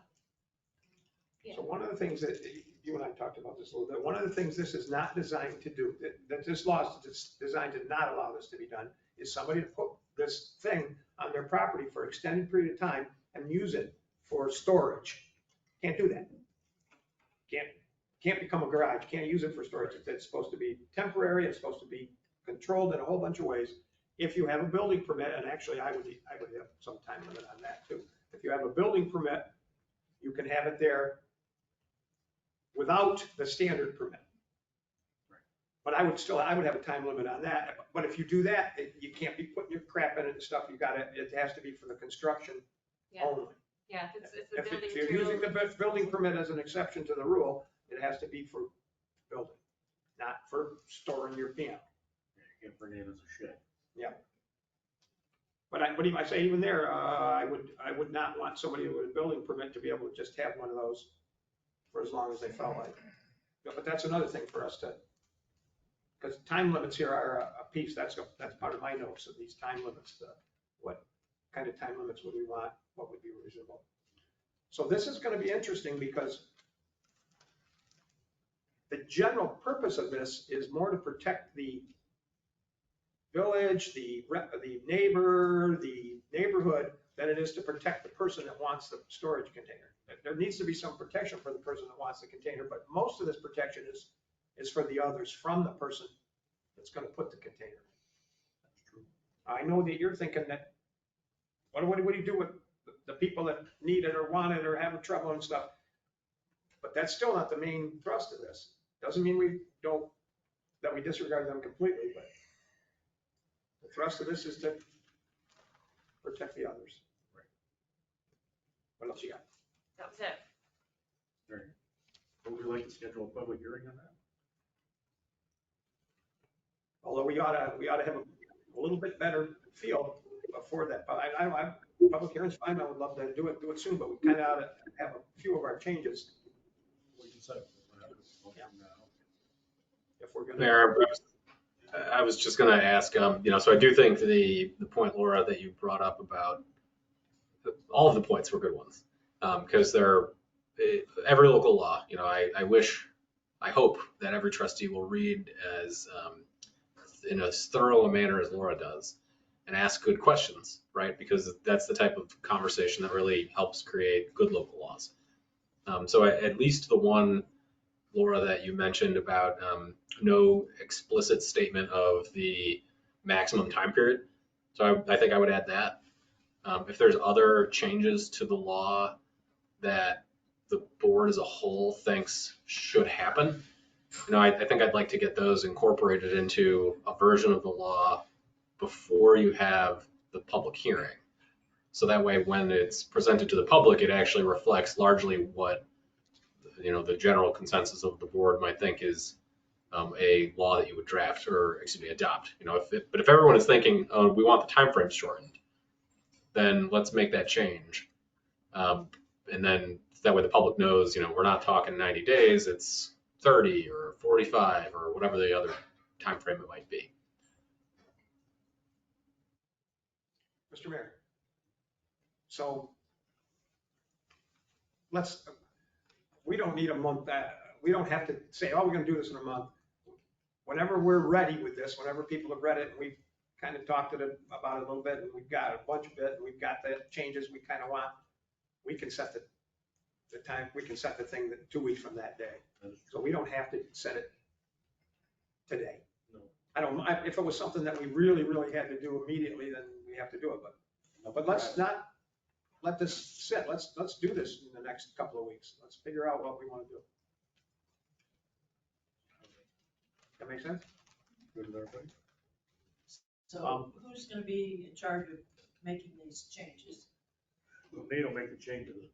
So one of the things that you and I talked about this a little bit, one of the things this is not designed to do, that this law is designed to not allow this to be done, is somebody to put this thing on their property for an extended period of time and use it for storage. Can't do that. Can't become a garage, can't use it for storage. It's supposed to be temporary, it's supposed to be controlled in a whole bunch of ways. If you have a building permit, and actually I would have some time limit on that too. If you have a building permit, you can have it there without the standard permit. But I would have a time limit on that. But if you do that, you can't be putting your crap in it and stuff. It has to be for the construction Yeah. only. Yeah, it's the building If you're using material. the building permit as an exception to the rule, it has to be for building, not for storing your piano. You can't bring it in as a shed. Yeah. But I say even there, I would not want somebody with a building permit to be able to just have one of those for as long as they felt like. But that's another thing for us to, because time limits here are a piece, that's part of my notes of these time limits. What kind of time limits would we want? What would be reasonable? So this is going to be interesting because the general purpose of this is more to protect the village, the neighbor, the neighborhood, than it is to protect the person that wants the storage container. There needs to be some protection for the person that wants the container, but most of this protection is for the others from the person that's going to put the container in. That's true. I know that you're thinking that, what do you do with the people that need it or want it or having trouble and stuff? But that's still not the main thrust of this. Doesn't mean that we disregard them completely, but the thrust of this is to protect the others. Right. What else you got? That was it. All right. Would you like to schedule a public hearing on that? Although we ought to have a little bit better feel before that. But public hearing's fine. I would love to do it soon, but we kind of ought to have a few of our changes. We can set up Yeah. If we're gonna. Mayor, I was just going to ask, so I do think the point, Laura, that you brought up about all of the points were good ones, because every local law, I hope that every trustee will read as in as thorough a manner as Laura does and ask good questions, right? Because that's the type of conversation that really helps create good local laws. So at least the one, Laura, that you mentioned about no explicit statement of the maximum time period. So I think I would add that. If there's other changes to the law that the board as a whole thinks should happen, I think I'd like to get those incorporated into a version of the law before you have the public hearing. So that way, when it's presented to the public, it actually reflects largely what the general consensus of the board might think is a law that you would draft or adopt. But if everyone is thinking, oh, we want the time frame shortened, then let's make that change. And then that way the public knows, we're not talking 90 days, it's 30 or 45 or whatever the other time frame it might be. Mr. Mayor. So we don't need a month. We don't have to say, oh, we're going to do this in a month. Whenever we're ready with this, whenever people have read it, and we've kind of talked about it a little bit, and we've got a bunch of it, and we've got the changes we kind of want, we can set the time, we can set the thing 2 weeks from that day. So we don't have to set it today. No. If it was something that we really, really had to do immediately, then we have to do it. But let's not let this sit. Let's do this in the next couple of weeks. Let's figure out what we want to do. That make sense? Good with everybody? So who's gonna be in charge of making these changes? Nate will make the changes,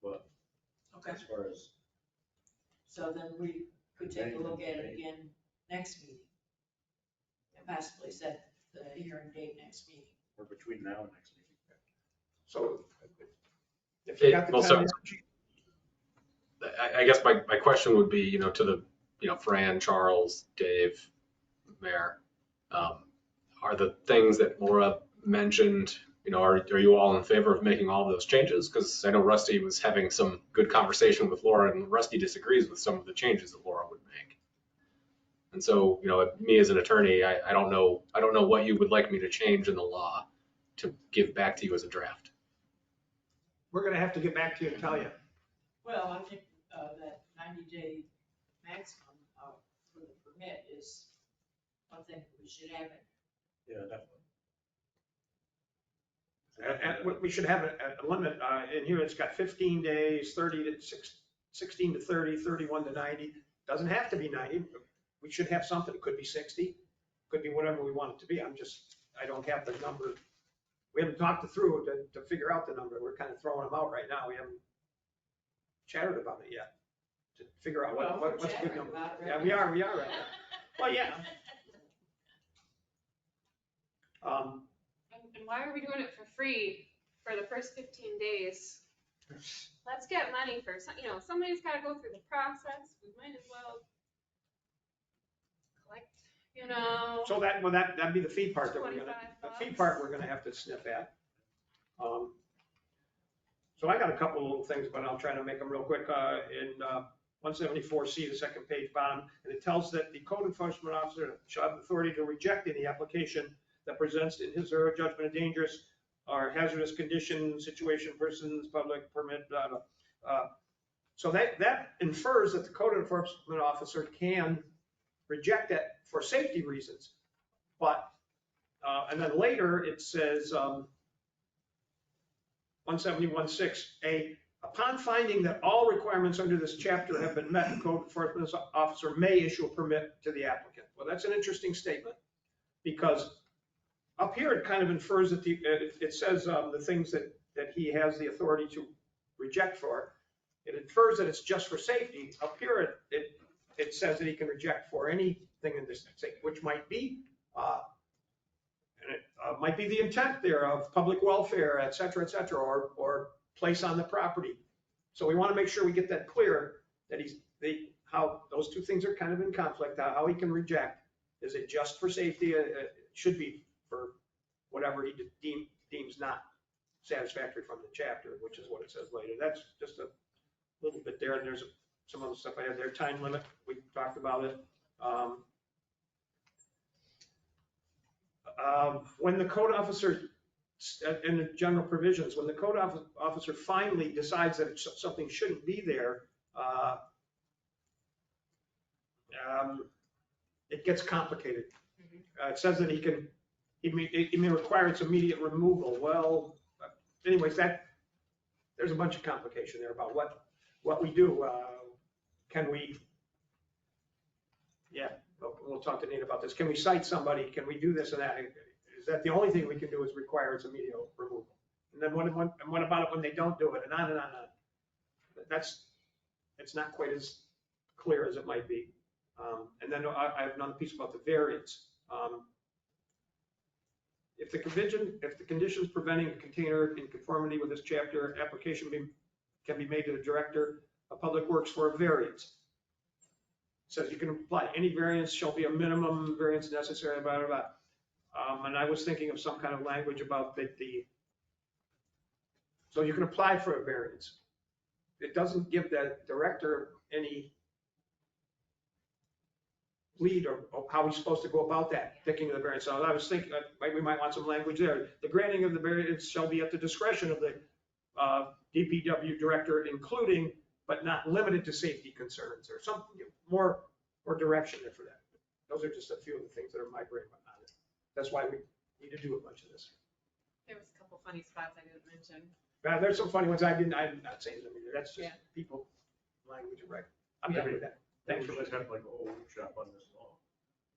but Okay, as far as, so then we could take a look at it again next meeting. And possibly set the hearing date next meeting. or between now and next meeting. So if you got the time. I guess my question would be, to the, Fran, Charles, Dave, Mayor, are the things that Laura mentioned, are you all in favor of making all of those changes? Because I know Rusty was having some good conversation with Laura, and Rusty disagrees with some of the changes that Laura would make. And so, me as an attorney, I don't know what you would like me to change in the law to give back to you as a draft. We're gonna have to get back to you and tell you. Well, I think that 90-day maximum for the permit is one thing we should have it. Yeah, definitely. And we should have a limit in here. It's got 15 days, 16 to 30, 31 to 90. Doesn't have to be 90. We should have something. It could be 60, could be whatever we want it to be. I don't have the number. We haven't talked it through to figure out the number. We're kind of throwing them out right now. We haven't chatted about it yet to figure out what's a good number. Yeah, we are right now. Well, yeah. And why are we doing it for free for the first 15 days? Let's get money for somebody's got to go through the process. We might as well collect, So that'd be the fee part that $25. the fee part we're gonna have to sniff at. So I got a couple of little things, but I'll try to make them real quick. In 174C, the second page bottom, and it tells that the code enforcement officer shall have authority to reject any application that presents in his or her judgment a dangerous or hazardous condition, situation, persons, public permit, blah, blah. So that infers that the code enforcement officer can reject it for safety reasons. But, and then later it says 171.6A, upon finding that all requirements under this chapter have been met, the code enforcement officer may issue a permit to the applicant. Well, that's an interesting statement, because up here it kind of infers that it says the things that he has the authority to reject for. It infers that it's just for safety. Up here it says that he can reject for anything in this, which might be might be the intent there of public welfare, et cetera, or place on the property. So we want to make sure we get that clear, that how those two things are kind of in conflict, how he can reject. Is it just for safety? It should be for whatever he deems not satisfactory from the chapter, which is what it says later. That's just a little bit there, and there's some other stuff I have there. Time limit, we talked about it. When the code officer, in the general provisions, when the code officer finally decides that something shouldn't be there, it gets complicated. It says that he may require its immediate removal. Well, anyways, there's a bunch of complication there about what we do. Can we, we'll talk to Nate about this. Can we cite somebody? Can we do this and that? Is that the only thing we can do is require its immediate removal? And then what about it when they don't do it? And on and on and on. It's not quite as clear as it might be. And then I have another piece about the variance. If the conditions preventing a container in conformity with this chapter, application can be made to the director of public works for a variance. It says you can apply any variance shall be a minimum variance necessary, blah, blah, blah. And I was thinking of some kind of language about so you can apply for a variance. It doesn't give that director any lead or how he's supposed to go about that, picking the variance. So I was thinking we might want some language there. The granting of the variance shall be at the discretion of the DPW director, including but not limited to safety concerns, or something more direction there for that. Those are just a few of the things that are my brain on it. That's why we need to do a bunch of this. There was a couple funny spots I didn't mention. There's some funny ones I'm not saying them either. That's just people language, right? I'm done with that. Thanks for listening. Have like a whole workshop on this law.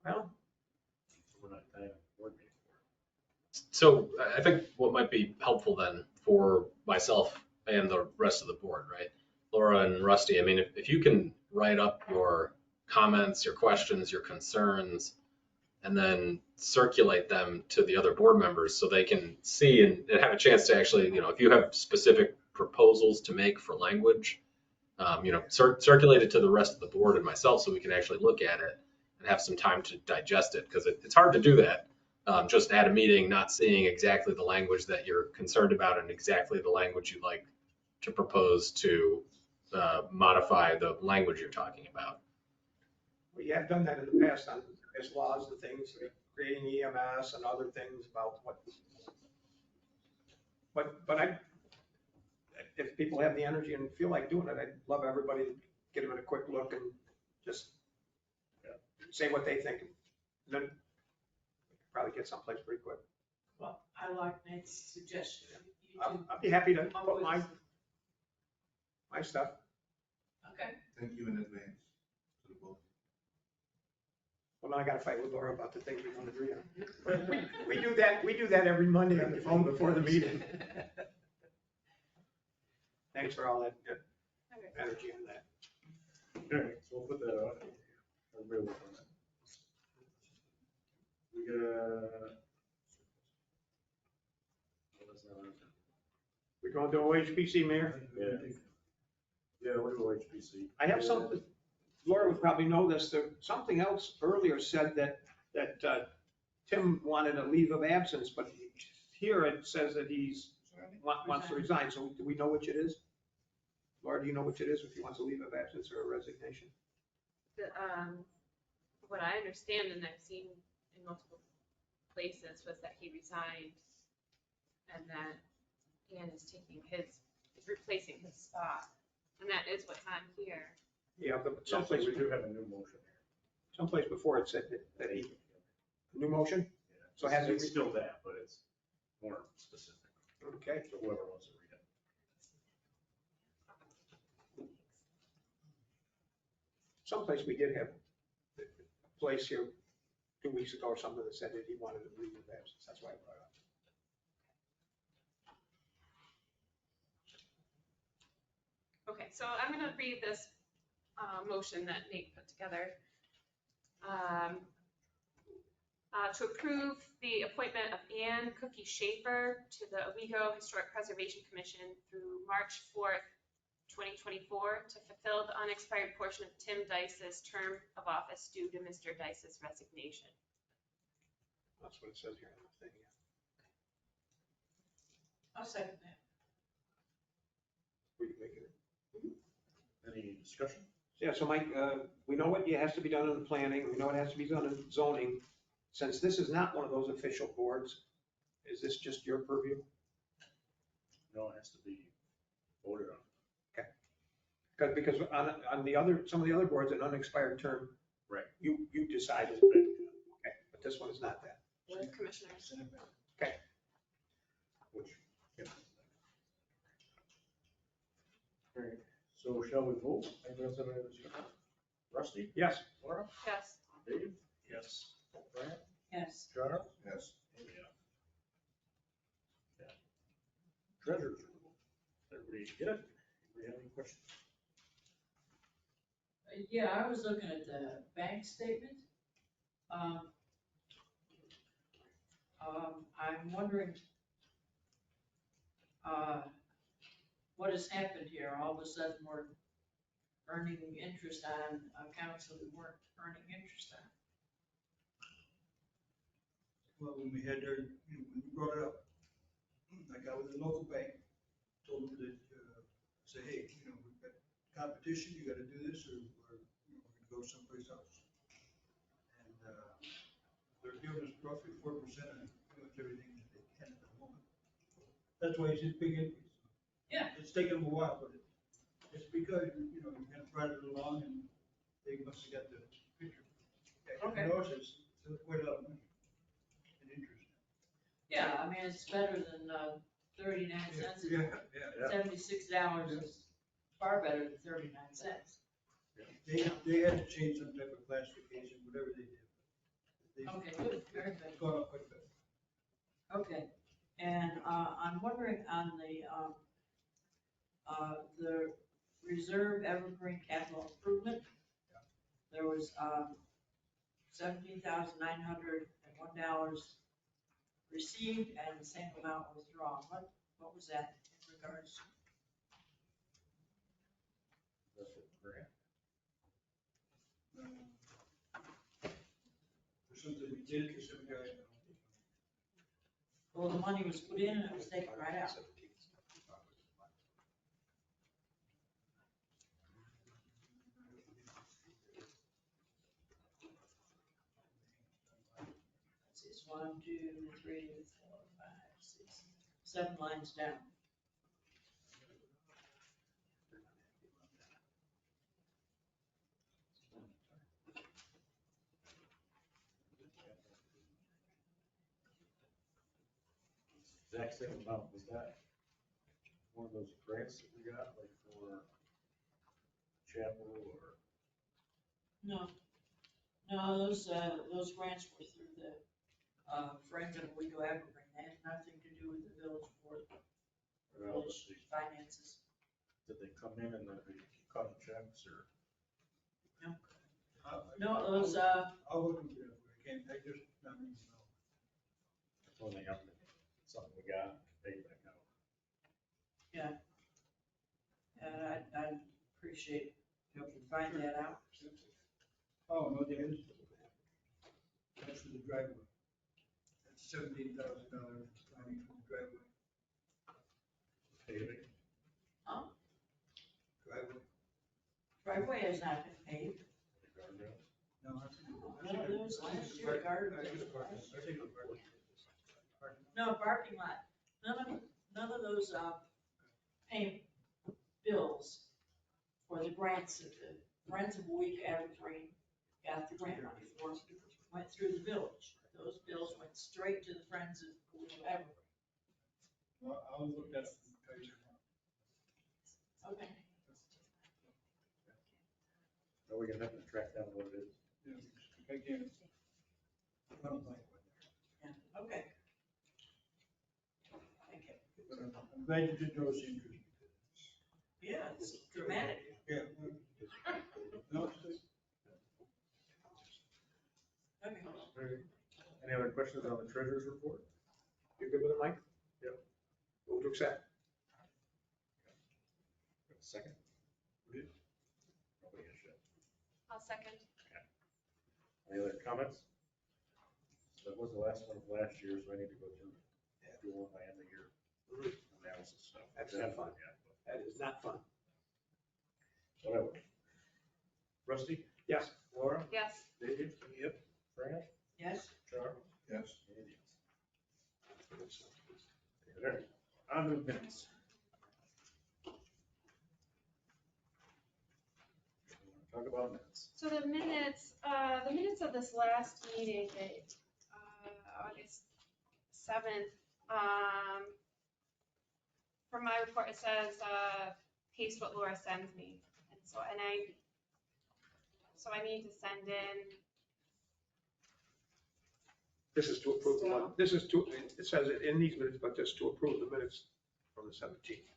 Well, we're not kind of board meeting for it. So I think what might be helpful then for myself and the rest of the board, right? Laura and Rusty, I mean, if you can write up your comments, your questions, your concerns, and then circulate them to the other board members so they can see and have a chance to actually, if you have specific proposals to make for language, circulate it to the rest of the board and myself so we can actually look at it and have some time to digest it, because it's hard to do that just at a meeting, not seeing exactly the language that you're concerned about and exactly the language you'd like to propose to modify the language you're talking about. We have done that in the past on as laws and things, creating EMS and other things about what. But if people have the energy and feel like doing it, I'd love everybody to get them a quick look and just say what they think. And then probably get someplace pretty quick. Well, I like Nate's suggestion. You do. I'd be happy to put my stuff. Okay. Thank you in advance to the both. Well, now I gotta fight with Laura about the things we don't agree on. We do that every Monday on the phone before the meeting. Thanks for all that energy on that. All right, so we'll put that out. Everybody work on that. We got. We're going to OHPC, Mayor. Yeah. Yeah, we'll do HPC. I have something, Laura would probably know this, there, something else earlier said that Tim wanted a leave of absence, but here it says that he's, wants to resign, so do we know which it is? Laura, do you know which it is, if he wants a leave of absence or a resignation? What I understand and I've seen in multiple places was that he resigned and that Ian is is replacing his spot. And that is what's on here. Yeah, but So someplace, we do have a new motion here. someplace before it said that he, new motion? Yeah. So has It's it- still that, but it's more specific. Okay. So whoever wants to read it. Someplace we did have a place here 2 weeks ago or something that said that he wanted a leave of absence, that's why I brought it up. Okay, so I'm gonna read this motion that Nate put together. To approve the appointment of Ann Cookie Schaefer to the Owego Historic Preservation Commission through March 4th, 2024, to fulfill the unexpired portion of Tim Dice's term of office due to Mr. Dice's resignation. That's what it says here in the thing, yeah. I'll second that. We can make it. Any discussion? Yeah, so Mike, we know what has to be done in the planning, we know what has to be done in zoning. Since this is not one of those official boards, is this just your purview? No, it has to be voted on. Because on the other, some of the other boards, an unexpired term. Right. You decided. Okay, but this one is not that. With commissioners. Okay. Which, yeah. All right, so shall we vote? Anybody else have any discussion? Rusty? Yes. Laura? Yes. Dave? Yes. Brian? Yes. Charles? Yes. Yeah. Treasurer's report. Everybody get it? Anybody have any questions? Yeah, I was looking at the bank statement. I'm wondering, what has happened here? All of a sudden, we're earning interest on accounts that we weren't earning interest on. Well, when we had our, when we brought it up, I got with the local bank, told them that, say, hey, we've got competition, you gotta do this, or we're gonna go someplace else. And, they're giving us roughly 4% on pretty much everything that they can at the moment. That's why it's a big increase. Yeah. It's taken them a while, but it's because, you kind of brought it along and they must have got the picture. Okay. It's quite a lot of money in interest. Yeah, I mean, it's better than 39 cents. Yeah. $76 is far better than 39 cents. They had to change some type of classification, whatever they did. Okay, good, very good. It's gone up quite a bit. Okay, and I'm wondering on the reserve evergreen capital improvement, there was $17,901 received and the same amount withdrawn. What was that in regards to? That's what grant. For something we did, for some guy, Well, the money was put in and it was taken right out. It's 1, 2, 3, 4, 5, 6, 7 lines down. Exact same amount, was that one of those grants that we got, like for chapel or? No, no, those grants were through the, Friends of Owego Evergreen. They had nothing to do with the village board, Well, village finances. did they come in and then they cut the checks or? No, those, I'll look into it. I can't, I just, not really know. That's when they have something we got, paid back out. yeah. And I'd appreciate help you find that out. Oh, no, there is. That's for the driveway. That's $17,000 planning for the driveway. Paving? Huh? Driveway. Driveway has not been paved. The guardrails? No, that's. No, there was last year, garden. I think it's parking. I think it's parking. No, parking lot. None of those, pay bills for the grants that the Friends of Owego Evergreen got the grant money for, went through the village. Those bills went straight to the Friends of Owego Evergreen. Well, I'll look at it and tell you. Okay. Are we gonna have to track down what it is? Yeah, I can't. I don't like it. Yeah, okay. Thank you. But I'm glad you did those entries. Yeah, it's dramatic. Yeah. No, it's- Okay. Any other questions on the treasurer's report? You good with it, Mike? Yep. Move to accept. Second? Nobody has yet. I'll second. Any other comments? That was the last one of last year, so I need to go through, do one by end of year analysis stuff. That's not fun. Yeah, but That is not fun. whatever. Rusty? Yes. Laura? Yes. Dave? Yep. Fran? Yes? Charles? Yes. And yes. There. On to the minutes. Talk about minutes. So the minutes of this last meeting, August 7th, from my report, it says, paste what Laura sends me. And so I need to send in, This is to approve the one, this is to, it says it in these minutes, but just to approve the minutes from the 17th.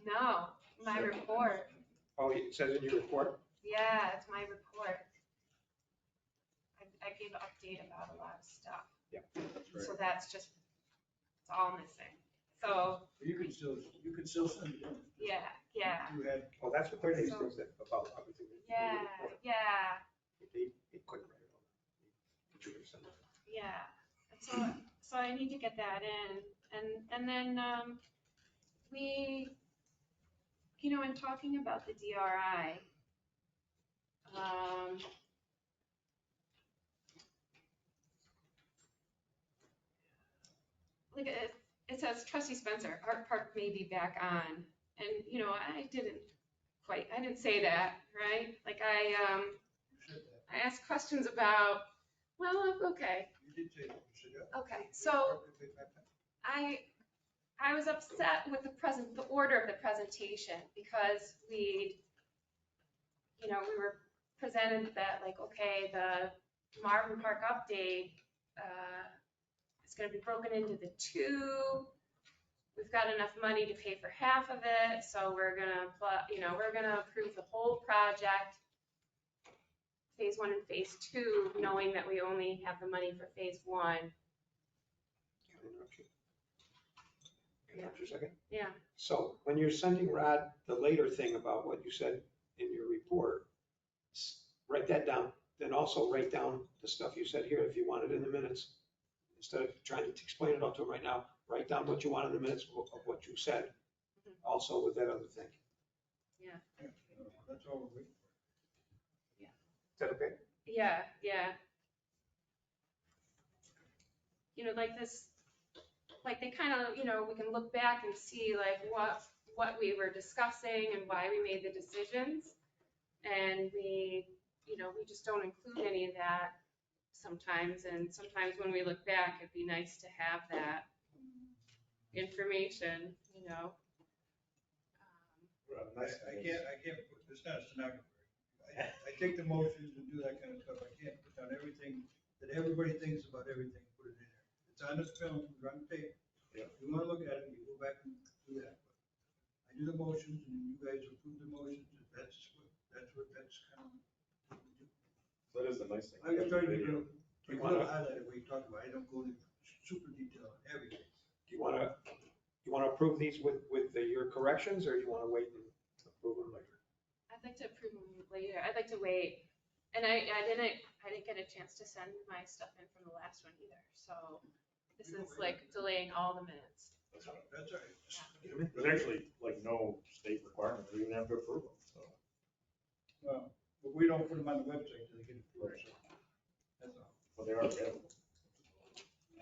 no, my report. Oh, it says in your report? Yeah, it's my report. I gave an update about a lot of stuff. Yeah. So that's just, it's all missing. So, You can still send it in. yeah. You had, Oh, that's what they're these things that about everything. in your Yeah, report. yeah, They couldn't write it all. But you would have sent it. yeah. And so I need to get that in. And then, we, in talking about the DRI, like it says trustee Spencer, Art Park may be back on. And, I didn't say that, right? Like I asked questions about, well, okay, you did say that. You said that. okay. So I was upset with the order of the presentation because we were presented that like, okay, the Marvin Park update is gonna be broken into the two. We've got enough money to pay for half of it, so we're gonna approve the whole project, phase 1 and phase 2, knowing that we only have the money for phase 1. Can I interrupt you? Can I interrupt you a second? Yeah. So when you're sending Rod the later thing about what you said in your report, write that down. Then also write down the stuff you said here if you want it in the minutes. instead of trying to explain it all to them right now, write down what you want in the minutes of what you said, also with that other thing. Yeah. That's all we're waiting for. Is that okay? Yeah, yeah. You know, like this, like they kind of, you know, we can look back and see like what we were discussing and why we made the decisions. And we, you know, we just don't include any of that sometimes. And sometimes when we look back, it'd be nice to have that information, you know. I can't, it's not a stenographer. I take the motions and do that kind of stuff. I can't put down everything that everybody thinks about everything, put it in there. It's on the film, it's on the tape. Yeah. You wanna look at it, you go back and do that. But I do the motions and you guys approve the motions, and that's kind of. That is the nice thing. I try to be Video. a little highlighted what you talk about. I don't go into super detail on everything. Do you want to approve these with your corrections, or do you want to wait and approve them later? I'd like to approve them later. I'd like to wait. And I didn't get a chance to send my stuff in from the last one either. So this is like delaying all the minutes. That's all right. There's actually like no state requirement, we even have to approve them, so. Well, but we don't put them on the website till they get approved, so that's all. But they are available.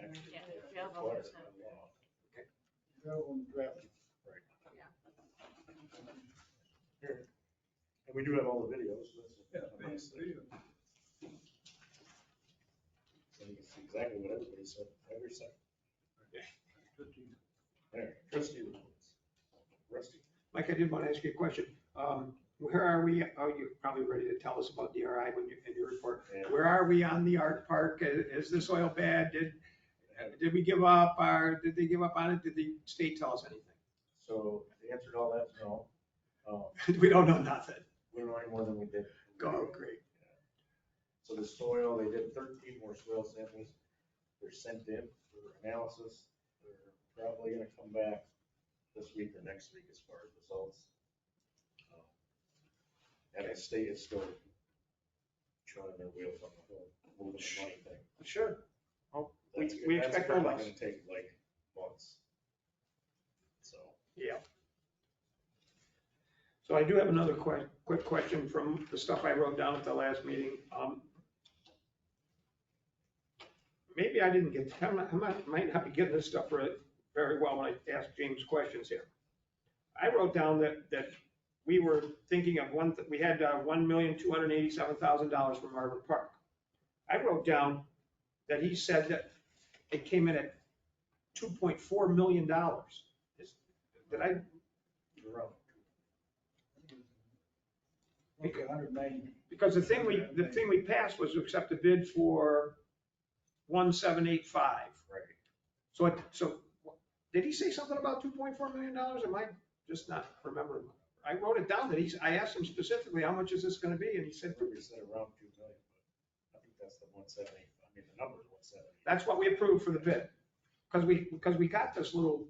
Actually, Yeah, they're available. required by law. Available in draft. Right. Yeah. Here. And we do have all the videos, so Yeah, that's a nice thing. video. So you can see exactly what everybody said, every second. Good to you. There, trustee reports. Rusty. Mike, I did want to ask you a question. Where are we? Oh, you're probably ready to tell us about DRI when you, in your report. Yeah. Where are we on the art park? Is the soil bad? Did we give up, or did they give up on it? Did the state tell us anything? So the answer to all that's no. We don't know nothing. We don't know any more than we did. Oh, great. So the soil, they did 13 more soil samples. They're sent in for analysis. They're probably gonna come back this week or next week as far as results. And the state is still turning their wheels on the whole moving the money thing. Sure. Oh, we That's expect no probably less. gonna take like months. So. Yeah. So I do have another quick question from the stuff I wrote down at the last meeting. Maybe I didn't get, I might not be getting this stuff very well when I ask James questions here. I wrote down that we were thinking of we had $1,287,000 from Marvin Park. I wrote down that he said that it came in at $2.4 million. Did I? You're wrong. Okay, 190. Because the thing we passed was to accept a bid for 1,785. Right. So did he say something about $2.4 million? Am I just not remembering? I wrote it down that I asked him specifically, how much is this gonna be? And he said, We said around 2 million, but I think that's the 170. I mean, the number's 170. that's what we approved for the bid. Because we got this little,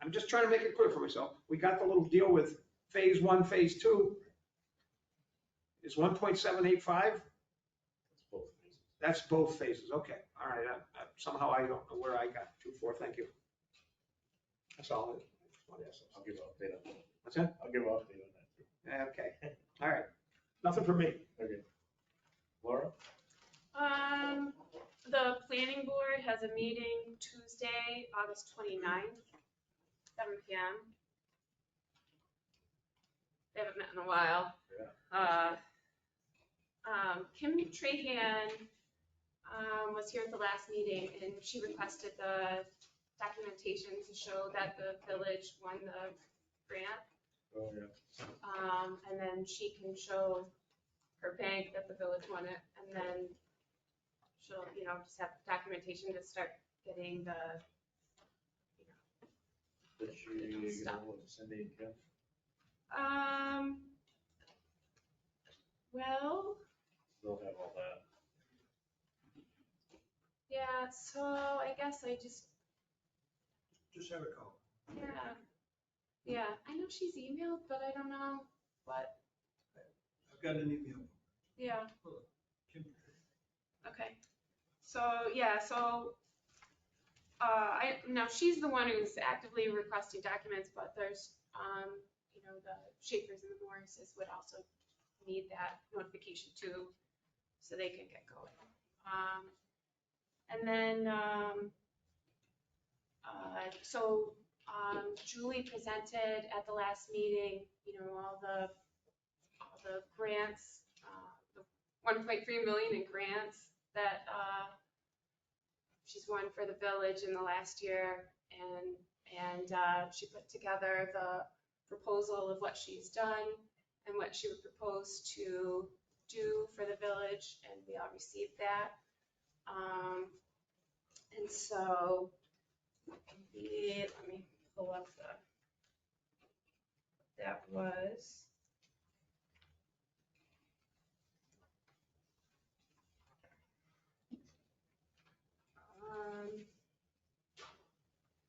I'm just trying to make it clear for myself. We got the little deal with phase 1, phase 2. Is 1.785? It's both phases. That's both phases. Okay, all right. Somehow I don't know where I got 2.4. Thank you. That's all. I just wanted to ask. I'll give an update on that. What's that? I'll give an update on that too. Okay, all right. Nothing for me. Okay. Laura? The planning board has a meeting Tuesday, August 29th, 7 PM. They haven't met in a while. Yeah. Kim Trahan was here at the last meeting and she requested the documentation to show that the village won the grant. Oh, yeah. And then she can show her bank that the village won it, and then she'll, just have documentation to start getting the, Did she get Stuff. hold of Cindy and Kim? Well, They'll have all that. yeah, so I guess I just, Just have a call. yeah, I know she's emailed, but I don't know what, I've got an email. yeah. Kim. Okay, so, yeah, so Now she's the one who's actively requesting documents, but there's, you know, the Schaefers and the Morrises would also need that notification too, so they can get going. And then, Julie presented at the last meeting, you know, all the grants, the 1.3 million in grants that, she's won for the village in the last year, and she put together the proposal of what she's done and what she would propose to do for the village, and we all received that. And so, let me pull up that was.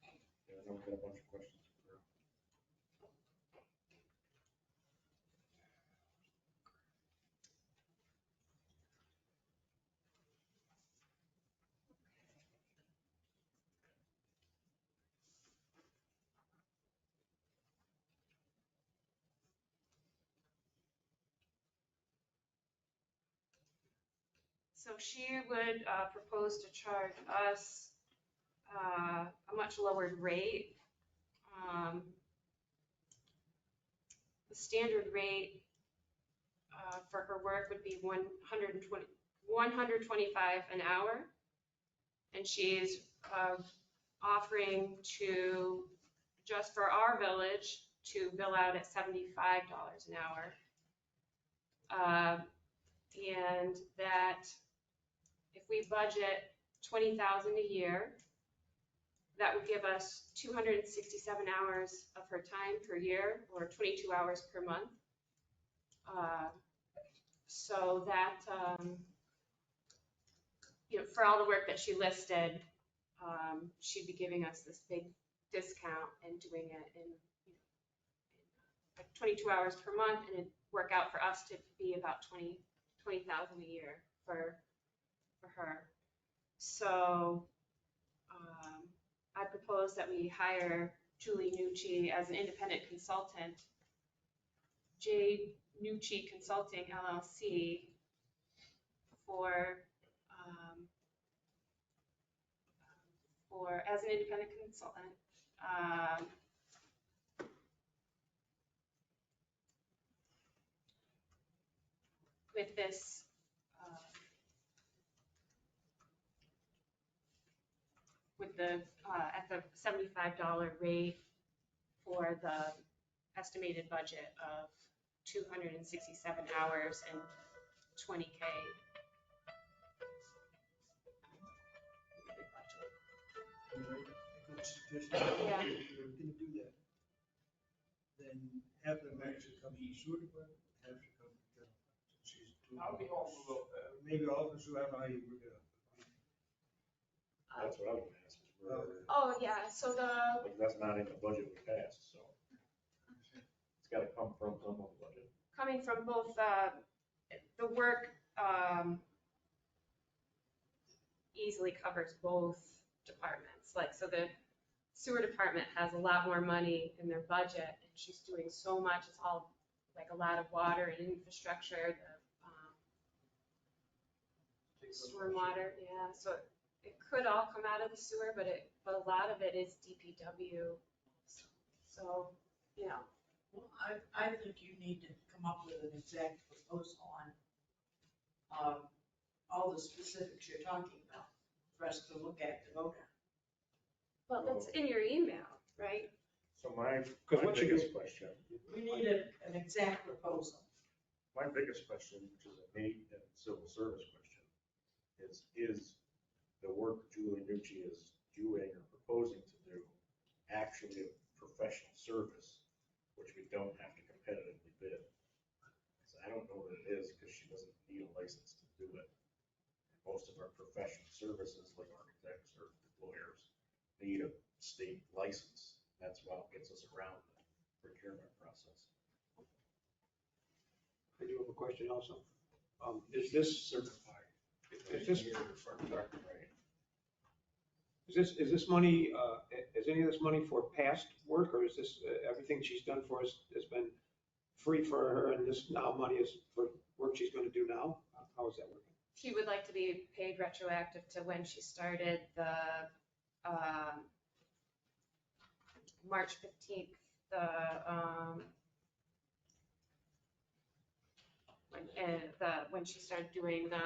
Yeah, I know we've got a bunch of questions. So she would propose to charge us a much lowered rate. The standard rate for her work would be $125 an hour. And she's offering to, just for our village, to bill out at $75 an hour. And that if we budget $20,000 a year, that would give us 267 hours of her time per year, or 22 hours per month. So that, you know, for all the work that she listed, she'd be giving us this big discount and doing it in, you know, like 22 hours per month, and it'd work out for us to be about 20,000 a year for her. So I propose that we hire Julie Nucci as an independent consultant, J. Nucci Consulting LLC, as an independent consultant. With this at the $75 rate for the estimated budget of 267 hours and 20K. Good suggestion. Yeah. If you're gonna do that, then half of them actually come from the sewer department, half should come from the general fund. Since she's doing I'll be home a little bit. maybe all of us, I don't know how you work it out. That's what I was gonna ask, is where, Oh, yeah, so but that's not in the budget we passed, so. It's gotta come from some of the budget. coming from both, the work easily covers both departments. Like, so the sewer department has a lot more money in their budget, and she's doing so much. It's all like a lot of water and infrastructure, the stormwater, yeah. So it could all come out of the sewer, but a lot of it is DPW. So, you know. Well, I think you need to come up with an exact proposal on all the specifics you're talking about for us to look at to vote on. Well, that's in your email, right? So my what you biggest question, We need an exact proposal. my biggest question, which is a Nate and civil service question, is the work Julie Nucci is doing or proposing to do actually a professional service, which we don't have to competitively bid? So I don't know that it is, because she doesn't need a license to do it. Most of our professional services, like architects or lawyers, need a state license. That's what gets us around the procurement process. I do have a question also. Is this Certified. Is this- Right. Is this money, is any of this money for past work, or is this, everything she's done for us has been free for her, and this now money is for work she's gonna do now? How is that working? She would like to be paid retroactive to when she started the, March 15th, when she started doing the,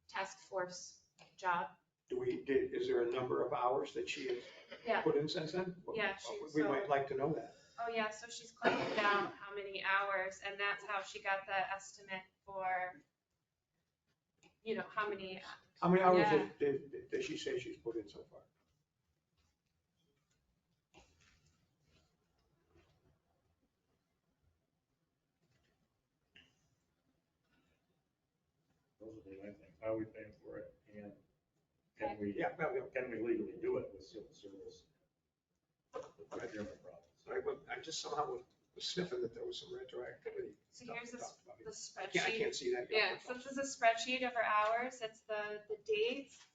task force job. Is there a number of hours that she Yeah. has put in since then? Yeah, We might like to know that. Oh, yeah, so she's collected down how many hours, and that's how she got the estimate for, how many. How many hours Yeah. does she say she's put in so far? Those are the only things. How are we paying for it? And can we legally do it with civil service? Procurement problems. I just somehow was sniffing that there was some retroactivity. So here's the spreadsheet. I can't see that. Yeah, so this is a spreadsheet of her hours. It's the dates,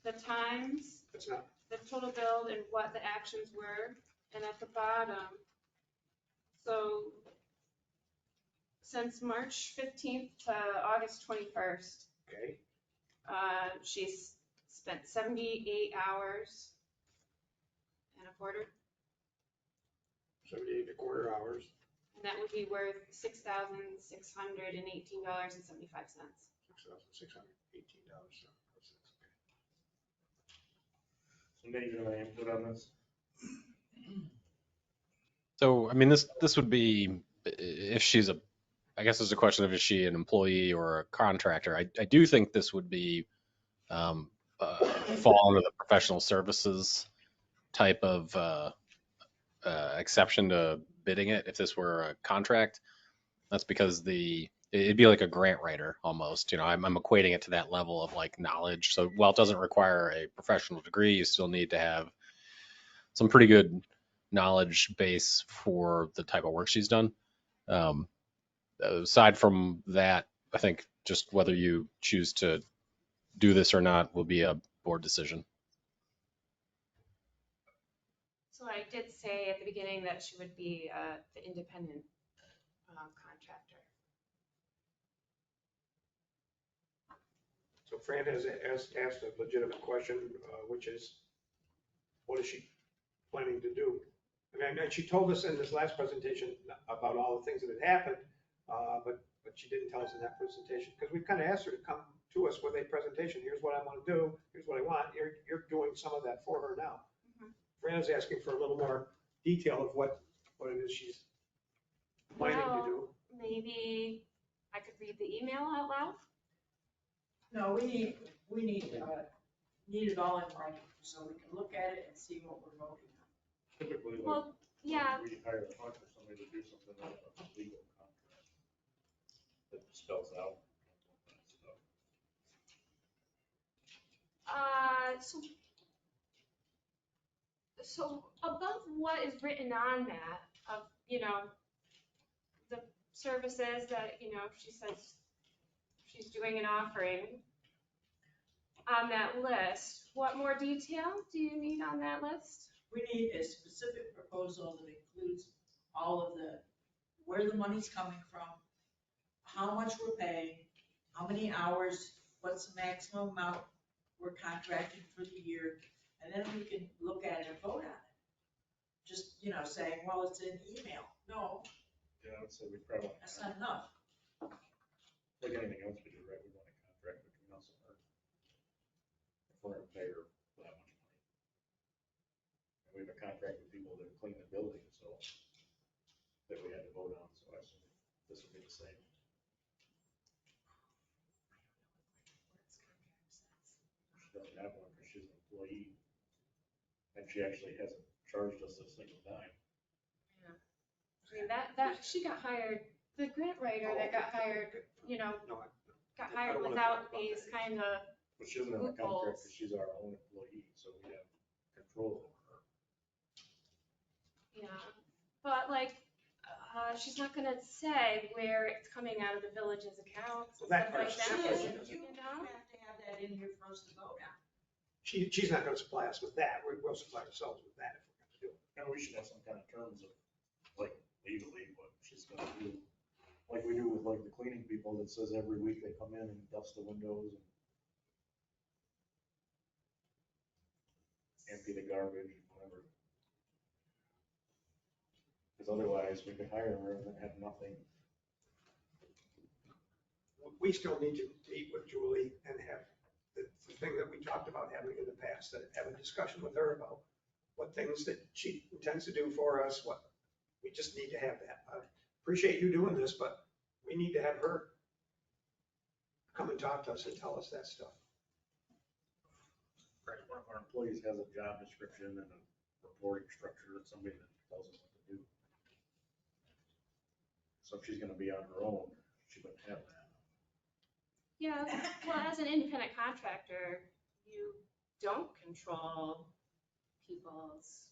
the times, It's not. the total build, and what the actions were. And at the bottom, so since March 15th to August 21st, Okay. she's spent 78 hours and a quarter. 78 and a quarter hours. And that would be worth $6,618.75. $6,618. So maybe you have any input on this? So, I mean, this would be, if she's I guess there's a question of is she an employee or a contractor? I do think this would be, fall under the professional services type of exception to bidding it if this were a contract. That's because it'd be like a grant writer almost. I'm equating it to that level of like knowledge. So while it doesn't require a professional degree, you still need to have some pretty good knowledge base for the type of work she's done. Aside from that, I think just whether you choose to do this or not will be a board decision. So I did say at the beginning that she would be the independent contractor. So Fran has asked a legitimate question, which is, what is she planning to do? I mean, and she told us in this last presentation about all the things that had happened, but she didn't tell us in that presentation, because we've kind of asked her to come to us with a presentation. Here's what I want to do. Here's what I want. You're doing some of that for her now. Fran is asking for a little more detail of what it is she's planning to do. Maybe I could read the email out loud? No, we need it all in writing, so we can look at it and see what we're voting on. Typically, Well, yeah. we hire a hunter, somebody to do something like a legal contract that spells out stuff. So above what is written on that of, the services that, she says she's doing an offering on that list, what more detail do you need on that list? We need a specific proposal that includes all of where the money's coming from, how much we're paying, how many hours, what's the maximum amount we're contracting for the year, and then we can look at it and vote on it. Just, saying, well, it's an email. No, Yeah, I would say we probably. that's not enough. Like anything else we do, right, we want a contract between us and her. If we're gonna pay her that much money. And we have a contract with people that clean the building, so that we had to vote on, so I assume this would be the same. She doesn't have one because she's an employee. And she actually hasn't charged us a single dime. Yeah. I mean, that she got hired, the grant writer that got hired, got hired without these kind of But she doesn't have a contract because she's our own employee, so we have control over her. Yeah, but she's not gonna say where it's coming out of the village's accounts and stuff like that. You have to have that in here for us to vote on. she's not gonna supply us with that. We'll supply ourselves with that if we're gonna do it. And we should have some kind of terms of, like legally, what she's gonna do. Like we do with like the cleaning people that says every week they come in and dust the windows and empty the garbage, whatever. Because otherwise we could hire her and then have nothing. We still need to meet with Julie and have the thing that we talked about having in the past, that have a discussion with her about what things that she intends to do for us, what, we just need to have that. I appreciate you doing this, but we need to have her come and talk to us and tell us that stuff. Right, one of our employees has a job description and a reporting structure and somebody that tells them what to do. So if she's gonna be on her own, she wouldn't have that. Yeah, well, as an independent contractor, you don't control people's.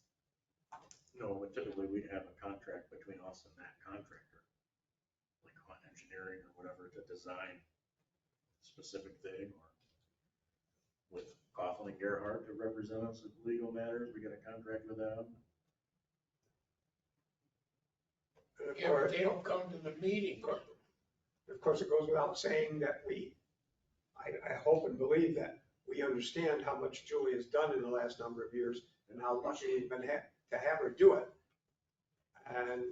No, but typically we'd have a contract between us and that contractor, like on engineering or whatever, to design a specific thing, or with Coughlin and Gerhardt to represent us in legal matters, we get a contract with them. And of Yeah, but course, they don't come to the meeting. of course, it goes without saying that I hope and believe that we understand how much Julie has done in the last number of years and how lucky we've been to have her do it. And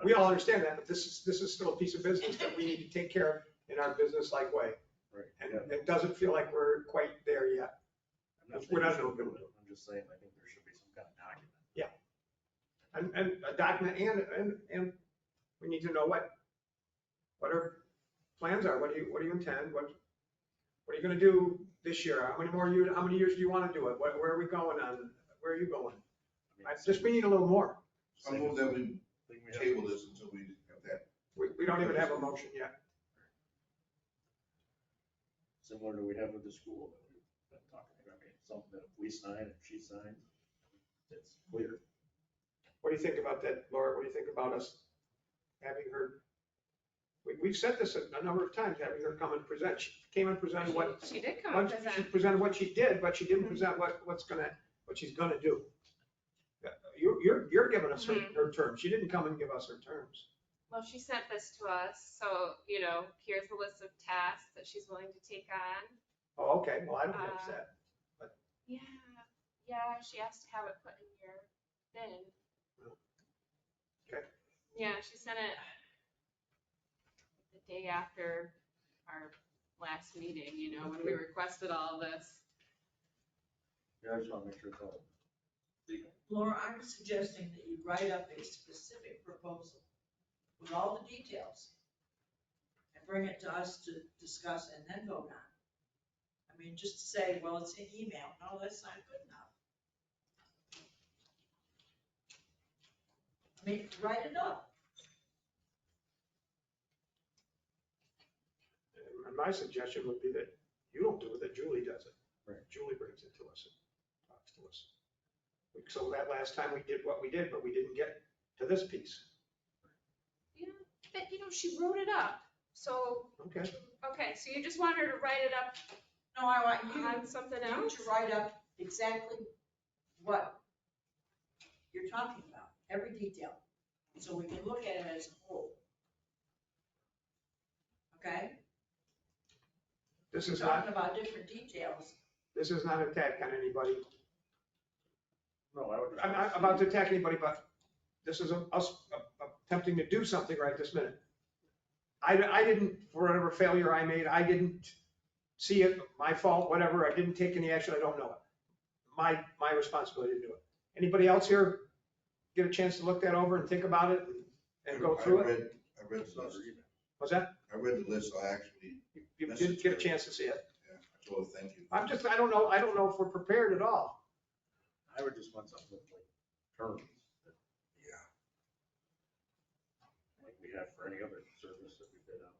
we all understand that, but this is still a piece of business that we need to take care of in our business-like way. Right. And it doesn't feel like we're quite there yet. I'm not We're saying not we shouldn't gonna do do it, I'm just saying, I think there should be some kind of document. And a document, and we need to know what our plans are. What do you intend? What are you gonna do this year? How many years do you wanna do it? Where are we going on? Where are you going? We need a little more. I move that we table this until we have that. We don't even have a motion yet. Similar to we have with the school that we've been talking about, I mean, something that if we sign, if she signs, it's clear. What do you think about that, Laura? What do you think about us having her? We've said this a number of times, having her come and present. She came and presented what. She did come and She present. presented what she did, but she didn't present what she's gonna do. You're giving us her terms. She didn't come and give us her terms. Well, she sent this to us, so, here's the list of tasks that she's willing to take on. Oh, okay, well, I don't get upset. Yeah, she asked to have it put in your bin. Okay. Yeah, she sent it the day after our last meeting, when we requested all this. Yeah, I just wanna make sure it's all legal. Laura, I'm suggesting that you write up a specific proposal with all the details and bring it to us to discuss and then vote on. I mean, just to say, well, it's an email, no, that's not good enough. I mean, write it up. And my suggestion would be that you don't do it, that Julie does it. Right. Julie brings it to us and talks to us. So that last time we did what we did, but we didn't get to this piece. Yeah, but she wrote it up, so. Okay. Okay, so you just want her to write it up No, I want you on something you else? to write up exactly what you're talking about, every detail, so we can look at it as a whole. Okay? This We're is not, talking about different details. this is not an attack on anybody. No, I would. I'm not about to attack anybody, but this is us attempting to do something right this minute. I didn't, for whatever failure I made, I didn't see it, my fault, whatever, I didn't take any action, I don't know it. My responsibility to do it. Anybody else here get a chance to look that over and think about it and go through it? I read the list. What's that? I read the list, so I actually, You didn't get a chance to see it. yeah, I told her thank you. I don't know if we're prepared at all. I would just want something with like terms. Yeah. Like we have for any other service that we bid out,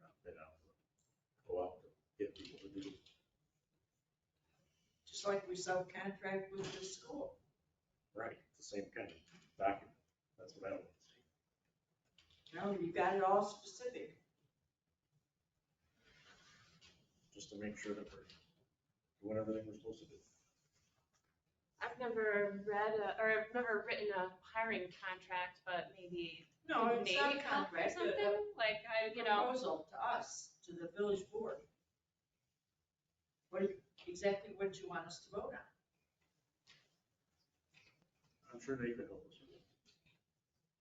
not bid out, but go out to get people to do. Just like we subcontract with the school. Right, the same kind of document. That's what I want to see. No, you got it all specific. Just to make sure that we're doing everything we're supposed to do. I've never I've never written a hiring contract, but maybe No, it's not a Nate help or contract, something, like, proposal to us, to the village board. Exactly what you want us to vote on. I'm sure they could help us with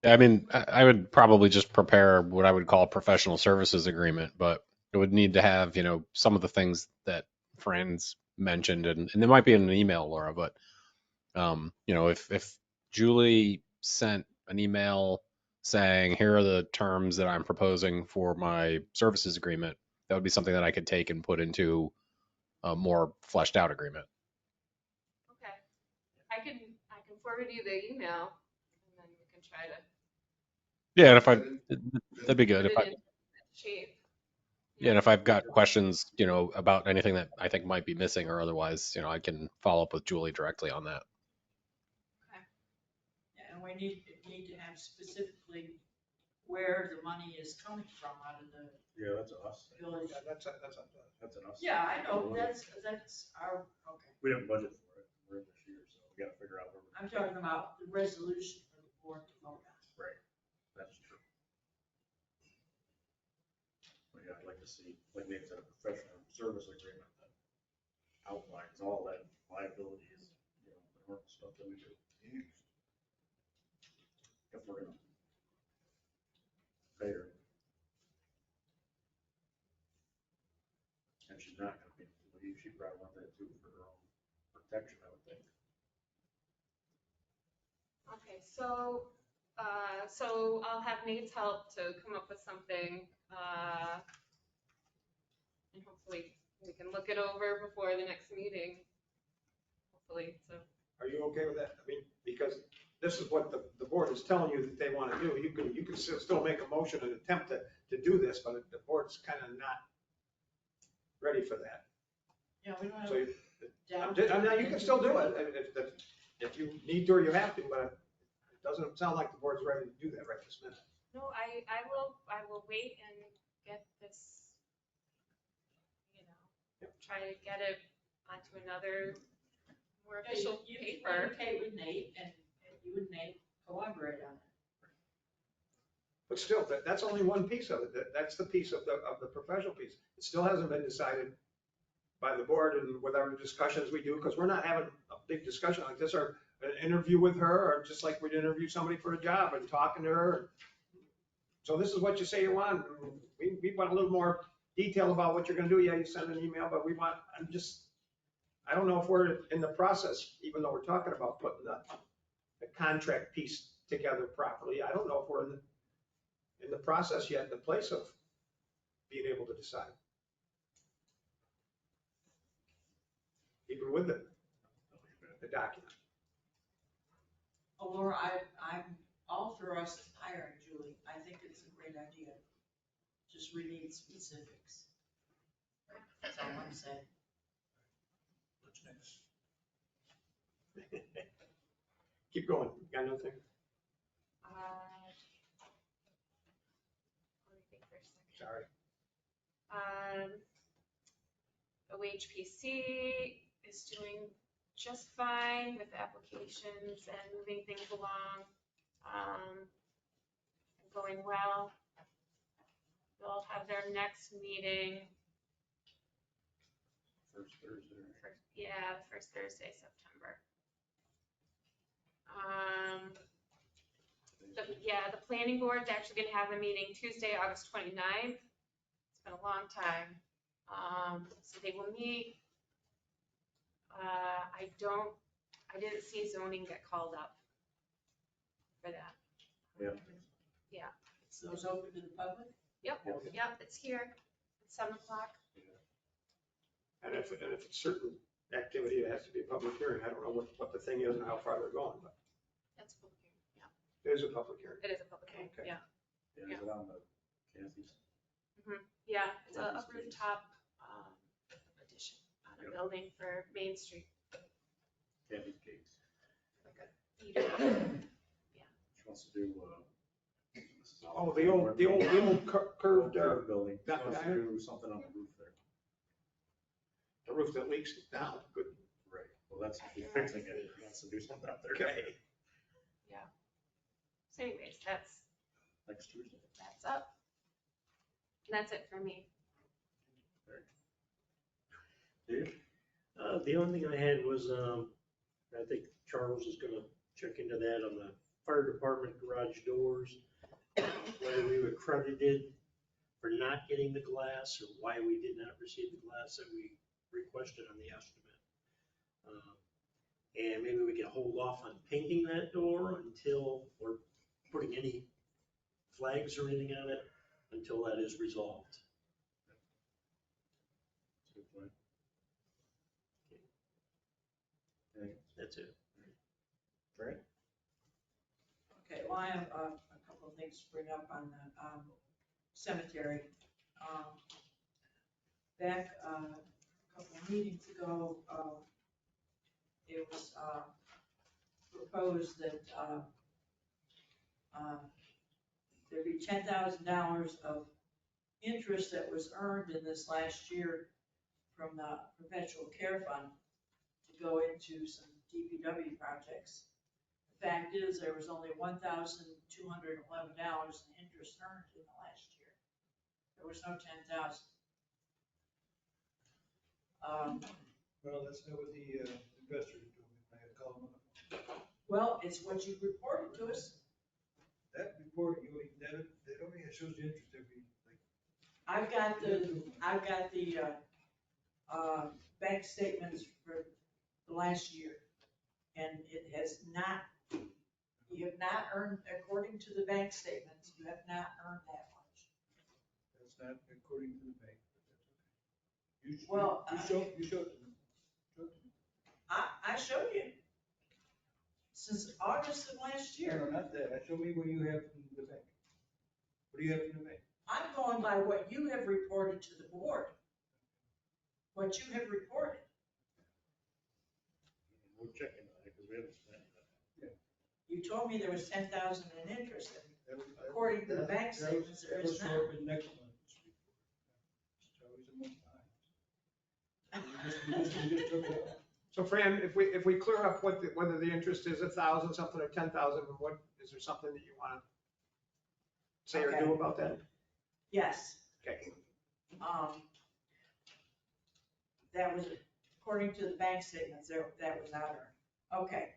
it. I mean, I would probably just prepare what I would call a professional services agreement, but it would need to have, some of the things that Fran's mentioned, and they might be in an email, Laura, but, if Julie sent an email saying, here are the terms that I'm proposing for my services agreement, that would be something that I could take and put into a more fleshed out agreement. Okay. I can forward you the email and then we can try to Yeah, and that'd be good. put it in shape. Yeah, and if I've got questions, about anything that I think might be missing or otherwise, I can follow up with Julie directly on that. And we need to have specifically where the money is coming from out of the Yeah, that's us. village. That's an us. Yeah, I know, that's our, okay. We didn't budget for it. We're in this year, so we gotta figure out where we're. I'm talking about the resolution for the board to vote on. Right, that's true. But yeah, I'd like to see, like Nate said, a professional service agreement that outlines all that liabilities, the normal stuff that we do. If we're gonna pay her. And she's not gonna be, she probably wants that too for her own protection, I would think. Okay, so I'll have Nate's help to come up with something, and hopefully we can look it over before the next meeting. Hopefully, so. Are you okay with that? I mean, because this is what the board is telling you that they want to do. You can still make a motion and attempt to do this, but the board's kind of not ready for that. Yeah, we don't have. So you can still do it if you need to or you have to, but it doesn't sound like the board's ready to do that right this minute. No, I will wait and get this, try to get it onto another more official You paper. communicate with Nate and you and Nate collaborate on it. But still, that's only one piece of it. That's the piece of the professional piece. It still hasn't been decided by the board and with our discussions we do, because we're not having a big discussion like this or an interview with her, or just like we'd interview somebody for a job and talking to her. So this is what you say you want. We want a little more detail about what you're gonna do. Yeah, you send an email, but I don't know if we're in the process, even though we're talking about putting the contract piece together properly. I don't know if we're in the process yet, in the place of being able to decide. Even with the document. Oh, Laura, I'm all for us hiring Julie. I think it's a great idea. Just we need specifics. That's all I'm saying. What's next? Keep going. You got nothing? Let me think for a second. Sorry. OHPC is doing just fine with applications and moving things along, going well. They'll have their next meeting. First Thursday. The first Thursday, September. The planning board's actually gonna have a meeting Tuesday, August 29th. It's been a long time. So they will meet. I didn't see zoning get called up for that. Yeah. Yeah. So it's open to the public? Yep, it's here at 7 o'clock. And if it's certain activity, it has to be a public hearing. I don't know what the thing is and how far they're going, but That's a public hearing, yeah. it is a public hearing. It is a public hearing, Okay. yeah. Yeah, is it on the Kathy's? Yeah, it's a rooftop addition on a building for Main Street. Kathy's Cakes. Like a She wants to do, Oh, the old curved, curved building. She that wants to diner? do something on the roof there. the roof that leaks down, good. Right, well, that's fixing it, he wants to do something up there today, So anyways, that's next Tuesday. up. And that's it for me. Dave? The only thing I had was, I think Charles is gonna check into that on the fire department garage doors. Whether we were credited for not getting the glass or why we did not receive the glass that we requested on the estimate. And maybe we can hold off on painting that door until, or putting any flags or anything on it until that is resolved. Good point. That's it. Right? Okay, well, I have a couple of things to bring up on the cemetery. Back a couple of meetings ago, it was proposed that there be $10,000 of interest that was earned in this last year from the perpetual care fund to go into some DPW projects. The fact is, there was only $1,211 in interest earned in the last year. There was no 10,000. Well, that's not what the investor told me when I had to call him on the phone. Well, it's what you reported to us. That report, that only shows the interest every, like. I've got the bank statements for the last year. And it has not, you have not earned, according to the bank statements, you have not earned that much. That's not according to the bank, but that's okay. Well, You showed it to me. Showed it to me. I showed you. Since August of last No, year. not that. Show me what you have from the bank. What do you have from the bank? I'm going by what you have reported to the board. What you have reported. We're checking on it, because we haven't spent it. You told me there was 10,000 in interest. That was- According to the bank that was- statements, there that is will not. show up in next month's report. It's always a month behind. We just took it out. So Fran, if we clear up whether the interest is 1,000 something or 10,000, what, is there something that you want to say or do about that? Yes. Okay. That was, according to the bank statements, that was out there. Okay.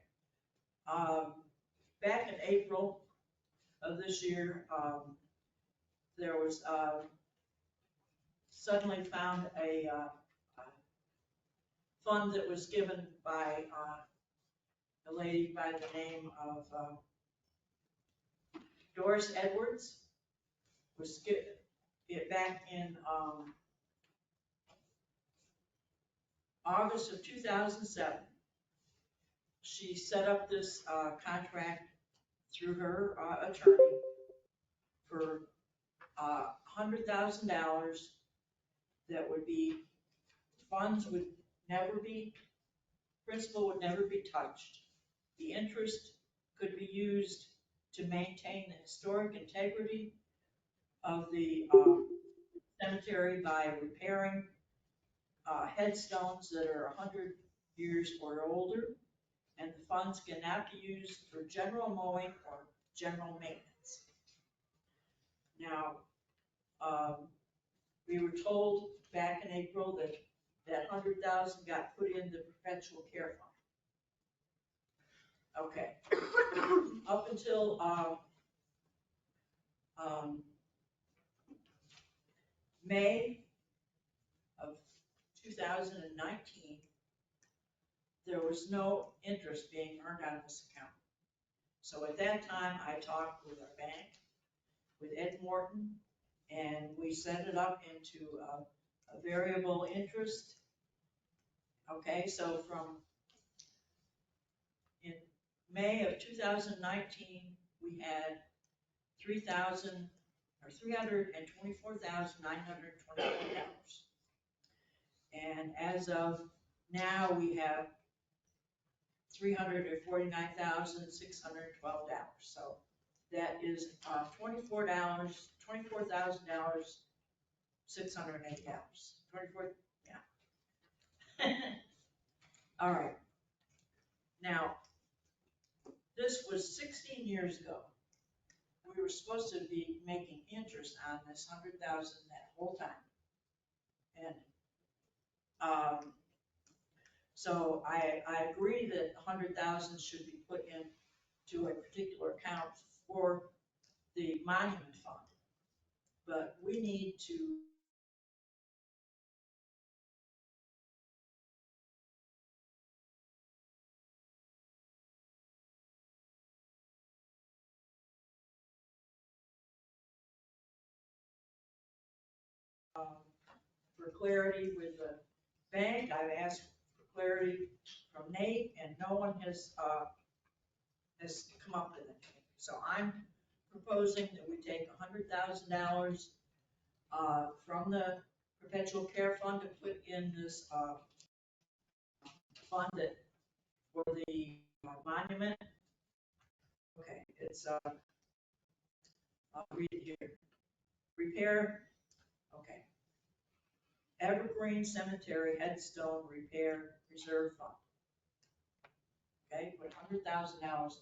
Back in April of this year, there was, suddenly found a fund that was given by a lady by the name of Doris Edwards. Was it back in August of 2007. She set up this contract through her attorney for $100,000 that would be, funds would never be, principal would never be touched. The interest could be used to maintain the historic integrity of the cemetery by repairing headstones that are 100 years or older, and the funds cannot be used for general mowing or general maintenance. Now, we were told back in April that that 100,000 got put in the perpetual care fund. Okay. Up until May of 2019, there was no interest being earned on this account. So at that time, I talked with our bank, with Ed Morton, and we set it up into a variable interest. Okay, so from in May of 2019, we had $324,924. And as of now, we have $349,612. So that is $24,680. 24, yeah. All right. Now, this was 16 years ago. We were supposed to be making interest on this 100,000 that whole time. And, so I agree that 100,000 should be put into a particular account for the monument fund. But we need to for clarity with the bank. I've asked for clarity from Nate, and no one has come up with it. So I'm proposing that we take $100,000 from the perpetual care fund to put in this fund that for the monument. Okay, it's I'll read it here. Repair. Okay. Evergreen Cemetery Headstone Repair Reserve Fund. Okay, put $100,000.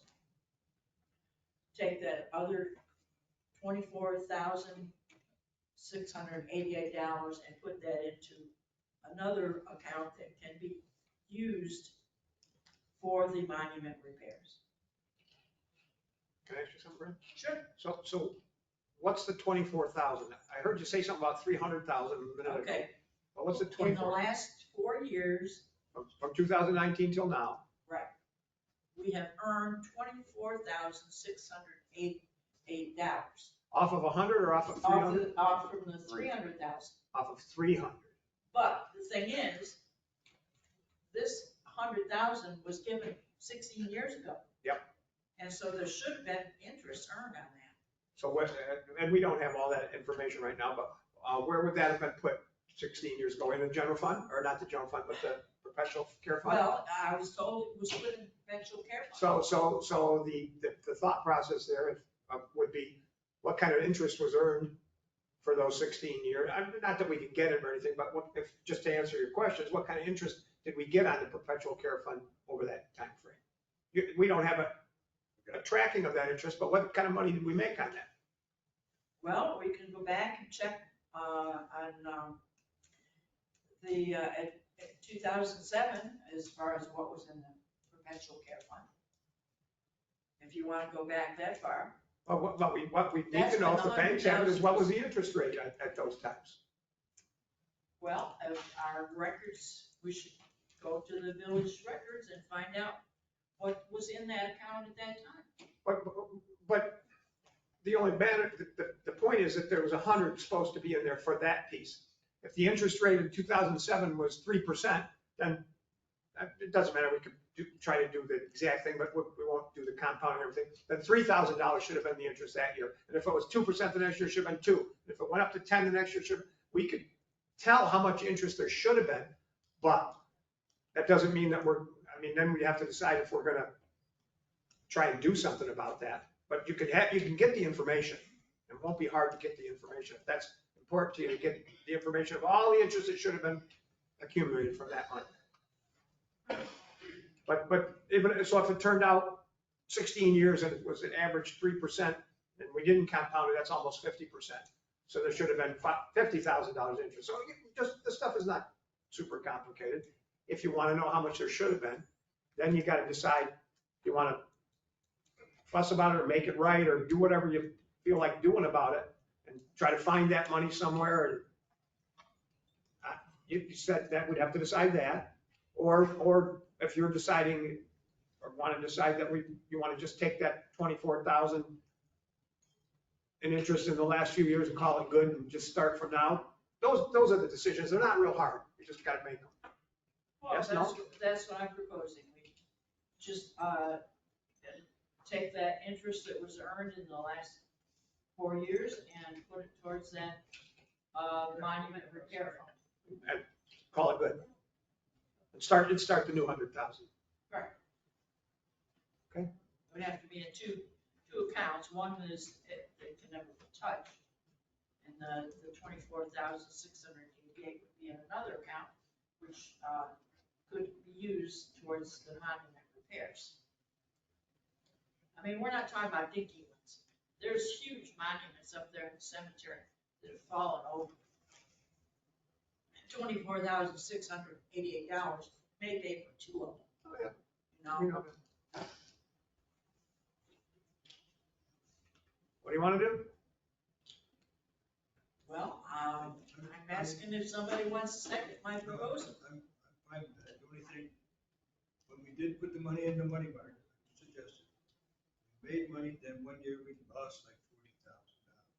Take that other $24,688 and put that into another account that can be used for the monument repairs. Can I ask you something, Brent? Sure. So what's the 24,000? I heard you say something about 300,000 a minute ago. Okay. But what's the In the 24? last 4 years, From 2019 till now? right, we have earned $24,688. Off of 100 or off of 300? Off from the 300,000. Off of 300. But the thing is, this 100,000 was given 16 years ago. Yep. And so there should have been interest earned on that. So what, and we don't have all that information right now, but where would that have been put 16 years ago? In the general fund, or not the general fund, but the perpetual care fund? Well, I was told it was put in the perpetual care fund. So the thought process there would be, what kind of interest was earned for those 16 years? Not that we can get it or anything, but just to answer your questions, what kind of interest did we get on the perpetual care fund over that time frame? We don't have a tracking of that interest, but what kind of money did we make on that? Well, we can go back and check on the at 2007 as far as what was in the perpetual care fund. If you want to go back that far. Well, what we need That's to know if the when banks have is what was the 100,000 interest rate at those times? Well, our records, we should go to the village records and find out what was in that account at that time. But the only matter, the point is that there was 100 supposed to be in there for that piece. If the interest rate in 2007 was 3%, then it doesn't matter, we could try to do the exact thing, but we won't do the compound and everything. Then $3,000 should have been the interest that year. And if it was 2% the next year, it should have been 2. If it went up to 10 the next year, we could tell how much interest there should have been, but that doesn't mean that then we have to decide if we're gonna try and do something about that. But you can get the information. It won't be hard to get the information. If that's important to you, to get the information of all the interest that should have been accumulated from that money. But even, so if it turned out 16 years and it was an average 3%, and we didn't compound it, that's almost 50%. So there should have been $50,000 interest. So just, this stuff is not super complicated. If you want to know how much there should have been, then you got to decide, you want to fuss about it or make it right or do whatever you feel like doing about it and try to find that money somewhere. And you said that we'd have to decide that, or if you're deciding or want to decide that you want to just take that 24,000 in interest in the last few years and call it good and just start from now. Those are the decisions. They're not real hard. You just got to make them. Well, Yes, no? that's what I'm proposing. We just take that interest that was earned in the last 4 years and put it towards that monument repair fund. And call it good. And start the new 100,000. Right. Okay. It would have to be in two accounts. One is they can never be touched, and the 24,688 would be in another account, which could be used towards the monument repairs. I mean, we're not talking about dinky ones. There's huge monuments up there in the cemetery that have fallen over. $24,688 may pay for two of them. Oh, yeah. You know? What do you want to do? Well, I'm asking if somebody wants to second my proposal. I'm fine with that. The only thing, when we did put the money in the money market, like you suggested, we made money, then one year we lost like $40,000.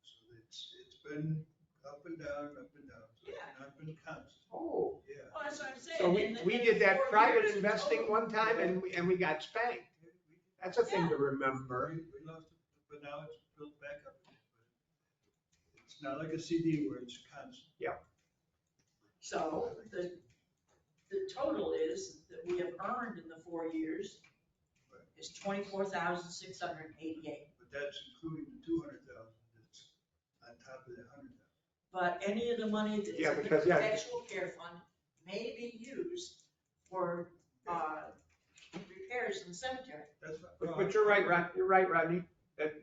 So it's been up and down, up and down. So Yeah. it's not been constant. Oh. Yeah. Well, that's what I'm saying. So we did that private investing one time and we got spanked. That's a thing to remember. We lost it, but now it's built back up again. But it's not like a CD where it's constant. So the total is that we have earned in the 4 years is $24,688. But that's including the 200,000 that's on top of the 100,000. But any of the money that's Yeah, in the because, yeah. perpetual care fund may be used for repairs in the cemetery. That's not. But you're right, Rodney. That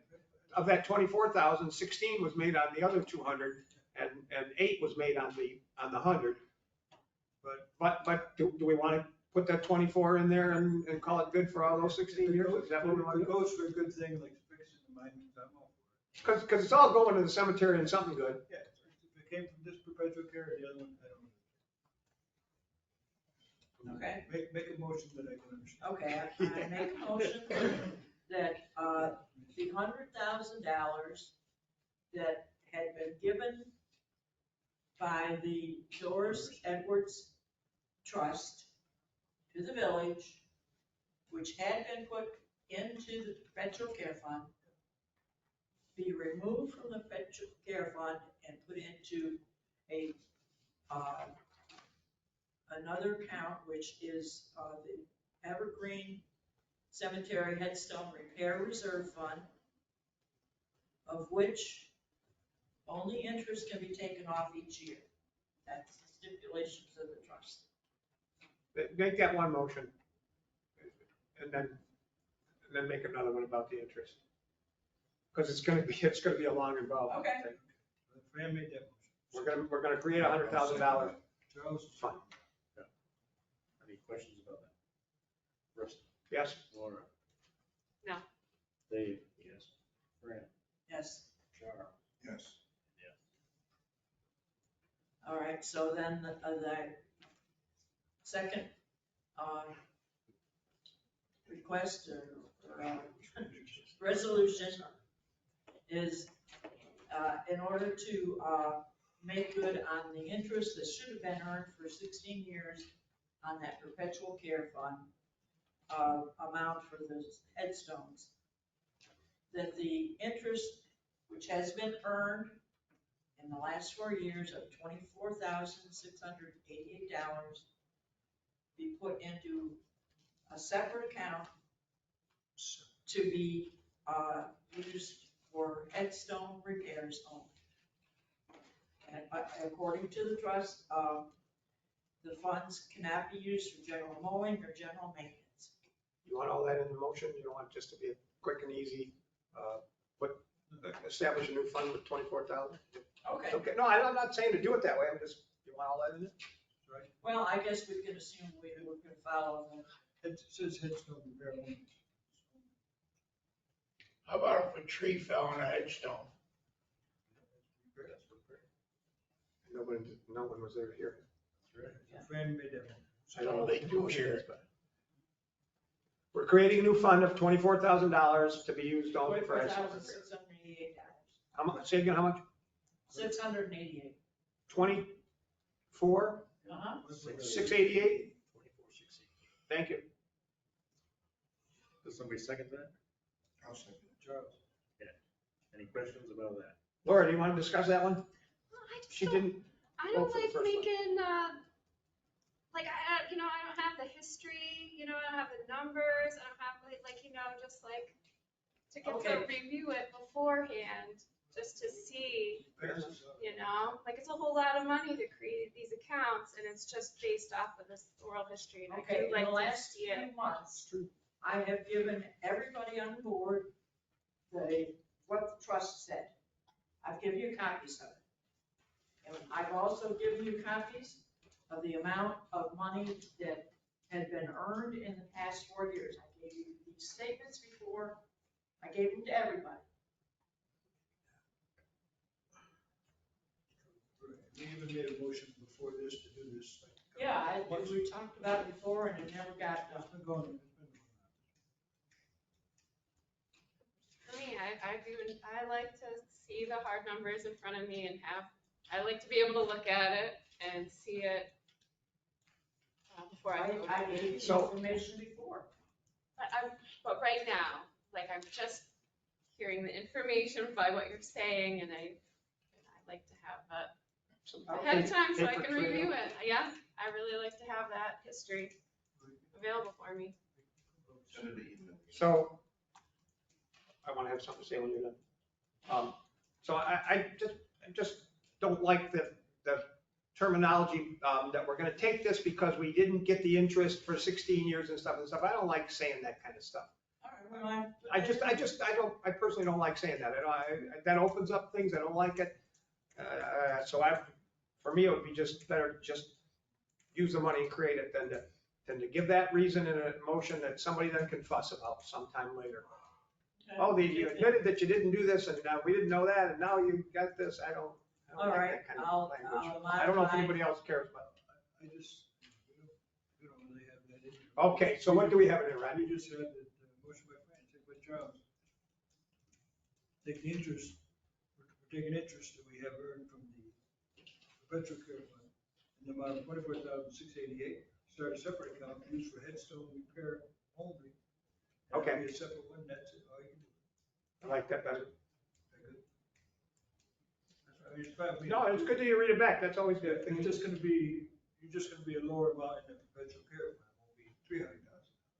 of that 24,000, 16 was made on the other 200 and 8 was made on the 100. But do we want to put that 24 in there and call it good for all those 16 years? Is that what we want to It do? goes for a good thing like fixing the monuments, I'm all for it. Because it's all going to the cemetery and something good. Yeah, if it came from this perpetual care, the other one, I don't know. Okay. Make a motion that I can understand. Okay, I make a motion that the $100,000 that had been given by the Doris Edwards Trust to the village, which had been put into the perpetual care fund, be removed from the perpetual care fund and put into a another account, which is the Evergreen Cemetery Headstone Repair Reserve Fund, of which only interest can be taken off each year. That's the stipulations of the trust. Make that one motion. And then make another one about the interest. Because it's gonna be a long involved Okay. thing. Fran made that motion. We're gonna create $100,000 Charles? fund. Any questions about that? Rusty? Yes? Laura? No. Dave? Yes. Fran? Yes. Charles? Yes. Yes. All right, so then the second request or resolution is in order to make good on the interest that should have been earned for 16 years on that perpetual care fund amount for the headstones, that the interest which has been earned in the last 4 years of $24,688 be put into a separate account to be used for headstone repairs only. And according to the trust, the funds cannot be used for general mowing or general maintenance. You want all that in the motion? You don't want it just to be a quick and easy, establish a new fund with 24,000? Okay. Okay, no, I'm not saying to do it that way. I'm just, you want all that in it? Right. Well, I guess we can assume we're going to follow the. It says headstone repair only. How about if a tree fell on a headstone? No one was there here. Fran made that motion. I don't know They what the do motion here. is, but. We're creating a new fund of $24,000 to be used only for headstone repairs. $24,688. How much, say again, how much? 688. 24, Uh-huh. 688? Thank you. Does somebody second that? I'll second. Charles? Any questions about that? Laura, do you want to discuss that one? I just She don't, didn't. I go don't for the like first one. making, like, I don't have the history, I don't have the numbers, I don't have, just to get to Okay. review it beforehand. just to see, you know, like it's a whole lot of money to create these accounts and it's just based off of this oral history. And I Okay, do in like the to last see it. few months, I have given everybody on the board what the trust said. I've given you copies of it. And I've also given you copies of the amount of money that had been earned in the past 4 years. I gave you these statements before. I gave them to everybody. We even made a motion before this to do this. Yeah, we talked about it before and it never got done. It's been going, it's been going on. For me, I like to see the hard numbers in front of me and I like to be able to look at it and see it before I vote. I gave you the information before. But right now, like I'm just hearing the information by what you're saying and I like to have that ahead of time so I can review it. Yeah, I really like to have that history available for me. So, I want to have something to say when you're done. So I just don't like the terminology, that we're gonna take this because we didn't get the interest for 16 years and stuff. I don't like saying that kind of stuff. All right, well, I personally don't like saying that. That opens up things. I don't like it. For me, it would be just better to just use the money and create it than to give that reason in a motion that somebody then can fuss about sometime later. Oh, you admitted that you didn't do this and we didn't know that and now you got this. I don't all like right, that kind of language. I'll I don't know if modify. anybody else cares, but. I just, we don't really have that in here. Okay, so what do we have in there, Randy? We just had the motion by Fran, second by Charles. Take the interest, we're taking interest that we have earned from the perpetual care fund in the amount of $24,688. Start a separate account used for headstone repair only. And Okay. it'll be a separate one, that's it, all you can do. I like that better. Very good. I mean, it's fine. No, it's good that you read it back. That's always good. It's just gonna be, you're just gonna be a lower amount in the perpetual care fund, it won't be 300,000.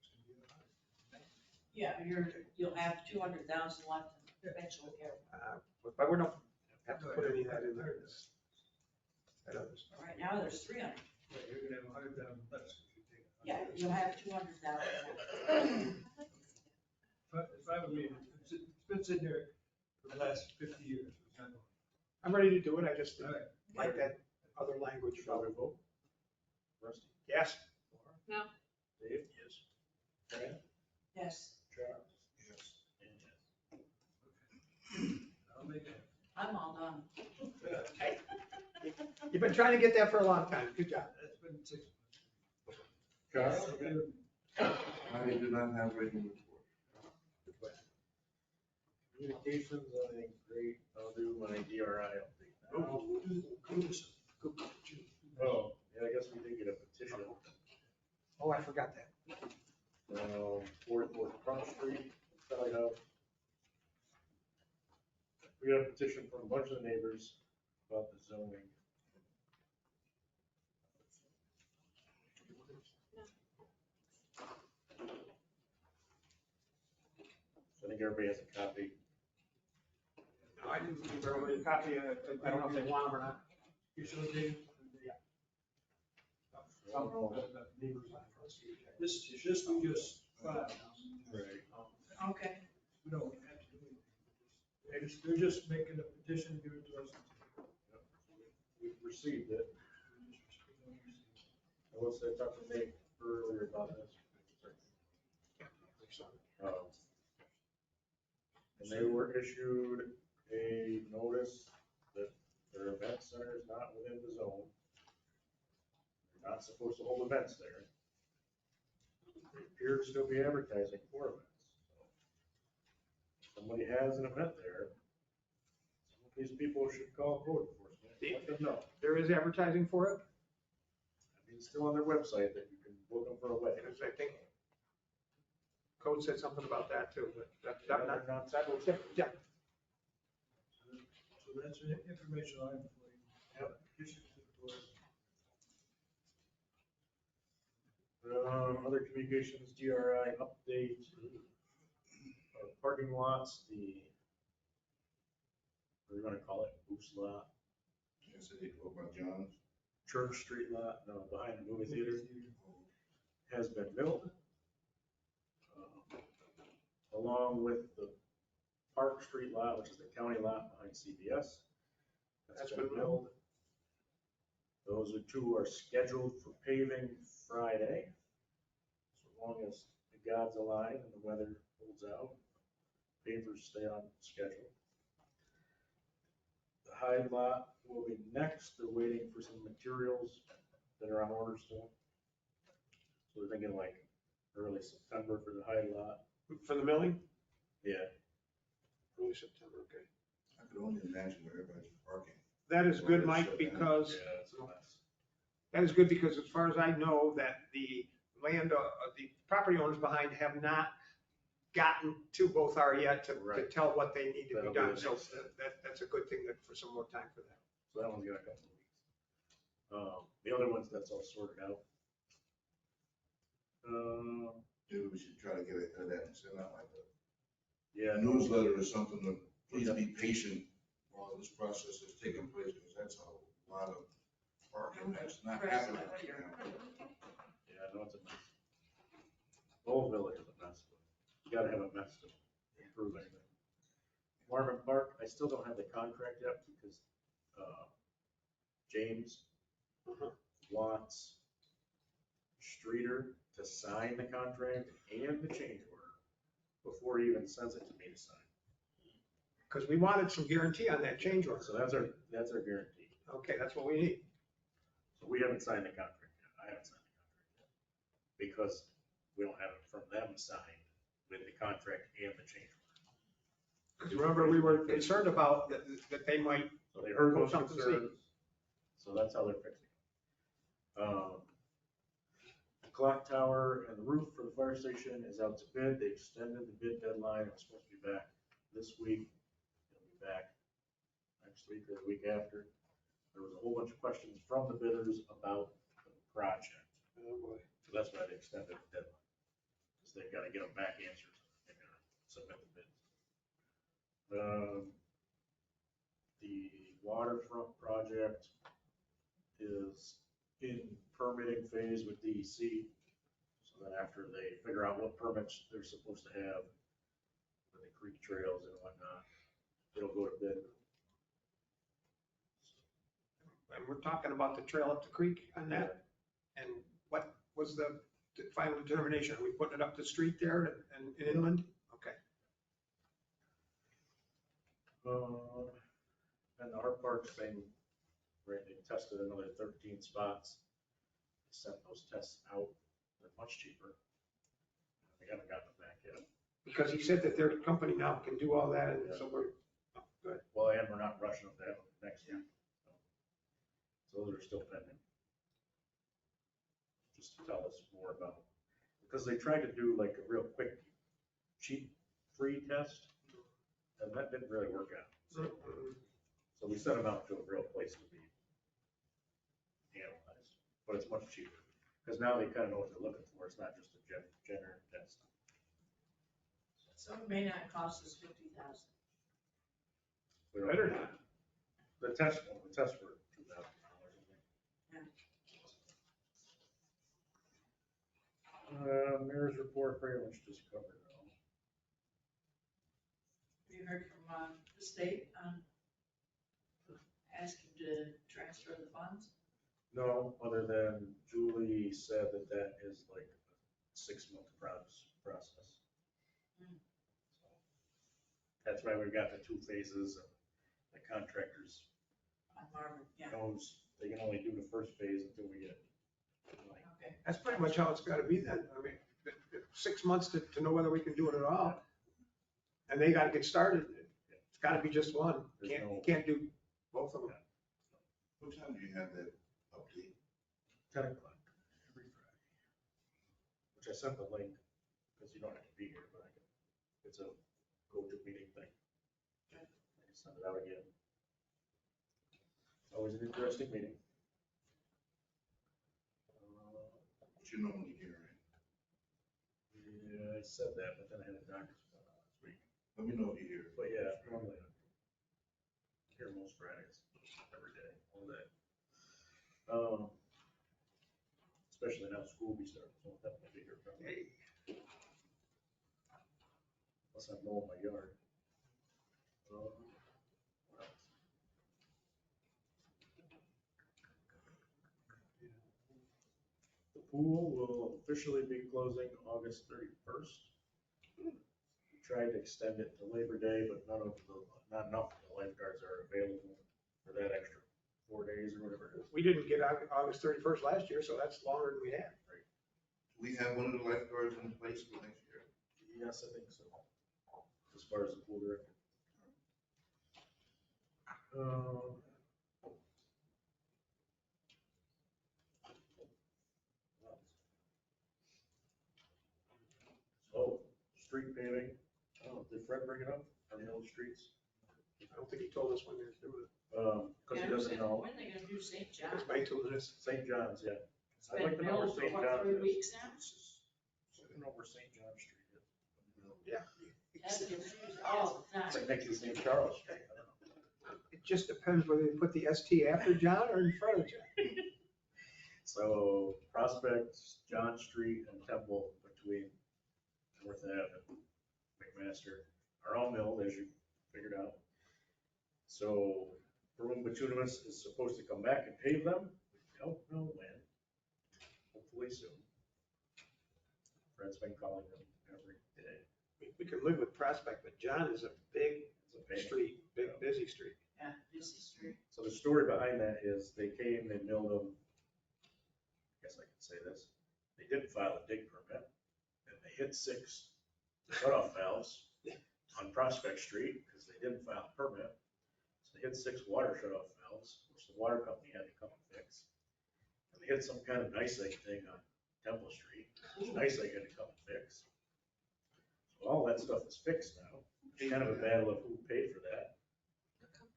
It's gonna be 100. Yeah, you'll have 200,000 left in the perpetual care. But we don't have to put any of that in there. That other stuff. Right now, there's 300. Yeah, you're gonna have 100,000 less if you take it. Yeah, you'll have 200,000. It's fine with me, it's been sitting there for the last 50 years. It's not going. I'm ready to do it. I just All right. like that other language. Shall we vote? Rusty? Yes. No. Dave? Yes. Fran? Yes, Charles? Yes. And yes. I'll make it. I'm all done. You've been trying to get that for a long time. Good job. It's been 6 months. Charles? I do not have written report. Communications, I think, great. I'll do my DRI update now. Oh, yeah, I guess we did get a petition. Oh, I forgot that. 44 Front Street, Valley House. We got a petition from a bunch of the neighbors about the zoning. So I think everybody has a copy. No, I didn't give everybody a copy. I don't know if they want them or not. You should have taken. Some of the neighbors on Front Street. This we just filed. Right. Okay. We don't have to do anything. They're just making a petition, give it to us. We've received it. Unless I talked to Nate earlier about this. And they were issued a notice that their event center is not within the zone. They're not supposed to hold events there. They appear to still be advertising for events. If somebody has an event there, some of these people should call code enforcement, let them know. There is advertising for it? I mean, it's still on their website that you can book them for a wedding. Because I think code said something about that too, but that's They're not, not yeah. So that's an informational item for you. Yep. Petition to the board. Other communications, DRI update, parking lots, the we're gonna call it Moose Lot, I said they go by John's. Church Street Lot, no, behind the movie theater, has been milled. Along with the Park Street Lot, which is the county lot behind CVS. That's been milled. Those two are scheduled for paving Friday. So long as the gods align and the weather holds out, pavers stay on schedule. The Hyde lot will be next. They're waiting for some materials that are on order still. So we're thinking like early September for the Hyde lot. For the milling? Yeah. Early September, okay. I could only imagine where everybody's parking. That is good, Mike, because, Yeah, it's a mess. that is good because as far as I know, that the the property owners behind have not gotten to both are yet to Right. tell what they need to That'll be be done. the So next step. that's a good thing for some more time for that. So that one's got a couple of weeks. The other ones, that's all sorted out. Maybe we should try to get ahead of that and send out like Yeah. a newsletter or something to please be patient while this process is taking place, because that's a lot of parking that's not happening right now. Yeah, I know it's a mess. The whole village is a mess, but you gotta have a mess to improve anything. Marvin Park, I still don't have the contract yet because, James wants Streeter to sign the contract and the change order before he even sends it to me to sign. Because we wanted some guarantee on that change order. So that's our guarantee. Okay, that's what we need. So we haven't signed the contract yet. I haven't signed the contract yet. Because we don't have it from them signed with the contract and the change order. Because remember, we were concerned about that they might. So they heard those Something concerns, so that's how they're fixing it. The clock tower and the roof for the fire station is out to bid. They extended the bid deadline. It was supposed to be back this week. It'll be back next week or the week after. There was a whole bunch of questions from the bidders about the project. Oh, boy. So that's why they extended the deadline. Because they've got to get them back answers. They're going to submit the bids. The waterfront project is in permitting phase with DEC. So then after they figure out what permits they're supposed to have with the creek trails and whatnot, it'll go to bid. And we're talking about the trail up the creek on that. And what was the final determination? Are we putting it up the street there and inland? Okay. And the art park thing, right, they tested another 13 spots. They sent those tests out. They're much cheaper. We haven't gotten them back yet. Because he said that their company now can do all that, and so we're, oh, good. Well, and we're not rushing them to have them next year. So those are still pending. Just to tell us more about, because they tried to do like a real quick, cheap, free test, and that didn't really work out. So we sent them out to a real place to be analyzed, but it's much cheaper, because now they kind of know what they're looking for. It's not just a generic test. So it may not cost us 50,000. We don't- Better not. The test were $2,000, I think. Mayor's report pretty much just covered it all. Have you heard from the state on asking to transfer the funds? No, other than Julie said that that is like a 6-month process. So that's why we've got the 2 phases, and the contractors On Marvin, yeah. knows they can only do the first phase until we get money. Okay. That's pretty much how it's gotta be then. I mean, 6 months to know whether we can do it at all. And they gotta get started. It's gotta be just one. Can't do both of them. What time do you have that update? 10 o'clock every Friday. Which I sent the link, because you don't have to be here, but I can, it's a go-to meeting thing. I can send it out again. Always an interesting meeting. What you normally hear, right? Yeah, I said that, but then I had a doctor's appointment last week. Let me know if you hear it. But yeah, normally. here most Fridays, every day, all day. Especially now school will be starting, so I'll definitely be here probably. Unless I'm mowing my yard. What else? The pool will officially be closing August 31st. We tried to extend it to Labor Day, but not enough of the lifeguards are available for that extra 4 days or whatever it is. We didn't get out August 31st last year, so that's longer than we had. Do we have one of the lifeguards in place for next year? Yes, I think so. As far as the pool director. Oh, street paving. Oh, did Fred bring it up? Our middle streets? I don't think he told us when they're doing it. Because he doesn't know. When are they gonna do St. John's? It's May till this. St. John's, yeah. It's I'd like been to know where milled for St. what, John's 3 is. weeks now? I don't know where St. John Street is. Yeah. That's confused all the time. It's like next to St. Charles Street. I don't know. It just depends whether they put the ST after John or in front of John. So Prospect, John Street and Temple between North Ave and McMaster are all milled, as you figured out. So Broome Bituminous is supposed to come back and pave them. We don't know when. Hopefully soon. Fred's been calling them every day. We can live with Prospect, but John is a big It's a pain. street, big busy street. Yeah, busy street. So the story behind that is they came, they milled them. I guess I can say this. They didn't file a dig permit and they hit 6 cutoff valves on Prospect Street because they didn't file a permit. So they hit 6 water shutoff valves, which the water company had to come and fix. And they hit some kind of nice egg thing on Temple Street, which nice egg had to come and fix. So all that stuff is fixed now. It's kind of a battle of who paid for that.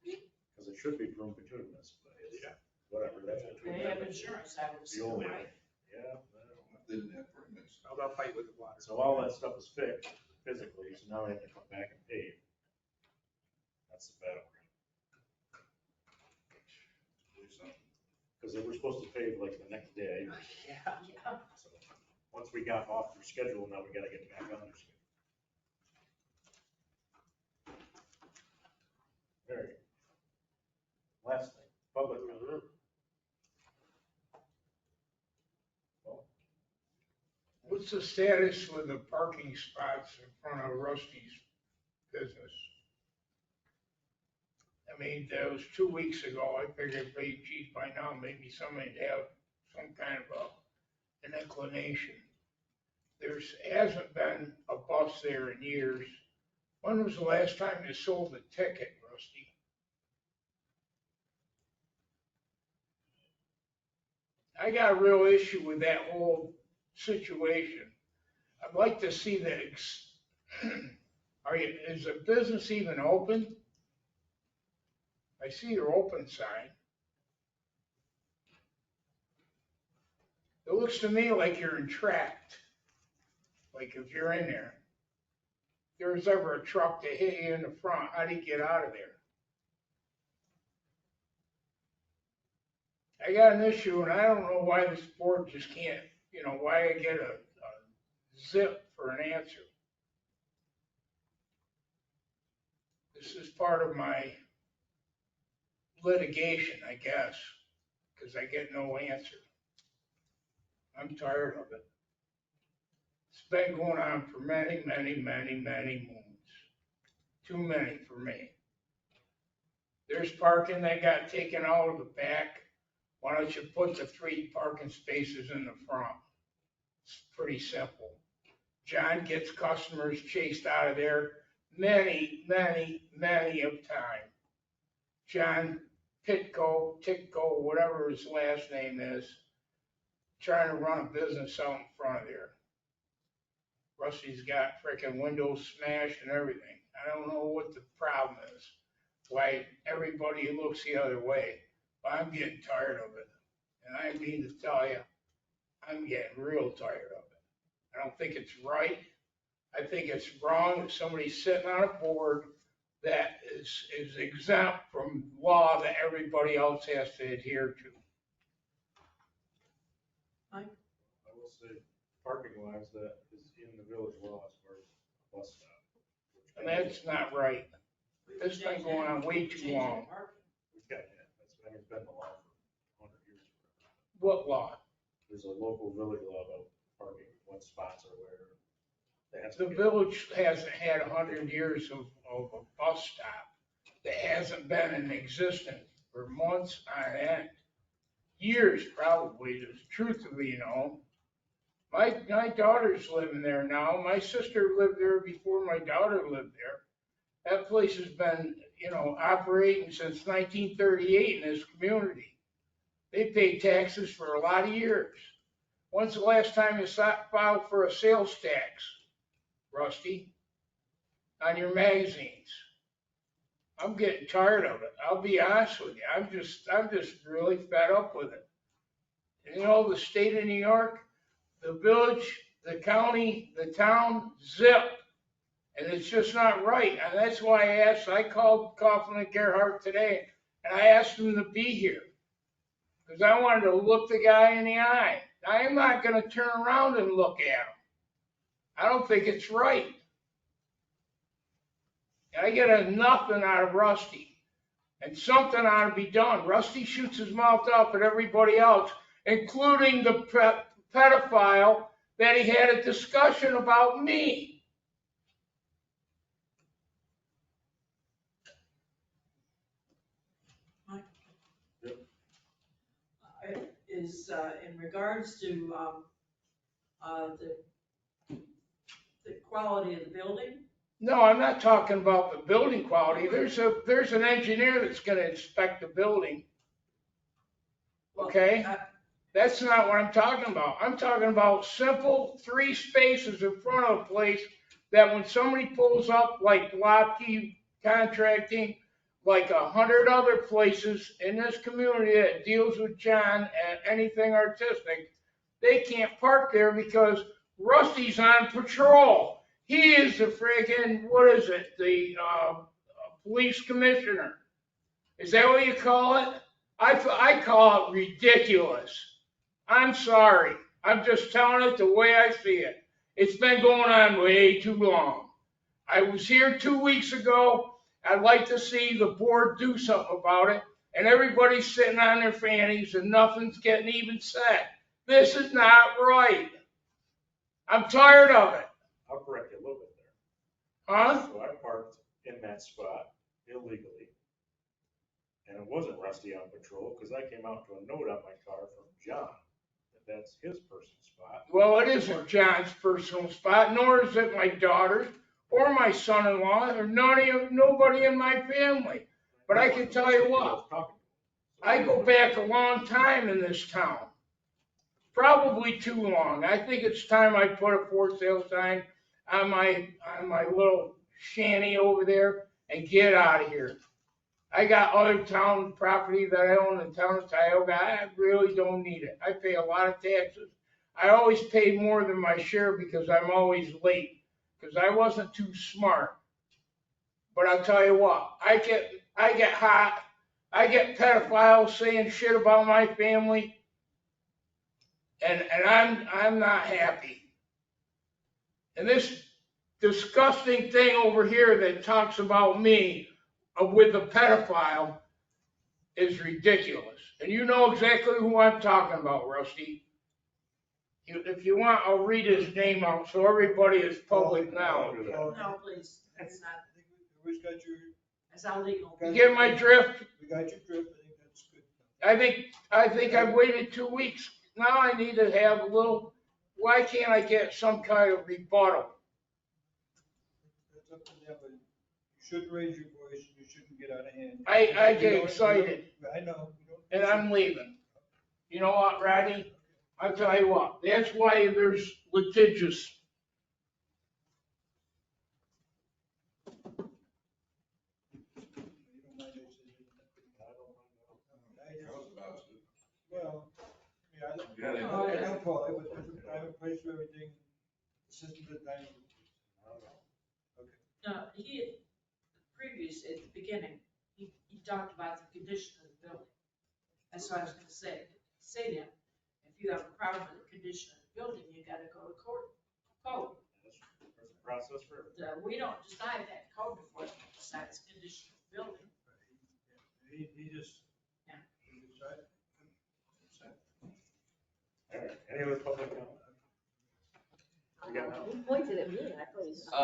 Because it should be Broome Bituminous, but it's whatever, that's between They have them. insurance, I would The assume, only, right? yeah. They didn't have permits. I'll go fight with the water. So all that stuff is fixed physically, so now they have to come back and pave. That's the battle. Because they were supposed to pave like the next day. Yeah. So once we got off their schedule, now we gotta get back on their schedule. All right. Last thing, public comment. Well, What's the status with the parking spots in front of Rusty's business? I mean, that was 2 weeks ago. I figured, hey, geez, by now maybe somebody'd have some kind of an inclination. There's hasn't been a bus there in years. When was the last time they sold a ticket, Rusty? I got a real issue with that whole situation. I'd like to see that, is the business even open? I see your open sign. It looks to me like you're entrapped. Like if you're in there, if there's ever a truck to hit you in the front, how do you get out of there? I got an issue and I don't know why this board just can't, why I get a zip for an answer. This is part of my litigation, I guess, because I get no answer. I'm tired of it. It's been going on for many, many, many, many moons. Too many for me. There's parking that got taken out of the back. Why don't you put the 3 parking spaces in the front? It's pretty simple. John gets customers chased out of there many, many, many of time. John Titko, whatever his last name is, trying to run a business out in front of there. Rusty's got frickin' windows smashed and everything. I don't know what the problem is, why everybody looks the other way, but I'm getting tired of it. And I mean to tell you, I'm getting real tired of it. I don't think it's right. I think it's wrong if somebody's sitting on a board that is exempt from law that everybody else has to adhere to. I will say, parking wise, that is in the village law as far as bus stop. And that's not right. This has been going on way too long. We've got that, it's been the law for 100 years. What law? There's a local village law about parking, what spots are where. The village hasn't had 100 years of a bus stop that hasn't been in existence for months on end. Years probably, the truth to be known. My daughter's living there now. My sister lived there before my daughter lived there. That place has been, operating since 1938 in this community. They paid taxes for a lot of years. When's the last time you filed for a sales tax, Rusty, on your magazines? I'm getting tired of it. I'll be honest with you. I'm just really fed up with it. And the state of New York, the village, the county, the town, zip. And it's just not right. And that's why I called Coughlin and Gerhardt today, and I asked them to be here. Because I wanted to look the guy in the eye. I am not going to turn around and look at him. I don't think it's right. I get nothing out of Rusty. And something ought to be done. Rusty shoots his mouth up at everybody else, including the pedophile that he had a discussion about me. Is in regards to the quality of the building? No, I'm not talking about the building quality. There's an engineer that's going to inspect the building. Okay? That's not what I'm talking about. I'm talking about simple 3 spaces in front of a place that when somebody pulls up, like Lopke Contracting, like 100 other places in this community that deals with John and anything artistic, they can't park there because Rusty's on patrol. He is the friggin', the police commissioner. Is that what you call it? I call it ridiculous. I'm sorry. I'm just telling it the way I see it. It's been going on way too long. I was here 2 weeks ago. I'd like to see the board do something about it. And everybody's sitting on their fannies and nothing's getting even said. This is not right. I'm tired of it. I'll correct you a little bit there. Huh? So I parked in that spot illegally. And it wasn't Rusty on patrol because I came out to a note on my car from John that that's his personal spot. Well, it isn't John's personal spot, nor is it my daughter's or my son-in-law or nobody in my family. But I can tell you what, I go back a long time in this town. Probably too long. I think it's time I put a for sale sign on my little shanty over there and get out of here. I got other town property that I own in the town of Tioga. I really don't need it. I pay a lot of taxes. I always pay more than my share because I'm always late because I wasn't too smart. But I'll tell you what, I get hot. I get pedophiles saying shit about my family. And I'm not happy. And this disgusting thing over here that talks about me with the pedophile is ridiculous. And you know exactly who I'm talking about, Rusty. If you want, I'll read his name out so everybody is public now. No, please, that's not, Who's got your? that's illegal. You get my drift? We got your drift, I think that's good. I think I've waited 2 weeks. Now I need to have a little, why can't I get some kind of rebuttal? That's up to them, but you shouldn't raise your voice, you shouldn't get out of hand. I get excited. I know. And I'm leaving. You know what, Rodney? I'll tell you what, that's why there's litigious. Well, yeah, I don't call it, but I have a price for everything, system that I. Okay. No, previous, at the beginning, you talked about the condition of the building. That's what I was gonna say to him, if you have a problem with the condition of the building, you gotta go to court, code. There's a process for everything. We don't decide that, code enforcement decides condition of the building. He just. Yeah. He decided. All right, any other public comment? You got now? He pointed at me, I thought he was. I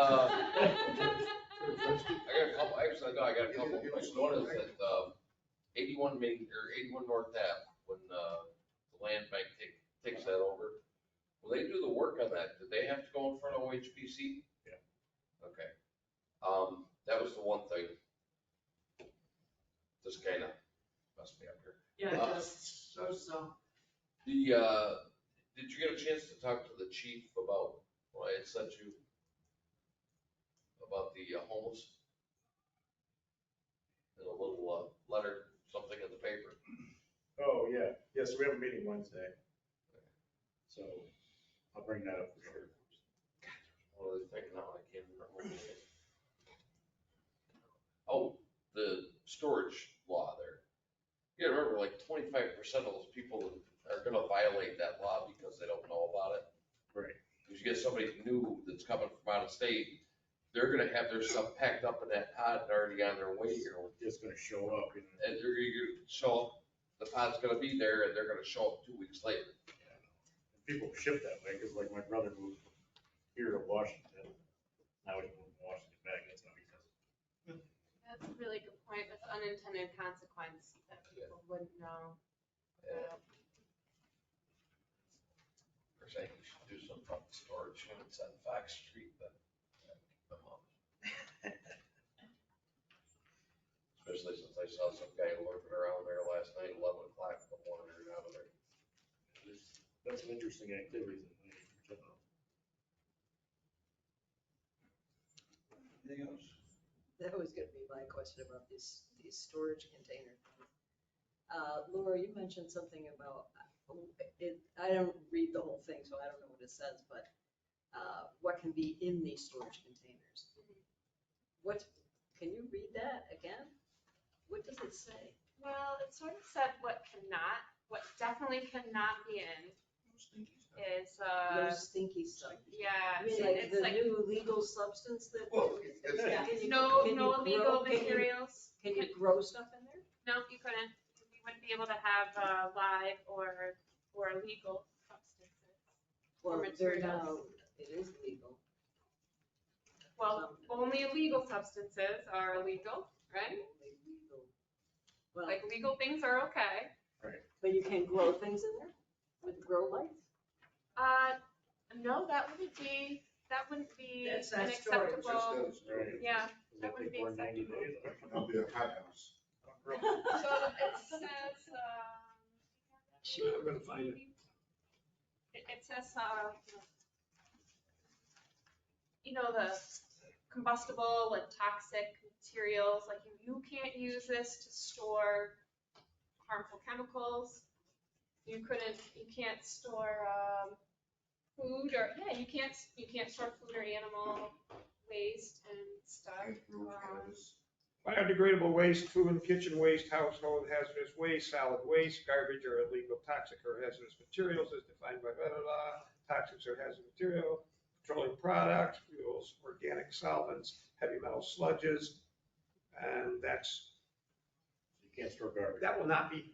got a couple, actually, no, I got a couple of things. One is that, 81 Main, or 81 North Ave, when, the land bank takes that over, will they do the work on that? Did they have to go in front of OHPC? Yeah. Okay. That was the one thing. This kind of messed me up here. Yeah, it does, so. Did you get a chance to talk to the chief about what I had sent you? About the homeless? In a little, letter, something in the paper. Oh, yeah, yes, we have a meeting Wednesday. So I'll bring that up for sure. What are they thinking now? I can't remember. Oh, the storage law there. You gotta remember, like 25% of those people are gonna violate that law because they don't know about it. Right. If you get somebody new that's coming from out of state, they're gonna have their stuff packed up in that pod and already on their way here. Just gonna show up. And they're gonna show up, the pod's gonna be there and they're gonna show up 2 weeks later. And people ship that way, because like my brother moved here to Washington. Now he moved from Washington back, that's how he does it. That's a really good point with unintended consequence that people wouldn't know. about. They're saying you should do some fucking storage units on Fox Street, but come on. Especially since I saw some guy lurking around there last night, 11 o'clock in the morning, out of there. That's some interesting activities in general. Anything else? That was gonna be my question about these storage container things. Laura, you mentioned something about, I don't read the whole thing, so I don't know what it says, but what can be in these storage containers? Can you read that again? What does it say? Well, it sort of said what definitely cannot be in is, No stinky stuff. yeah. I mean, like it's the like new legal substance that. Well, yeah, Can you- no can you illegal grow- can you- materials. Can you grow stuff in there? No, you couldn't. You wouldn't be able to have live or illegal substances. Well, Or they're materials. now, it is legal. Well, only illegal substances are illegal, right? Legal. Well, Like legal things are okay. but you can grow things in there with grow lights? No, that wouldn't be That's an not storage. acceptable, Right. yeah, Does that wouldn't be take more than 90 acceptable. days? That'll be a hot house. So it says, I'm gonna find it. it says, the combustible and toxic materials, like you can't use this to store harmful chemicals. You can't store, food or, you can't store food or animal waste and stuff. Can't grow cannabis. Biodegradable waste, food, kitchen waste, household hazardous waste, solid waste, garbage or illegal toxic or hazardous materials as defined by blah, blah, blah, toxics or hazardous material, petroleum products, fuels, organic solvents, heavy metal sludges, and You can't store garbage. that will not be,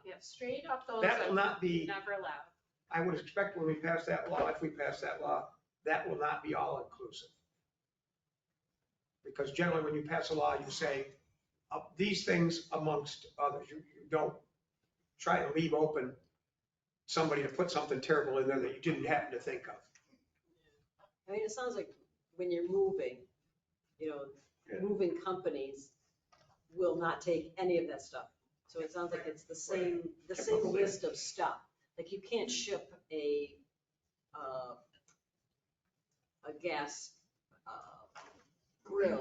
Yeah, straight up those that will are not be, never allowed. I would expect when we pass that law, if we pass that law, that will not be all inclusive. Because generally, when you pass a law, you say, these things amongst others, you don't try to leave open somebody to put something terrible in there that you didn't happen to think of. I mean, it sounds like when you're moving, moving companies will not take any of that stuff. So it sounds like it's the same list of stuff. Like you can't ship a gas grill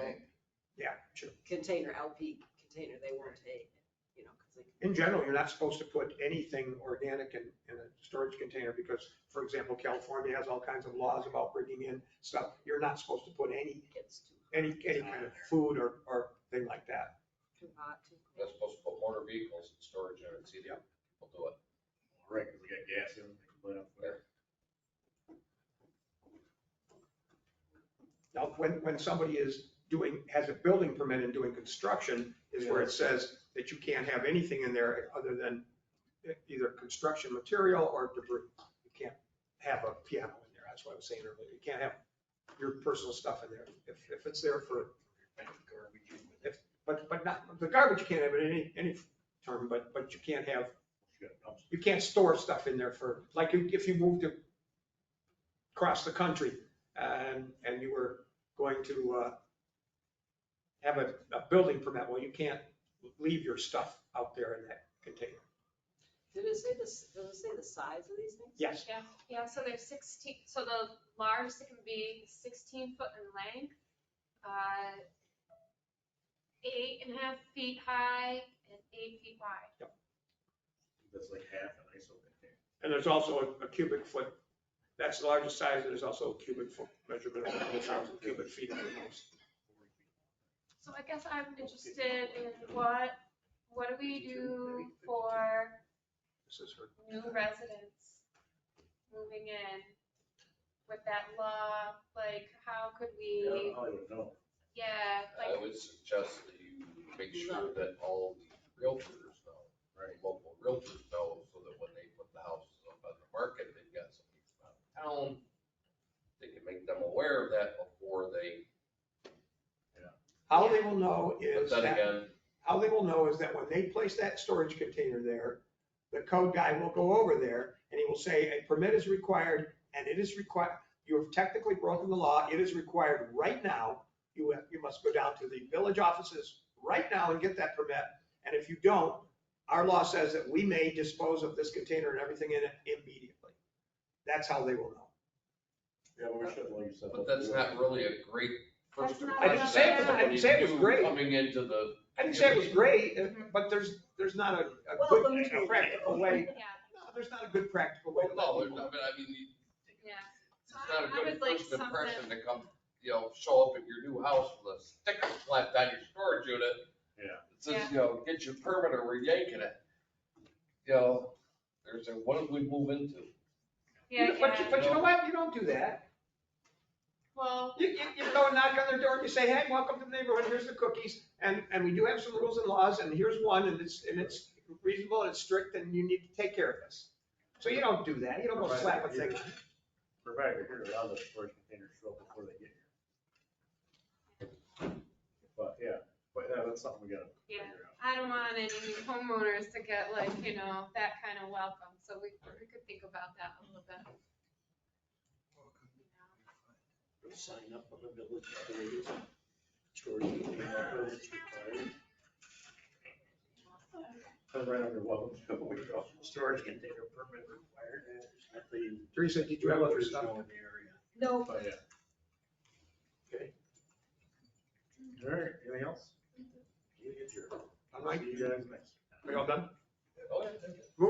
Yeah, sure. container, LP container, they won't take, because In general, you're not supposed to put anything organic in a storage container because, for example, California has all kinds of laws about bringing in stuff. You're not supposed to put any it gets too any kind of food or thing like that. Too hot, too They're cold. supposed to put motor vehicles in storage units, see, we'll do it. Right, because we got gas in, they can put up there. Now, when somebody has a building permit and doing construction, is where it says that you can't have anything in there other than either construction material or debris. You can't have a piano in there, that's what I was saying earlier. You can't have your personal stuff in there. If it's there for, but not, the garbage you can't have in any term, but you can't have, you can't store stuff in there for, like if you moved across the country and you were going to have a building permit, well, you can't leave your stuff out there in that container. Did it say this, does it say the size of these things? Yes. Yeah, so they're 16, so the largest it can be 16 foot in length, 8.5 feet high and 8 feet wide. That's like half an ISO container. And there's also a cubic foot, that's the largest size, and there's also a cubic foot measurement of 1,000 cubic feet at the most. So I guess I'm interested in what do we do for This is her. new residents moving in with that law? Like, how could we, I don't know. yeah, I like, would suggest that you make sure that all the realtors know, right, local realtors know, so that when they put the houses up on the market, they've got somebody from out of town. They can make them aware of that before they, How they will know but is then that, again, how they will know is that when they place that storage container there, the code guy will go over there and he will say, a permit is required, and it is required, you have technically broken the law, it is required right now. You must go down to the village offices right now and get that permit. And if you don't, our law says that we may dispose of this container and everything in it immediately. That's how they will know. Yeah, but we should, like you said. but that's not really a great first That's not- impression. I didn't say it was- I didn't say it was great. Coming into the. I didn't say it was great, but there's not a Well, good, a practical way. yeah, No, there's not a good practical way. Well, to let no, people know. but I mean, yeah. it's not a I good would like first impression something, to come, show up at your new house with a sticker slapped on your storage unit. Yeah. It says, get your permit or we're yanking it. There's a, what did we move into? yeah, But you know what? You don't do that. well, You go and knock on their door and you say, hey, welcome to the neighborhood, here's the cookies. And we do have some rules and laws, and here's one, and it's reasonable and it's strict, and you need to take care of this. So you don't do that. You don't go slap a thing. Provider here, a lot of the storage containers show up before they get here. But yeah, that's something we gotta yeah, figure out. I don't want any homeowners to get like, that kind of welcome, so we could think about that a little bit. Sign up on the village, storage container permits required. Right under welcome to Owego. Storage container permit required. At the Teresa, did you have other realtors stuff? know in the area. No, But yeah. Okay. All right, anything else? All right. See you guys next. We all done? Oh, yeah.